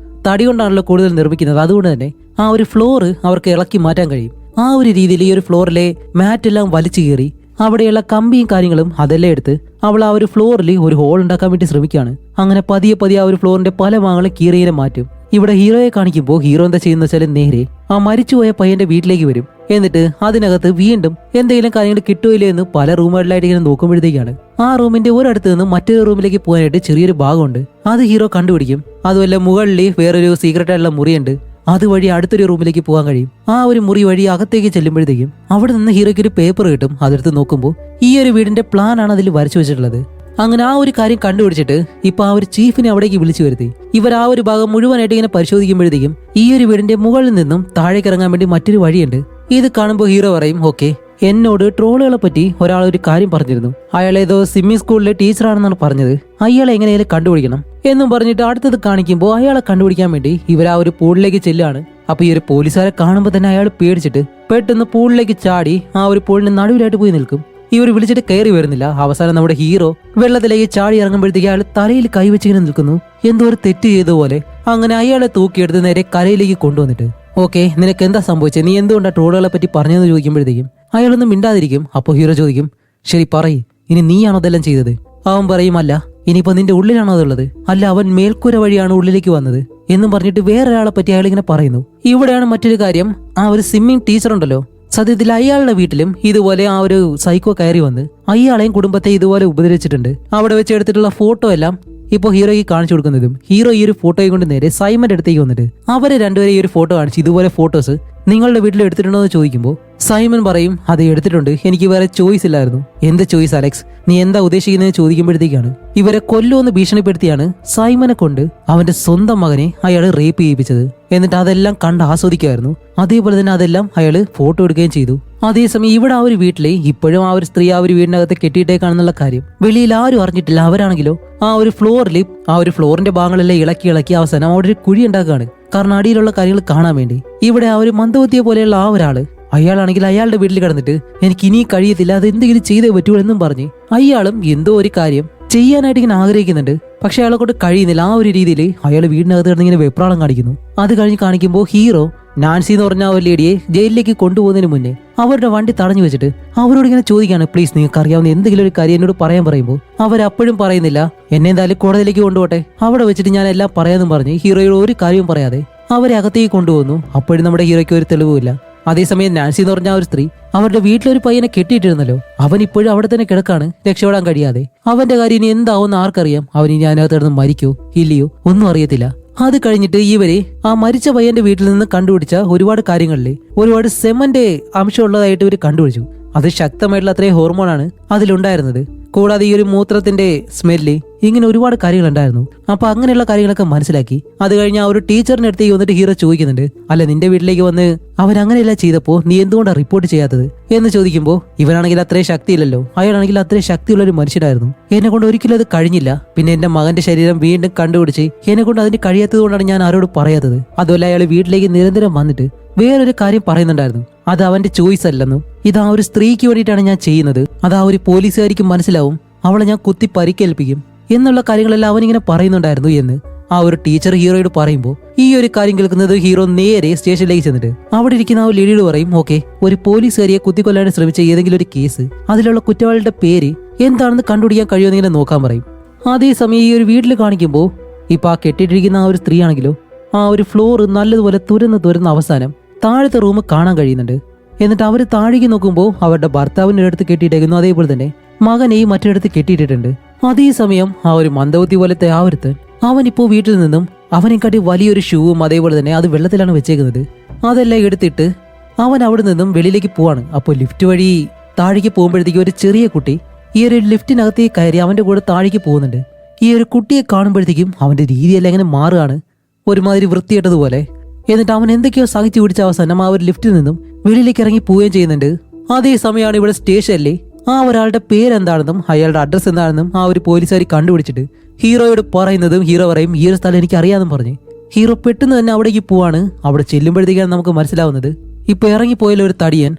തടി കൊണ്ടാണല്ലോ കൂടുതൽ നിർമ്മിക്കുന്നത്, അതുകൊണ്ട് തന്നെ ആ ഒരു ഫ്ലോറ് അവർക്ക് ഇളക്കി മാറ്റാൻ കഴിയും. ആ ഒരു രീതിയിൽ ഈ ഒരു ഫ്ലോറിലെ മാറ്റെല്ലാം വലിച്ചു കയറി അവിടെയുള്ള കമ്പിയും കാര്യങ്ങളും അതെല്ലാം എടുത്ത് അവൾ ആ ഒരു ഫ്ലോറിൽ ഒരു ഹോൾ ഉണ്ടാക്കാൻ വേണ്ടി ശ്രമിക്കുകയാണ്. അങ്ങനെ പതിയെ ആ ഒരു ഫ്ലോറിന്റെ പല ഭാഗങ്ങളും കീറിയെ മാറ്റും. ഇവിടെ ഹീറോയെ കാണിക്കുമ്പോൾ ഹീറോ എന്താ ചെയ്യുന്ന വെച്ചാൽ നേരെ ആ മരിച്ചുപോയ പയ്യന്റെ വീട്ടിലേക്ക് വരും. എന്നിട്ട് അതിനകത്ത് വീണ്ടും എന്തെങ്കിലും കാര്യങ്ങൾ കിട്ടുമില്ല എന്ന് പല റൂമുകളിലായിട്ട് ഇങ്ങനെ നോക്കുമ്പോഴത്തേക്കാണ് ആ റൂമിന്റെ ഒരടുത്ത് നിന്ന് മറ്റൊരു റൂമിലേക്ക് പോകാനായിട്ട് ചെറിയൊരു ഭാഗമുണ്ട്. അത് ഹീറോ കണ്ടുപിടിക്കും. അതുമല്ല മുകളിൽ വേറൊരു സീക്രട്ട് ആയിട്ടുള്ള മുറിയുണ്ട്, അതുവഴി അടുത്തൊരു റൂമിലേക്ക് പോകാൻ കഴിയും. ആ ഒരു മുറി വഴി അകത്തേക്ക് ചെല്ലുമ്പോഴത്തേക്കും അവിടെ നിന്ന് ഹീറോയ്ക്ക് ഒരു പേപ്പർ കിട്ടും. അതെടുത്ത് നോക്കുമ്പോൾ ഈ ഒരു വീടിന്റെ പ്ലാൻ ആണ് അതിൽ വരച്ചു വെച്ചിട്ടുള്ളത്. അങ്ങനെ ആ ഒരു കാര്യം കണ്ടുപിടിച്ചിട്ട് ഇപ്പൊ ആ ഒരു ചീഫിനെ അവിടേക്ക് വിളിച്ചു വരുത്തി ഇവർ ആ ഒരു ഭാഗം മുഴുവനായിട്ട് ഇങ്ങനെ പരിശോധിക്കുമ്പോഴത്തേക്കും ഈ ഒരു വീടിന്റെ മുകളിൽ നിന്നും താഴേക്ക് ഇറങ്ങാൻ വേണ്ടി മറ്റൊരു വഴിയുണ്ട്. ഇത് കാണുമ്പോൾ ഹീറോ പറയും, ഓക്കെ, എന്നോട് ട്രോളുകളെ പറ്റി ഒരാൾ ഒരു കാര്യം പറഞ്ഞിരുന്നു, അയാൾ ഏതോ സ്വിമ്മിംഗ് സ്കൂളിലെ ടീച്ചറാണെന്നാണ് പറഞ്ഞത്, അയാളെ എങ്ങനെയാലും കണ്ടുപിടിക്കണം എന്നും പറഞ്ഞിട്ട് അടുത്തത് കാണിക്കുമ്പോൾ അയാളെ കണ്ടുപിടിക്കാൻ വേണ്ടി ഇവർ ആ ഒരു പൂളിലേക്ക് ചെല്ലുകയാണ്. അപ്പൊ ഈ ഒരു പോലീസുകാരെ കാണുമ്പോൾ തന്നെ അയാൾ പേടിച്ചിട്ട് പെട്ടെന്ന് പൂളിലേക്ക് ചാടി ആ ഒരു പൂളിന് നടുവിലായിട്ട് പോയി നിൽക്കും. ഇവർ വിളിച്ചിട്ട് കയറി വരുന്നില്ല. അവസാനം നമ്മുടെ ഹീറോ വെള്ളത്തിലേക്ക് ചാടി ഇറങ്ങുമ്പോഴത്തേക്ക് അയാൾ തലയിൽ കൈവച്ചിങ്ങനെ നിൽക്കുന്നു, എന്തോ ഒരു തെറ്റ് ചെയ്ത പോലെ. അങ്ങനെ അയാളെ തൂക്കിയെടുത്ത് നേരെ കരയിലേക്ക് കൊണ്ടുവന്നിട്ട് ഓക്കെ, നിനക്ക് എന്താ സംഭവിച്ചത്, നീ എന്തുകൊണ്ടാ ട്രോളുകളെ പറ്റി പറഞ്ഞതെന്ന് ചോദിക്കുമ്പോഴത്തേക്കും അയാളൊന്നും മിണ്ടാതിരിക്കും. അപ്പോൾ ഹീറോ ചോദിക്കും, ശരി പറയ്, ഇനി നീയാണോ അതെല്ലാം ചെയ്തത്? അവൻ പറയും, അല്ല. ഇനിയിപ്പോ നിന്റെ ഉള്ളിലാണോ അതുള്ളത്? അല്ല, അവൻ മേൽക്കൂര വഴിയാണ് ഉള്ളിലേക്ക് വന്നത് എന്നും പറഞ്ഞിട്ട് വേറൊരാളെ പറ്റി അയാൾ ഇങ്ങനെ പറയുന്നു. ഇവിടെയാണ് മറ്റൊരു കാര്യം, ആ ഒരു സ്വിമ്മിംഗ് ടീച്ചർ ഉണ്ടല്ലോ, സത്യത്തിൽ അയാളുടെ വീട്ടിലും ഇതുപോലെ ആ ഒരു സൈക്കോ കയറി വന്ന് അയാളെയും കുടുംബത്തെ ഇതുപോലെ ഉപദ്രവിച്ചിട്ടുണ്ട്. അവിടെ വെച്ച് എടുത്തിട്ടുള്ള ഫോട്ടോ എല്ലാം ഇപ്പോൾ ഹീറോയ്ക്ക് കാണിച്ചു കൊടുക്കുന്നതും ഹീറോ ഈ ഒരു ഫോട്ടോയെ കൊണ്ട് നേരെ സൈമന്റെ അടുത്തേക്ക് വന്നിട്ട് അവരെ രണ്ടുപേരെ ഈ ഒരു ഫോട്ടോ കാണിച്ച് ഇതുപോലെ ഫോട്ടോസ് നിങ്ങളുടെ വീട്ടിൽ എടുത്തിട്ടുണ്ടോ എന്ന് ചോദിക്കുമ്പോൾ സൈമൺ പറയും, അത് എടുത്തിട്ടുണ്ട്, എനിക്ക് വേറെ ചോയ്സ് ഇല്ലായിരുന്നു. എന്ത് ചോയ്സ് അലക്സ്, നീ എന്താ ഉദ്ദേശിക്കുന്നതെന്ന് ചോദിക്കുമ്പോഴത്തേക്കാണ് ഇവരെ കൊല്ലുമെന്ന് ഭീഷണിപ്പെടുത്തിയാണ് സൈമനെ കൊണ്ട് അവന്റെ സ്വന്തം മകനെ അയാൾ റേപ്പ് ചെയ്യിപ്പിച്ചത്. എന്നിട്ട് അതെല്ലാം കണ്ട് ആസ്വദിക്കുമായിരുന്നു. അതേപോലെ തന്നെ അതെല്ലാം അയാൾ ഫോട്ടോ എടുക്കുകയും ചെയ്തു. അതേസമയം ഇവിടെ ആ ഒരു വീട്ടിലെ ഇപ്പോഴും ആ ഒരു സ്ത്രീ ആ ഒരു വീടിനകത്ത് കെട്ടിയിട്ടേക്കാണെന്നുള്ള കാര്യം വെളിയിൽ ആരും അറിഞ്ഞിട്ടില്ല. അവരാണെങ്കിലോ ആ ഒരു ഫ്ലോറിൽ ആ ഒരു ഫ്ലോറിന്റെ ഭാഗങ്ങളെല്ലാം ഇളക്കി അവസാനം അവിടെ ഒരു കുഴി ഉണ്ടാക്കുകയാണ്. കാരണം അടിയിലുള്ള കാര്യങ്ങൾ കാണാൻ വേണ്ടി. ഇവിടെ ആ ഒരു മന്ദബുദ്ധിയെ പോലെയുള്ള ആ ഒരാള് അയാളാണെങ്കിൽ അയാളുടെ വീട്ടിൽ കിടന്നിട്ട് എനിക്ക് ഇനി കഴിയത്തില്ല, അത് എന്തെങ്കിലും ചെയ്തേ പറ്റൂ എന്നും പറഞ്ഞ് അയാളും എന്തോ ഒരു കാര്യം ചെയ്യാനായിട്ട് ഇങ്ങനെ ആഗ്രഹിക്കുന്നുണ്ട്. പക്ഷെ അയാളെ കൊണ്ട് കഴിയുന്നില്ല. ആ ഒരു രീതിയിൽ അയാൾ വീടിനകത്ത് കിടന്ന് ഇങ്ങനെ വെപ്രാളം കാണിക്കുന്നു. അത് കഴിഞ്ഞ് കാണിക്കുമ്പോൾ ഹീറോ നാൻസി എന്ന് പറഞ്ഞ ആ ഒരു ലേഡിയെ ജയിലിലേക്ക് കൊണ്ടുപോകുന്നതിന് മുന്നേ അവരുടെ വണ്ടി തടഞ്ഞു വെച്ചിട്ട് അവരോട് ഇങ്ങനെ ചോദിക്കാണ്, പ്ലീസ് നിങ്ങൾക്ക് അറിയാവുന്ന എന്തെങ്കിലും ഒരു കാര്യം എന്നോട് പറയാൻ പറയുമ്പോൾ അവരപ്പോഴും പറയുന്നില്ല. എന്നെ എന്തായാലും കോടതിയിലേക്ക് കൊണ്ടുപോട്ടെ, അവിടെ വെച്ചിട്ട് ഞാൻ എല്ലാം പറയാമെന്നും പറഞ്ഞ് ഹീറോയോട് ഒരു കാര്യവും പറയാതെ അവരെ അകത്തേക്ക് കൊണ്ടുപോകുന്നു. അപ്പോഴും നമ്മുടെ ഹീറോയ്ക്ക് ഒരു തെളിവുമില്ല. അതേസമയം നാൻസി എന്ന് പറഞ്ഞ ആ ഒരു സ്ത്രീ അവരുടെ വീട്ടിലൊരു പയ്യനെ കെട്ടിയിട്ടിരുന്നല്ലോ, അവൻ ഇപ്പോഴും അവിടെ തന്നെ കിടക്കാണ്, രക്ഷപ്പെടാൻ കഴിയാതെ. അവന്റെ കാര്യം ഇനി എന്താവുമെന്ന് ആർക്കറിയാം. അവൻ ഇനി അതിനകത്ത് കിടന്ന് മരിക്കോ ഇല്ലയോ ഒന്നും അറിയത്തില്ല. അത് കഴിഞ്ഞിട്ട് ഇവരെ ആ മരിച്ച പയ്യന്റെ വീട്ടിൽ നിന്ന് കണ്ടുപിടിച്ച ഒരുപാട് കാര്യങ്ങളില് ഒരുപാട് സെമന്റെ അംശമുള്ളതായിട്ട് ഇവർ കണ്ടുപിടിച്ചു. അത് ശക്തമായിട്ടുള്ള അത്രയും ഹോർമോണാണ് അതിലുണ്ടായിരുന്നത്. കൂടാതെ ഈ ഒരു മൂത്രത്തിന്റെ സ്മെല്ല്, ഇങ്ങനെ ഒരുപാട് കാര്യങ്ങൾ ഉണ്ടായിരുന്നു. അപ്പൊ അങ്ങനെയുള്ള കാര്യങ്ങളൊക്കെ മനസ്സിലാക്കി അത് കഴിഞ്ഞ് ആ ഒരു ടീച്ചറിന്റെ അടുത്തേക്ക് വന്നിട്ട് ഹീറോ ചോദിക്കുന്നുണ്ട്, അല്ല നിന്റെ വീട്ടിലേക്ക് വന്ന് അവരങ്ങനെയല്ല ചെയ്തപ്പോ നീ എന്തുകൊണ്ടാണ് റിപ്പോർട്ട് ചെയ്യാത്തത് എന്ന് ചോദിക്കുമ്പോൾ ഇവനാണെങ്കിൽ അത്രയും ശക്തിയില്ലല്ലോ, അയാളാണെങ്കിൽ അത്രയും ശക്തിയുള്ള ഒരു മനുഷ്യനായിരുന്നു. എന്നെ കൊണ്ട് ഒരിക്കലും അത് കഴിഞ്ഞില്ല. പിന്നെ എന്റെ മകന്റെ ശരീരം വീണ്ടും കണ്ടുപിടിച്ച് എന്നെ കൊണ്ട് അതിന് കഴിയാത്തത് കൊണ്ടാണ് ഞാൻ ആരോട് പറയാത്തത്. അതുപോലെ അയാൾ വീട്ടിലേക്ക് നിരന്തരം വന്നിട്ട് വേറൊരു കാര്യം പറയുന്നുണ്ടായിരുന്നു, അത് അവന്റെ ചോയ്സ് അല്ലെന്നും ഇത് ആ ഒരു സ്ത്രീക്ക് വേണ്ടിയിട്ടാണ് ഞാൻ ചെയ്യുന്നത്, അത് ആ ഒരു പോലീസുകാരിക്ക് മനസ്സിലാവും, അവളെ ഞാൻ കുത്തി പരിക്കേൽപ്പിക്കും എന്നുള്ള കാര്യങ്ങളെല്ലാം അവനിങ്ങനെ പറയുന്നുണ്ടായിരുന്നു എന്ന് ആ ഒരു ടീച്ചർ ഹീറോയോട് പറയുമ്പോൾ ഈ ഒരു കാര്യം കേൾക്കുന്നത് ഹീറോ നേരെ സ്റ്റേഷനിലേക്ക് ചെന്നിട്ട് അവിടെ ഇരിക്കുന്ന ആ ഒരു ലേഡിയോട് പറയും, ഓക്കെ, ഒരു പോലീസുകാരിയെ കുത്തിക്കൊല്ലാൻ ശ്രമിച്ച ഏതെങ്കിലും ഒരു കേസ്, അതിലുള്ള കുറ്റവാളിയുടെ പേര് എന്താണെന്ന് കണ്ടുപിടിക്കാൻ കഴിയുമെന്ന് ഇങ്ങനെ നോക്കാൻ പറയും. അതേസമയം ഈ ഒരു വീട്ടിൽ കാണിക്കുമ്പോൾ ഇപ്പൊ ആ കെട്ടിയിട്ടിരിക്കുന്ന ആ ഒരു സ്ത്രീ ആണെങ്കിലോ ആ ഒരു ഫ്ലോർ നല്ലതുപോലെ തുരന്ന് അവസാനം താഴത്തെ റൂം കാണാൻ കഴിയുന്നുണ്ട്. എന്നിട്ട് അവർ താഴേക്ക് നോക്കുമ്പോൾ അവരുടെ ഭർത്താവിൻ്റെ അടുത്ത് കെട്ടിയിട്ടേക്കുന്നു. അതേപോലെ തന്നെ മകനെയും മറ്റൊരിടത്ത് കെട്ടിയിട്ടിട്ടുണ്ട്. അതേസമയം ആ ഒരു മന്ദബുദ്ധി പോലത്തെ ആ ഒരുത്തൻ അവനിപ്പോ വീട്ടിൽ നിന്നും അവനെക്കാട്ടി വലിയൊരു ഷൂവും അതേപോലെ തന്നെ അത് വെള്ളത്തിലാണ് വെച്ചേക്കുന്നത്. അതെല്ലാം എടുത്തിട്ട് അവൻ അവിടെ നിന്നും വെളിയിലേക്ക് പോവാണ്. അപ്പോൾ ലിഫ്റ്റ് വഴി താഴേക്ക് പോകുമ്പോഴത്തേക്കും ഒരു ചെറിയ കുട്ടി ഈ ഒരു ലിഫ്റ്റിനകത്തേക്ക് കയറി അവന്റെ കൂടെ താഴേക്ക് പോകുന്നുണ്ട്. ഈ ഒരു കുട്ടിയെ കാണുമ്പോഴത്തേക്കും അവന്റെ രീതിയെല്ലാം എങ്ങനെ മാറുകയാണ്, ഒരുമാതിരി വൃത്തിയിട്ടതുപോലെ. എന്നിട്ട് അവൻ എന്തൊക്കെയോ സഹിച്ചു പിടിച്ച അവസാനം ആ ഒരു ലിഫ്റ്റിൽ നിന്നും വെളിയിലേക്ക് ഇറങ്ങി പോവുകയും ചെയ്യുന്നുണ്ട്. അതേസമയമാണ് ഇവിടെ സ്റ്റേഷനിലെ ആ ഒരാളുടെ പേരെന്താണെന്നും അയാളുടെ അഡ്രസ്സ് എന്താണെന്നും ആ ഒരു പോലീസുകാരി കണ്ടുപിടിച്ചിട്ട് ഹീറോയോട് പറയുന്നതും ഹീറോ പറയും, ഈ ഒരു സ്ഥലം എനിക്ക് അറിയാമെന്നും പറഞ്ഞ് ഹീറോ പെട്ടെന്ന് തന്നെ അവിടേക്ക് പോവാണ്. അവിടെ ചെല്ലുമ്പോഴത്തേക്കാണ് നമുക്ക് മനസ്സിലാവുന്നത് ഇപ്പൊ ഇറങ്ങിപ്പോയാലും ഒരു തടിയൻ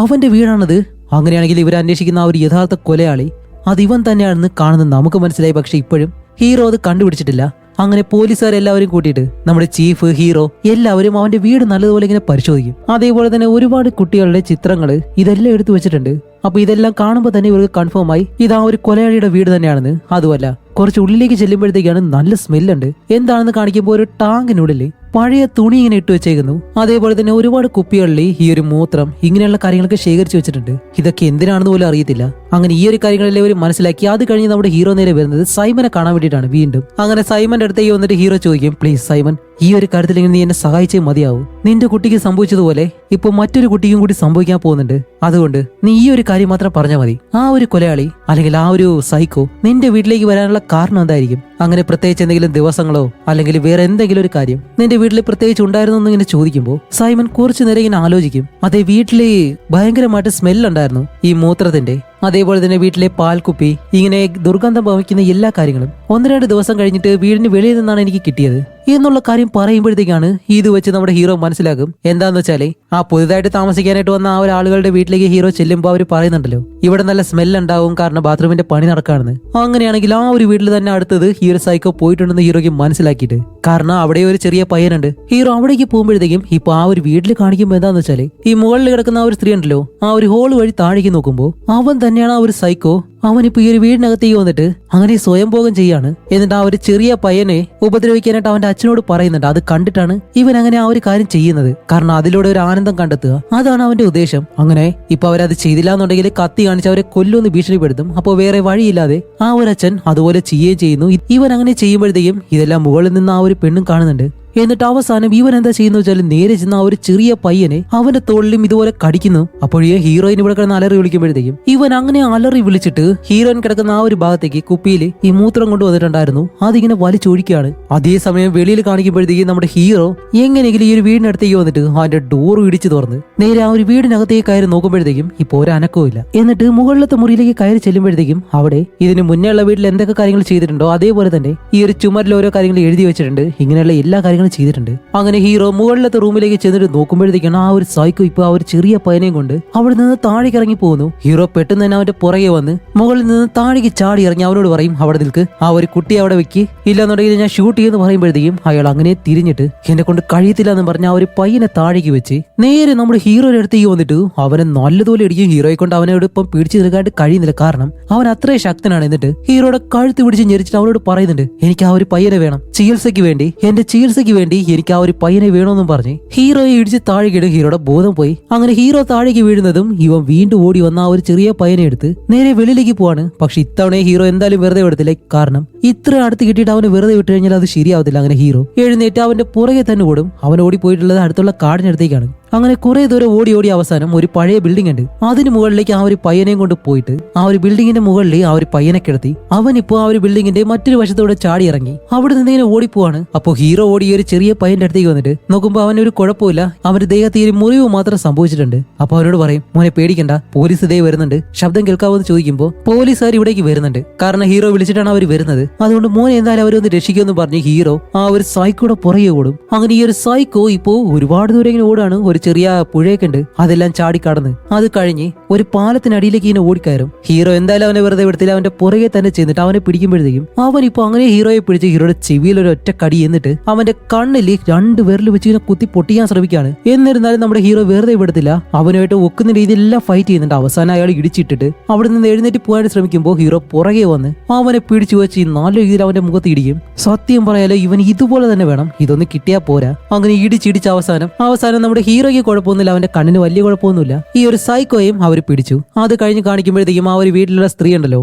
അവന്റെ വീടാണത്. അങ്ങനെയാണെങ്കിൽ ഇവർ അന്വേഷിക്കുന്ന ആ ഒരു യഥാർത്ഥ കൊലയാളി അത് ഇവൻ തന്നെയാണെന്ന് കാണുന്നത് നമുക്ക് മനസ്സിലായി. പക്ഷെ ഇപ്പോഴും ഹീറോ അത് കണ്ടുപിടിച്ചിട്ടില്ല. അങ്ങനെ പോലീസുകാരെല്ലാവരും കൂട്ടിയിട്ട് നമ്മുടെ ചീഫ്, ഹീറോ എല്ലാവരും അവന്റെ വീട് നല്ലതുപോലെ ഇങ്ങനെ പരിശോധിക്കും. അതേപോലെ തന്നെ ഒരുപാട് കുട്ടികളുടെ ചിത്രങ്ങള് ഇതെല്ലാം എടുത്തു വെച്ചിട്ടുണ്ട്. അപ്പൊ ഇതെല്ലാം കാണുമ്പോൾ തന്നെ ഇവർക്ക് കൺഫേം ആയി ഇത് ആ ഒരു കൊലയാളിയുടെ വീട് തന്നെയാണെന്ന്. അതുമല്ല കുറച്ച് ഉള്ളിലേക്ക് ചെല്ലുമ്പോഴത്തേക്കാണ് നല്ല സ്മെല്ലുണ്ട്. എന്താണെന്ന് കാണിക്കുമ്പോൾ ഒരു ടാങ്കിനുള്ളിൽ പഴയ തുണി ഇങ്ങനെ ഇട്ട് വെച്ചേക്കുന്നു. അതേപോലെ തന്നെ ഒരുപാട് കുപ്പികളിൽ ഈ ഒരു മൂത്രം ഇങ്ങനെയുള്ള കാര്യങ്ങളൊക്കെ ശേഖരിച്ചു വെച്ചിട്ടുണ്ട്. ഇതൊക്കെ എന്തിനാണെന്ന് പോലും അറിയത്തില്ല. അങ്ങനെ ഈ ഒരു കാര്യങ്ങളെല്ലാം ഇവർ മനസ്സിലാക്കി. അത് കഴിഞ്ഞ് നമ്മുടെ ഹീറോ നേരെ വരുന്നത് സൈമനെ കാണാൻ വേണ്ടിയിട്ടാണ് വീണ്ടും. അങ്ങനെ സൈമന്റെ അടുത്തേക്ക് വന്നിട്ട് ഹീറോ ചോദിക്കും, പ്ലീസ് സൈമൻ, ഈ ഒരു കാര്യത്തിൽ നീ എന്നെ സഹായിച്ചേ മതിയാവും. നിന്റെ കുട്ടിക്ക് സംഭവിച്ചതുപോലെ ഇപ്പൊ മറ്റൊരു കുട്ടിക്കും കൂടി സംഭവിക്കാൻ പോകുന്നുണ്ട്. അതുകൊണ്ട് നീ ഈ ഒരു കാര്യം മാത്രം പറഞ്ഞാൽ മതി. ആ ഒരു കൊലയാളി അല്ലെങ്കിൽ ആ ഒരു സൈക്കോ നിന്റെ വീട്ടിലേക്ക് വരാനുള്ള കാരണം എന്തായിരിക്കും? അങ്ങനെ പ്രത്യേകിച്ച് എന്തെങ്കിലും ദിവസങ്ങളോ അല്ലെങ്കിൽ വേറെ എന്തെങ്കിലും ഒരു കാര്യം നിന്റെ വീട്ടിൽ പ്രത്യേകിച്ച് ഉണ്ടായിരുന്നു എന്നിങ്ങനെ ചോദിക്കുമ്പോൾ സൈമൺ കുറച്ചു നേരം ഇങ്ങനെ ആലോചിക്കും. അതേ, വീട്ടില് ഭയങ്കരമായിട്ട് സ്മെല്ലുണ്ടായിരുന്നു ഈ മൂത്രത്തിന്റെ. അതേപോലെ തന്നെ വീട്ടിലെ പാൽക്കുപ്പി, ഇങ്ങനെ ദുർഗന്ധം ഭവിക്കുന്ന എല്ലാ കാര്യങ്ങളും 1-2 ദിവസം കഴിഞ്ഞിട്ട് വീടിന് വെളിയിൽ നിന്നാണ് എനിക്ക് കിട്ടിയത് എന്നുള്ള കാര്യം പറയുമ്പോഴത്തേക്കാണ് ഇത് വെച്ച് നമ്മുടെ ഹീറോ മനസ്സിലാക്കും എന്താന്ന് വെച്ചാല് ആ പുതുതായിട്ട് താമസിക്കാനായിട്ട് വന്ന ആ ഒരു ആളുകളുടെ വീട്ടിലേക്ക് ഹീറോ ചെല്ലുമ്പോൾ അവർ പറയുന്നുണ്ടല്ലോ ഇവിടെ നല്ല സ്മെല്ല് ഉണ്ടാവും കാരണം ബാത്റൂമിന്റെ പണി നടക്കാണെന്ന്. അങ്ങനെയാണെങ്കിൽ ആ ഒരു വീട്ടിൽ തന്നെ അടുത്തത് ഈ ഒരു സൈക്കോ പോയിട്ടുണ്ടെന്ന് ഹീറോയ്ക്ക് മനസ്സിലാക്കിയിട്ട്, കാരണം അവിടെ ഒരു ചെറിയ പയ്യനുണ്ട്. ഹീറോ അവിടേക്ക് പോകുമ്പോഴത്തേക്കും ഇപ്പൊ ആ ഒരു വീട്ടിൽ കാണിക്കുമ്പോൾ എന്താന്ന് വെച്ചാല് ഈ മുകളിൽ കിടക്കുന്ന ആ ഒരു സ്ത്രീ ഉണ്ടല്ലോ ആ ഒരു ഹോൾ വഴി താഴേക്ക് നോക്കുമ്പോൾ അവൻ തന്നെയാണ് ആ ഒരു സൈക്കോ. അവനിപ്പോ ഈ ഒരു വീടിനകത്തേക്ക് വന്നിട്ട് അങ്ങനെ സ്വയംഭോഗം ചെയ്യാണ്. എന്നിട്ട് ആ ഒരു ചെറിയ പയ്യനെ ഉപദ്രവിക്കാനായിട്ട് അവന്റെ അച്ഛനോട് പറയുന്നുണ്ട്. അത് കണ്ടിട്ടാണ് ഇവൻ അങ്ങനെ ആ ഒരു കാര്യം ചെയ്യുന്നത്. കാരണം അതിലൂടെ ഒരു ആനന്ദം കണ്ടെത്തുക, അതാണ് അവന്റെ ഉദ്ദേശം. അങ്ങനെ ഇപ്പൊ അവരത് ചെയ്തില്ല എന്നുണ്ടെങ്കിൽ കത്തി കാണിച്ച് അവരെ കൊല്ലുമെന്ന് ഭീഷണിപ്പെടുത്തും. അപ്പോൾ വേറെ വഴിയില്ലാതെ ആ ഒരു അച്ഛൻ അതുപോലെ ചെയ്യുകയും ചെയ്യുന്നു. ഇവൻ അങ്ങനെ ചെയ്യുമ്പോഴത്തേക്കും ഇതെല്ലാം മുകളിൽ നിന്ന് ആ ഒരു പെണ്ണും കാണുന്നുണ്ട്. എന്നിട്ട് അവസാനം ഇവൻ എന്താ ചെയ്യുന്ന വെച്ചാൽ നേരെ ചെന്ന ആ ഒരു ചെറിയ പയ്യനെ അവന്റെ തോളിലും ഇതുപോലെ കടിക്കുന്നു. അപ്പോഴേ ഹീറോയിൻ ഇവിടെ കിടന്ന് അലറി വിളിക്കുമ്പോഴത്തേക്കും ഇവൻ അങ്ങനെ അലറി വിളിച്ചിട്ട് ഹീറോയിൻ കിടക്കുന്ന ആ ഒരു ഭാഗത്തേക്ക് കുപ്പിയിൽ ഈ മൂത്രം കൊണ്ടുവന്നിട്ടുണ്ടായിരുന്നു അതിങ്ങനെ വലിച്ചൊഴിക്കുകയാണ്. അതേസമയം വെളിയിൽ കാണിക്കുമ്പോഴത്തേക്കും നമ്മുടെ ഹീറോ എങ്ങനെയെങ്കിലും ഈ ഒരു വീടിനടുത്തേക്ക് വന്നിട്ട് അതിന്റെ ഡോർ ഇടിച്ചു തുറന്ന് നേരെ ആ ഒരു വീടിനകത്തേക്ക് കയറി നോക്കുമ്പോഴത്തേക്കും ഇപ്പൊ ഒരു അനക്കവും ഇല്ല. എന്നിട്ട് മുകളിലത്തെ മുറിയിലേക്ക് കയറി ചെല്ലുമ്പോഴത്തേക്കും അവിടെ ഇതിന് മുന്നേ ഉള്ള വീട്ടിൽ എന്തൊക്കെ കാര്യങ്ങൾ ചെയ്തിട്ടുണ്ടോ അതേപോലെ തന്നെ ഈ ഒരു ചുമരിൽ ഓരോ കാര്യങ്ങൾ എഴുതി വെച്ചിട്ടുണ്ട്. ഇങ്ങനെയുള്ള എല്ലാ കാര്യങ്ങളും ചെയ്തിട്ടുണ്ട്. അങ്ങനെ ഹീറോ മുകളിലത്തെ റൂമിലേക്ക് ചെന്നിട്ട് നോക്കുമ്പോഴത്തേക്കാണ് ആ ഒരു സൈക്കോ ഇപ്പൊ ആ ഒരു ചെറിയ പയ്യനെയും കൊണ്ട് അവിടെ നിന്ന് താഴേക്ക് ഇറങ്ങി പോകുന്നു. ഹീറോ പെട്ടെന്ന് തന്നെ അവന്റെ പുറകെ വന്ന് മുകളിൽ നിന്ന് താഴേക്ക് ചാടി ഇറങ്ങി അവനോട് പറയും അവിടെ നിൽക്ക്, ആ ഒരു കുട്ടി അവിടെ വെക്ക്, ഇല്ലാന്നുണ്ടെങ്കിൽ ഞാൻ ഷൂട്ട് ചെയ്യുമെന്ന് പറയുമ്പോഴത്തേക്കും അയാൾ അങ്ങനെ തിരിഞ്ഞിട്ട് എന്നെ കൊണ്ട് കഴിയത്തില്ല എന്ന് പറഞ്ഞ ആ ഒരു പയ്യനെ താഴേക്ക് വെച്ച് നേരെ നമ്മുടെ ഹീറോയുടെ അടുത്തേക്ക് വന്നിട്ട് അവനെ നല്ലതുപോലെ ഇടിക്കും. ഹീറോയെ കൊണ്ട് അവനോട് ഇപ്പം പിടിച്ചു നിൽക്കാനായിട്ട് കഴിയുന്നില്ല, കാരണം അവൻ അത്രയും ശക്തനാണ്. എന്നിട്ട് ഹീറോയുടെ കഴുത്ത് പിടിച്ച് ഞെരിച്ചിട്ട് അവനോട് പറയുന്നുണ്ട് എനിക്ക് ആ ഒരു പയ്യനെ വേണം, ചികിത്സയ്ക്ക് വേണ്ടി, എന്റെ ചികിത്സയ്ക്ക് വേണ്ടി എനിക്ക് ആ ഒരു പയ്യനെ വേണമെന്നും പറഞ്ഞ് ഹീറോയെ ഇടിച്ച് താഴേക്കിടും. ഹീറോയുടെ ബോധം പോയി. അങ്ങനെ ഹീറോ താഴേക്ക് വീഴുന്നതും ഇവൻ വീണ്ടും ഓടി വന്ന ആ ഒരു ചെറിയ പയ്യനെ എടുത്ത് നേരെ വെളിയിലേക്ക് പോവാണ്. പക്ഷെ ഇത്തവണ ഹീറോ എന്തായാലും വെറുതെ വിടത്തില്ല, കാരണം ഇത്ര അടുത്ത് കിട്ടിയിട്ട് അവന് വെറുതെ വിട്ടു കഴിഞ്ഞാൽ അത് ശരിയാവത്തില്ല. അങ്ങനെ ഹീറോ എഴുന്നേറ്റ് അവന്റെ പുറകെ തന്നെ ഓടും. അവൻ ഓടിപ്പോയിട്ടുള്ളത് അടുത്തുള്ള കാടിനടുത്തേക്കാണ്. അങ്ങനെ കുറെ ദൂരം ഓടി ഓടി അവസാനം ഒരു പഴയ ബിൽഡിംഗ് ഉണ്ട്. അതിന് മുകളിലേക്ക് ആ ഒരു പയ്യനെയും കൊണ്ട് പോയിട്ട് ആ ഒരു ബിൽഡിങ്ങിന്റെ മുകളിൽ ആ ഒരു പയ്യനെ കിടത്തി അവൻ ഇപ്പോ ആ ഒരു ബിൽഡിങ്ങിന്റെ മറ്റൊരു വശത്തോടെ ചാടി ഇറങ്ങി അവിടെ നിന്ന് ഇങ്ങനെ ഓടിപ്പോവാണ്. അപ്പോ ഹീറോ ഓടി ഒരു ചെറിയ പയ്യന്റെ അടുത്തേക്ക് വന്നിട്ട് നോക്കുമ്പോൾ അവനൊരു കുഴപ്പമില്ല, അവന്റെ ദേഹത്ത് ഒരു മുറിവ് മാത്രം സംഭവിച്ചിട്ടുണ്ട്. അപ്പൊ അവനോട് പറയും മോനെ പേടിക്കണ്ട, പോലീസ് ഇതേ വരുന്നുണ്ട്, ശബ്ദം കേൾക്കാവെന്ന് ചോദിക്കുമ്പോൾ പോലീസുകാർ ഇവിടേക്ക് വരുന്നുണ്ട്, കാരണം ഹീറോ വിളിച്ചിട്ടാണ് അവർ വരുന്നത്. അതുകൊണ്ട് മോനെ എന്തായാലും അവരൊന്ന് രക്ഷിക്കുമെന്ന് പറഞ്ഞ് ഹീറോ ആ ഒരു സൈക്കോയുടെ പുറകെ ഓടും. അങ്ങനെ ഈ ഒരു സൈക്കോ ഇപ്പോ ഒരുപാട് ദൂരം ഇങ്ങനെ ഓടാണ്. ഒരു ചെറിയ പുഴയൊക്കെ ഉണ്ട്, അതെല്ലാം ചാടിക്കടന്ന് അത് കഴിഞ്ഞ് ഒരു പാലത്തിനടിയിലേക്ക് ഇങ്ങനെ ഓടിക്കയറും. ഹീറോ എന്തായാലും അവനെ വെറുതെ വിടത്തില്ല, അവന്റെ പുറകെ തന്നെ ചെന്നിട്ട് അവനെ പിടിക്കുമ്പോഴത്തേക്കും അവൻ ഇപ്പൊ അങ്ങനെ ഹീറോയെ പിടിച്ച് ഹീറോയുടെ ചെവിയിൽ ഒരു ഒറ്റ കടി എന്നിട്ട് അവന്റെ കണ്ണിൽ 2 വിരൽ വെച്ച് ഇങ്ങനെ കുത്തി പൊട്ടിക്കാൻ ശ്രമിക്കുകയാണ്. എന്നിരുന്നാലും നമ്മുടെ ഹീറോ വെറുതെ വിടത്തില്ല, അവനുമായിട്ട് ഒക്കുന്ന രീതിയിലെല്ലാം ഫൈറ്റ് ചെയ്യുന്നുണ്ട്. അവസാനം അയാൾ ഇടിച്ചിട്ടിട്ട് അവിടെ നിന്ന് എഴുന്നേറ്റ് പോകാൻ ശ്രമിക്കുമ്പോൾ ഹീറോ പുറകെ വന്ന് അവനെ പിടിച്ചു വെച്ച് നല്ല രീതിയിൽ അവന്റെ മുഖത്ത് ഇടിക്കും. സത്യം പറയാലോ ഇവൻ ഇതുപോലെ തന്നെ വേണം, ഇതൊന്നും കിട്ടിയാ പോരാ. അങ്ങനെ ഇടിച്ചിടിച്ച് അവസാനം നമ്മുടെ ഹീറോയ്ക്ക് കുഴപ്പമൊന്നുമില്ല, അവന്റെ കണ്ണിന് വലിയ കുഴപ്പമൊന്നുമില്ല. ഈ ഒരു സൈക്കോയും അവർ പിടിച്ചു. അത് കഴിഞ്ഞ് കാണിക്കുമ്പോഴത്തേക്കും ആ ഒരു വീട്ടിലുള്ള സ്ത്രീ ഉണ്ടല്ലോ,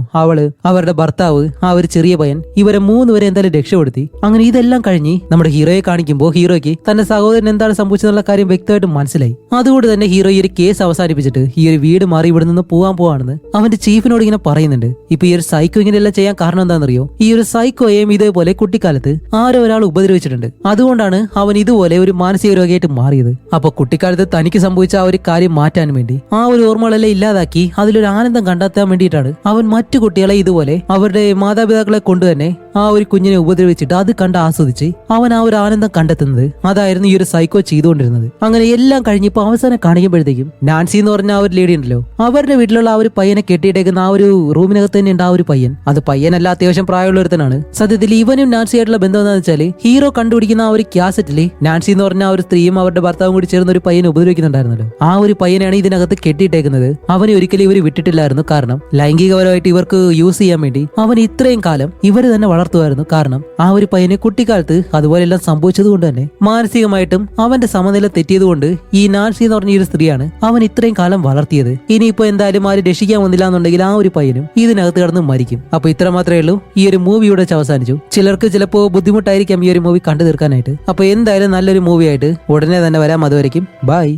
അവരുടെ ഭർത്താവ്, ആ ഒരു ചെറിയ പയ്യൻ, ഇവരെ 3 പേരെ എന്തായാലും രക്ഷപ്പെടുത്തി. അങ്ങനെ ഇതെല്ലാം കഴിഞ്ഞ് നമ്മുടെ ഹീറോയെ കാണിക്കുമ്പോൾ ഹീറോയ്ക്ക് തന്റെ സഹോദരൻ എന്താണ് സംഭവിച്ചതെന്നുള്ള കാര്യം വ്യക്തമായിട്ട് മനസ്സിലായി. അതുകൊണ്ട് തന്നെ ഹീറോ ഈ ഒരു കേസ് അവസാനിപ്പിച്ചിട്ട് ഈ ഒരു വീട് മാറി ഇവിടെ നിന്ന് പോകാൻ പോവാണെന്ന് അവന്റെ ചീഫിനോട് ഇങ്ങനെ പറയുന്നുണ്ട്. ഇപ്പൊ ഈ ഒരു സൈക്കോ ഇങ്ങനെയെല്ലാം ചെയ്യാൻ കാരണം എന്താണെന്നറിയോ? ഈ ഒരു സൈക്കോയെയും ഇതേപോലെ കുട്ടിക്കാലത്ത് ആരോ ഒരാൾ ഉപദ്രവിച്ചിട്ടുണ്ട്, അതുകൊണ്ടാണ് അവൻ ഇതുപോലെ ഒരു മാനസിക രോഗിയായിട്ട് മാറിയത്. അപ്പൊ കുട്ടിക്കാലത്ത് തനിക്ക് സംഭവിച്ച ആ ഒരു കാര്യം മാറ്റാൻ വേണ്ടി ആ ഒരു ഓർമ്മകളെല്ലാം ഇല്ലാതാക്കി അതിലൊരു ആനന്ദം കണ്ടെത്താൻ വേണ്ടിയിട്ടാണ് അവൻ മറ്റു കുട്ടികളെ ഇതുപോലെ അവരുടെ മാതാപിതാക്കളെ കൊണ്ടുതന്നെ ആ ഒരു കുഞ്ഞിനെ ഉപദ്രവിച്ചിട്ട് അത് കണ്ട് ആസ്വദിച്ച് അവൻ ആ ഒരു ആനന്ദം കണ്ടെത്തുന്നത്. അതായിരുന്നു ഈ ഒരു സൈക്കോ ചെയ്തുകൊണ്ടിരുന്നത്. അങ്ങനെ എല്ലാം കഴിഞ്ഞിപ്പോ അവസാനം കാണിക്കുമ്പോഴത്തേക്കും നാൻസി എന്ന് പറഞ്ഞ ആ ഒരു ലേഡി ഉണ്ടല്ലോ, അവരുടെ വീട്ടിലുള്ള ആ ഒരു പയ്യനെ കെട്ടിയിട്ടേക്കുന്ന ആ ഒരു റൂമിനകത്ത് തന്നെ ഉണ്ട് ആ ഒരു പയ്യൻ. അത് പയ്യനല്ല, അത്യാവശ്യം പ്രായമുള്ള ഒരുത്തനാണ്. സത്യത്തിൽ ഇവനും നാൻസി ആയിട്ടുള്ള ബന്ധം എന്താണെന്ന് വെച്ചാൽ ഹീറോ കണ്ടുപിടിക്കുന്ന ആ ഒരു ക്യാസറ്റില് നാൻസി എന്ന് പറഞ്ഞ ആ ഒരു സ്ത്രീയും അവരുടെ ഭർത്താവും കൂടി ചേർന്ന് ഒരു പയ്യനെ ഉപദ്രവിക്കുന്നുണ്ടായിരുന്നല്ലോ. ആ ഒരു പയ്യനാണ് ഇതിനകത്ത് കെട്ടിയിട്ടേക്കുന്നത്. അവനെ ഒരിക്കലും ഇവർ വിട്ടിട്ടില്ലായിരുന്നു, കാരണം ലൈംഗികപരമായിട്ട് ഇവർക്ക് യൂസ് ചെയ്യാൻ വേണ്ടി അവൻ ഇത്രയും കാലം ഇവര് തന്നെ വളർത്തുമായിരുന്നു. കാരണം ആ ഒരു പയ്യനെ കുട്ടിക്കാലത്ത് അതുപോലെല്ലാം സംഭവിച്ചത് കൊണ്ട് തന്നെ മാനസികമായിട്ടും അവന്റെ സമനില തെറ്റിയതുകൊണ്ട് ഈ നാൻസി എന്ന് പറഞ്ഞ ഒരു സ്ത്രീയാണ് അവൻ ഇത്രയും കാലം വളർത്തിയത്. ഇനിയിപ്പോ എന്തായാലും ആരും രക്ഷിക്കാൻ വന്നില്ല എന്നുണ്ടെങ്കിൽ ആ ഒരു പയ്യനും ഇതിനകത്ത് കിടന്ന് മരിക്കും. അപ്പൊ ഇത്ര മാത്രമേ ഉള്ളൂ. ഈ ഒരു മൂവി ഇവിടെ അവസാനിച്ചു. ചിലർക്ക് ചിലപ്പോ ബുദ്ധിമുട്ടായിരിക്കാം ഈ ഒരു മൂവി കണ്ടു തീർക്കാനായിട്ട്. അപ്പൊ എന്തായാലും നല്ലൊരു മൂവി ആയിട്ട് ഉടനെ തന്നെ വരാം. അതുവരെയും ബൈ.